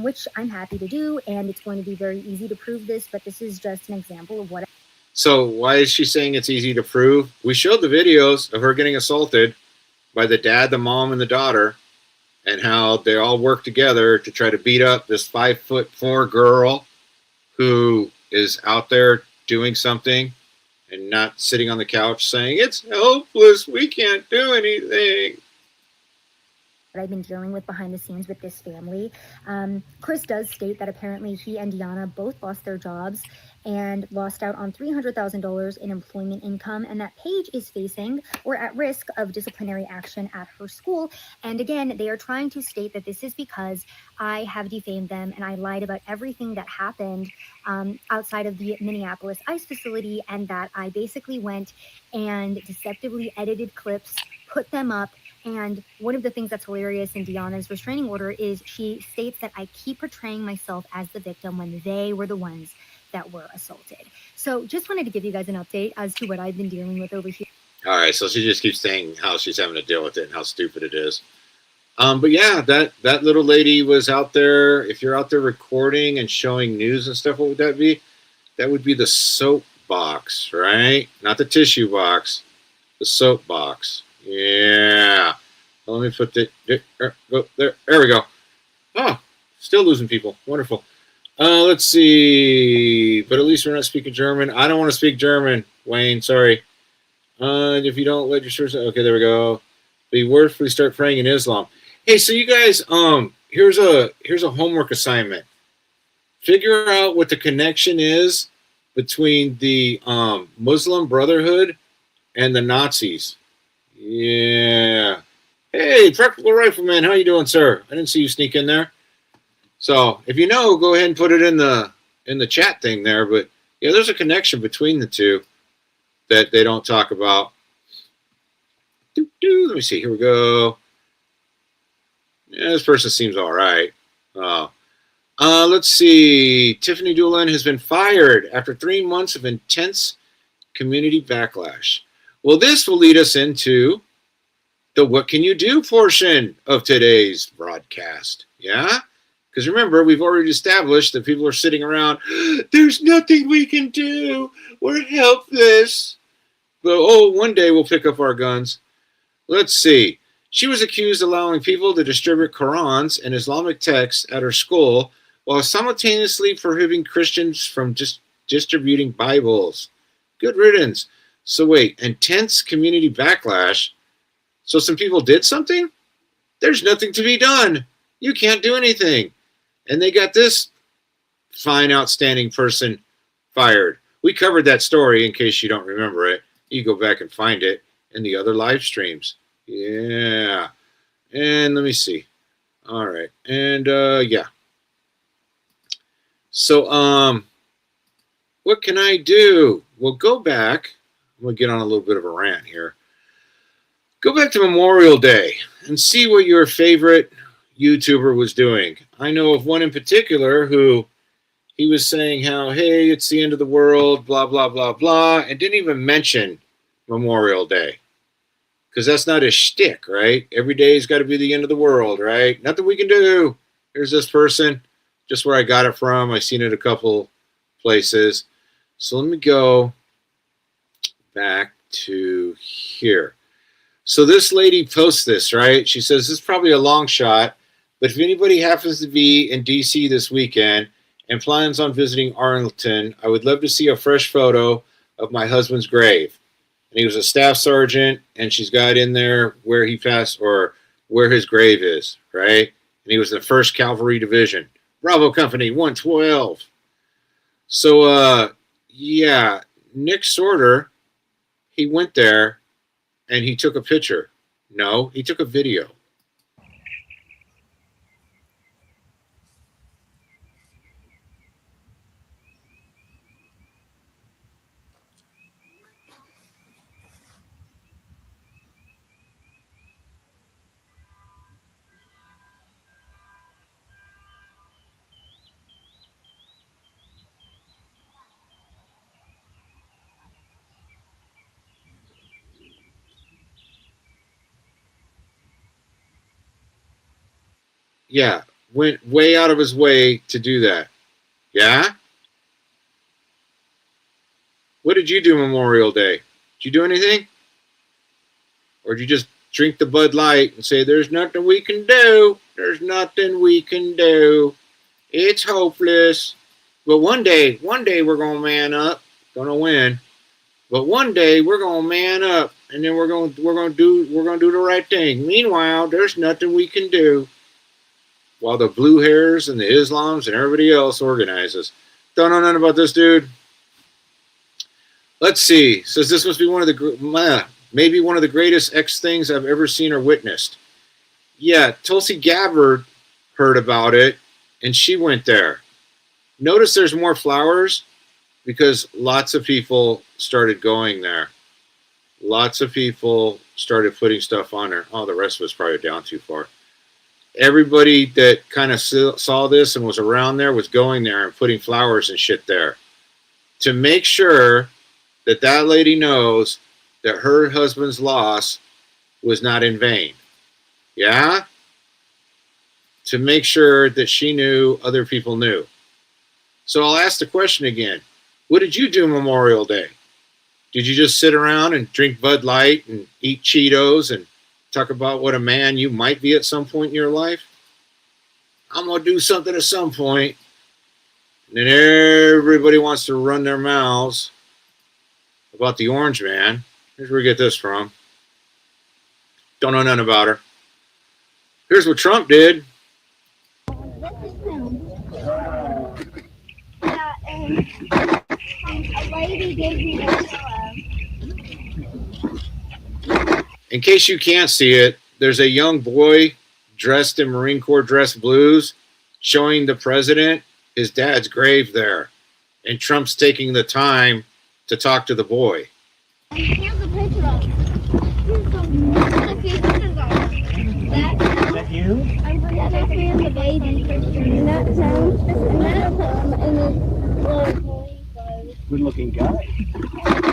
which I'm happy to do. And it's going to be very easy to prove this, but this is just an example of what. So why is she saying it's easy to prove? We showed the videos of her getting assaulted by the dad, the mom, and the daughter, and how they all work together to try to beat up this 5'4" girl who is out there doing something and not sitting on the couch saying, it's hopeless, we can't do anything. That I've been dealing with behind the scenes with this family. Chris does state that apparently he and Diana both lost their jobs and lost out on $300,000 in employment income, and that Paige is facing or at risk of disciplinary action at her school. And again, they are trying to state that this is because I have defamed them and I lied about everything that happened outside of the Minneapolis ICE facility, and that I basically went and deceptively edited clips, put them up. And one of the things that's hilarious in Diana's restraining order is she states that I keep portraying myself as the victim when they were the ones that were assaulted. So just wanted to give you guys an update as to what I've been dealing with over here. All right, so she just keeps saying how she's having to deal with it and how stupid it is. But yeah, that little lady was out there. If you're out there recording and showing news and stuff, what would that be? That would be the soap box, right? Not the tissue box, the soap box. Yeah. Let me put it there. There we go. Oh, still losing people. Wonderful. Let's see. But at least we're not speaking German. I don't want to speak German, Wayne. Sorry. If you don't let your source, okay, there we go. Be worth we start praying in Islam. Hey, so you guys, here's a homework assignment. Figure out what the connection is between the Muslim Brotherhood and the Nazis. Yeah. Hey, Practical Rifleman, how you doing, sir? I didn't see you sneak in there. So if you know, go ahead and put it in the chat thing there. But yeah, there's a connection between the two that they don't talk about. Let me see. Here we go. Yeah, this person seems all right. Let's see. Tiffany Doolin has been fired after 3 months of intense community backlash. Well, this will lead us into the what can you do portion of today's broadcast. Yeah? Because remember, we've already established that people are sitting around, there's nothing we can do. We're helpless. But, one day we'll pick up our guns. Let's see. She was accused of allowing people to distribute Qurans and Islamic texts at her school while simultaneously prohibiting Christians from distributing Bibles. Good riddance. So wait, intense community backlash. So some people did something? There's nothing to be done. You can't do anything. And they got this fine, outstanding person fired. We covered that story in case you don't remember it. You go back and find it in the other live streams. Yeah. And let me see. All right. And yeah. So what can I do? Well, go back. I'm going to get on a little bit of a rant here. Go back to Memorial Day and see what your favorite YouTuber was doing. I know of one in particular who he was saying how, hey, it's the end of the world, blah, blah, blah, blah, and didn't even mention Memorial Day. Because that's not his shtick, right? Every day's got to be the end of the world, right? Nothing we can do. Here's this person, just where I got it from. I've seen it a couple places. So let me go back to here. So this lady posts this, right? She says, this is probably a long shot, but if anybody happens to be in D.C. this weekend and plans on visiting Arlington, I would love to see a fresh photo of my husband's grave. And he was a staff sergeant, and she's got in there where he passed or where his grave is, right? And he was the 1st Cavalry Division. Bravo Company 112. So, yeah, Nick Sorter, he went there and he took a picture. No, he took a video. Yeah, went way out of his way to do that. Yeah? What did you do Memorial Day? Did you do anything? Or did you just drink the Bud Light and say, there's nothing we can do. There's nothing we can do. It's hopeless. But one day we're going to man up. Going to win. But one day we're going to man up. And then we're going to do the right thing. Meanwhile, there's nothing we can do. While the blue hairs and the Islams and everybody else organizes. Don't know nothing about this dude. Let's see. Says this must be maybe one of the greatest X things I've ever seen or witnessed. Yeah, Tulsi Gabbard heard about it, and she went there. Notice there's more flowers because lots of people started going there. Lots of people started putting stuff on there. Oh, the rest of us probably down too far. Everybody that kind of saw this and was around there was going there and putting flowers and shit there to make sure that that lady knows that her husband's loss was not in vain. Yeah? To make sure that she knew other people knew. So I'll ask the question again. What did you do Memorial Day? Did you just sit around and drink Bud Light and eat Cheetos and talk about what a man you might be at some point in your life? I'm going to do something at some point. And then everybody wants to run their mouths about the orange man. Here's where we get this from. Don't know nothing about her. Here's what Trump did. A lady gave me a pillow. In case you can't see it, there's a young boy dressed in Marine Corps dress blues showing the president his dad's grave there. And Trump's taking the time to talk to the boy. Here's a picture of it. Here's a few pictures of it. Is that you? I'm photography of the baby picture. And that's him. And that's him. And then little boy. Good looking guy.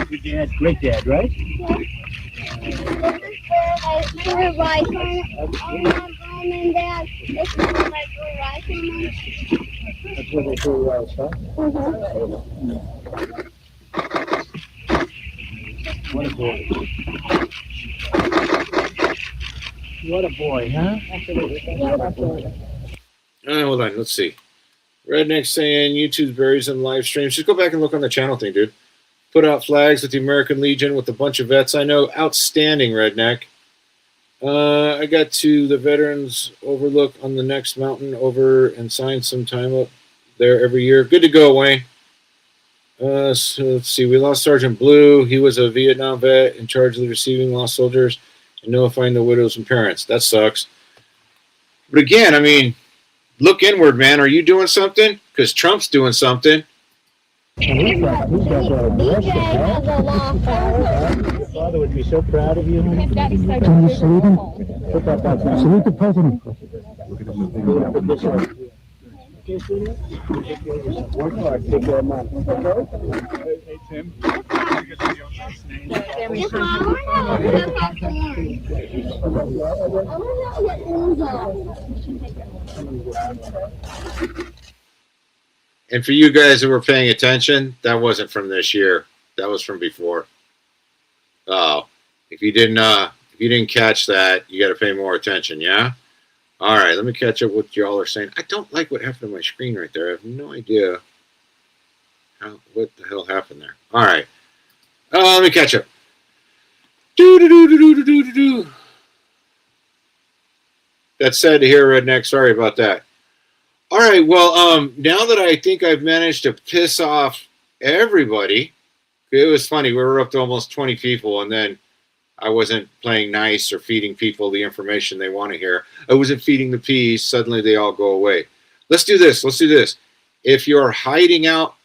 Your dad, great dad, right? Yeah. This is where my mom and dad. This is where my rice on. That's where they threw rice, huh? What a boy. What a boy, huh? Absolutely. Hold on, let's see. Redneck saying YouTube buries in live streams. Just go back and look on the channel thing, dude. Put out flags with the American Legion with a bunch of vets I know. Outstanding, Redneck. I got to the Veterans Overlook on the next mountain over and signed some time up there every year. Good to go, Wayne. So let's see. We lost Sergeant Blue. He was a Vietnam vet in charge of receiving lost soldiers and notifying the widows and parents. That sucks. But again, I mean, look inward, man. Are you doing something? Because Trump's doing something. DJ has a law firm. Father would be so proud of you. His daddy said Can you salute him? Put that back down. Salute the president. Okay, sweetie? Work hard. Take care of mom. Okay? Hey, Tim. And for you guys who were paying attention, that wasn't from this year. That was from before. Oh, if you didn't catch that, you got to pay more attention. Yeah. All right. Let me catch up with what y'all are saying. I don't like what happened to my screen right there. I have no idea what the hell happened there. All right. Let me catch up. That's sad to hear, Redneck. Sorry about that. All right, well, now that I think I've managed to piss off everybody, it was funny. We were up to almost 20 people, and then I wasn't playing nice or feeding people the information they want to hear. I wasn't feeding the peas. Suddenly they all go away. Let's do this. Let's do this. If you're hiding out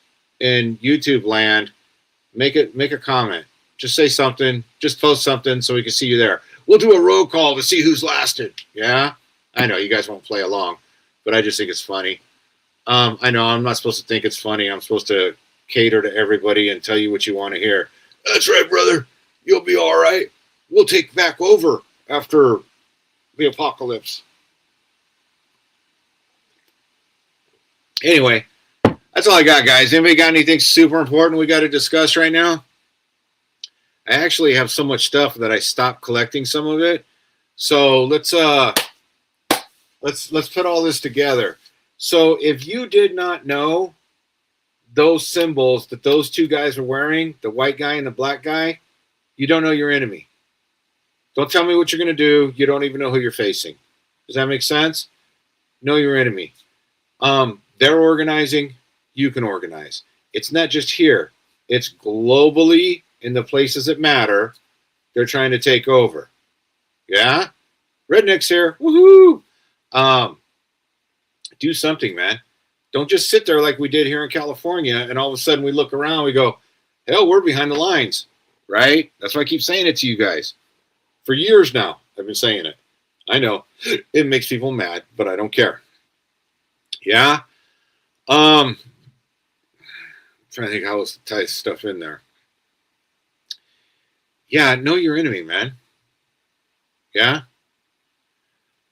in YouTube land, make a comment. Just say something. Just post something so we can see you there. We'll do a roll call to see who's lasted. Yeah? I know you guys won't play along, but I just think it's funny. I know I'm not supposed to think it's funny. I'm supposed to cater to everybody and tell you what you want to hear. That's right, brother. You'll be all right. We'll take back over after the apocalypse. Anyway, that's all I got, guys. Anybody got anything super important we got to discuss right now? I actually have so much stuff that I stopped collecting some of it. So let's put all this together. So if you did not know those symbols that those two guys are wearing, the white guy and the black guy, you don't know your enemy. Don't tell me what you're going to do. You don't even know who you're facing. Does that make sense? Know your enemy. They're organizing. You can organize. It's not just here. It's globally in the places that matter. They're trying to take over. Yeah? Redneck's here. Woohoo! Do something, man. Don't just sit there like we did here in California and all of a sudden we look around, we go, hell, we're behind the lines, right? That's why I keep saying it to you guys. For years now, I've been saying it. I know it makes people mad, but I don't care. Yeah? I'm trying to think how else to tie stuff in there. Yeah, know your enemy, man. Yeah?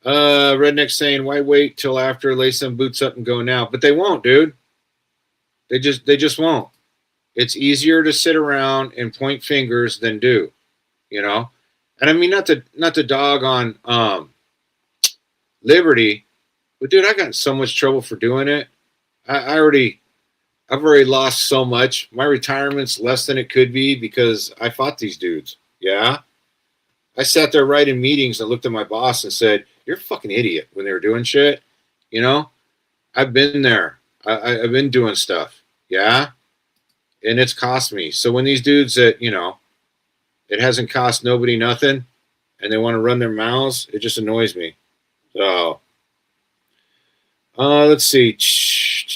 Redneck saying, why wait till after, lace them boots up and go now? But they won't, dude. They just won't. It's easier to sit around and point fingers than do, you know? And I mean, not to dog on Liberty, but dude, I got in so much trouble for doing it. I already I've already lost so much. My retirement's less than it could be because I fought these dudes. Yeah. I sat there right in meetings and looked at my boss and said, "You're a fucking idiot," when they were doing shit. You know, I've been there. I've been doing stuff. Yeah. And it's cost me. So when these dudes that, you know, it hasn't cost nobody nothing and they want to run their mouths, it just annoys me. So, let's see.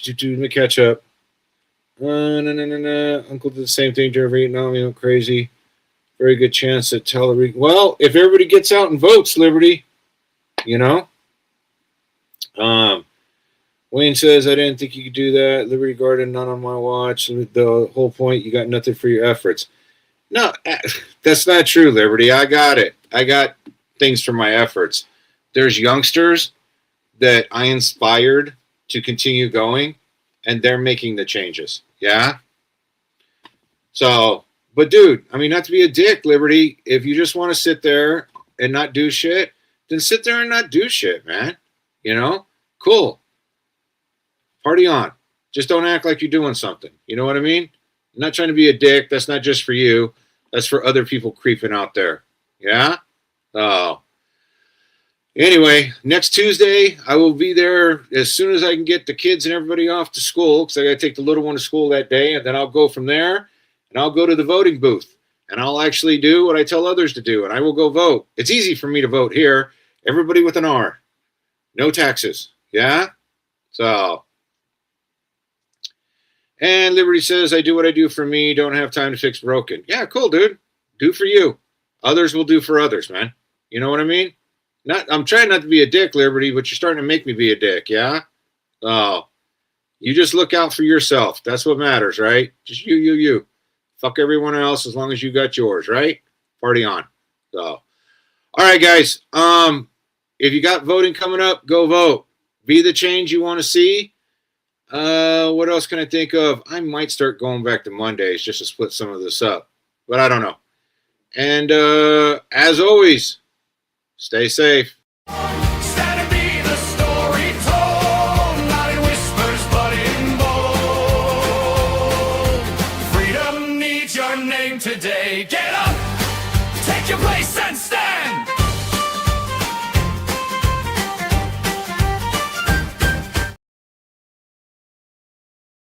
Let me catch up. Uncle did the same thing during Vietnam. You know, crazy. Very good chance that well, if everybody gets out and votes, Liberty, you know. Wayne says, I didn't think you could do that. Liberty Garden, not on my watch. The whole point, you got nothing for your efforts. No, that's not true, Liberty. I got it. I got things for my efforts. There's youngsters that I inspired to continue going, and they're making the changes. Yeah? So, but dude, I mean, not to be a dick, Liberty, if you just want to sit there and not do shit, then sit there and not do shit, man. You know? Cool. Party on. Just don't act like you're doing something. You know what I mean? I'm not trying to be a dick. That's not just for you. That's for other people creeping out there. Yeah? Oh. Anyway, next Tuesday, I will be there as soon as I can get the kids and everybody off to school, because I got to take the little one to school that day, and then I'll go from there, and I'll go to the voting booth, and I'll actually do what I tell others to do, and I will go vote. It's easy for me to vote here. Everybody with an R. No taxes. Yeah? So... And Liberty says, I do what I do for me. Don't have time to fix broken. Yeah, cool, dude. Do for you. Others will do for others, man. You know what I mean? I'm trying not to be a dick, Liberty, but you're starting to make me be a dick, yeah? Oh, you just look out for yourself. That's what matters, right? Just you. Fuck everyone else as long as you got yours, right? Party on. So, all right, guys. If you got voting coming up, go vote. Be the change you want to see. What else can I think of? I might start going back to Mondays just to split some of this up, but I don't know. And as always, stay safe. Freedom needs your name today. Get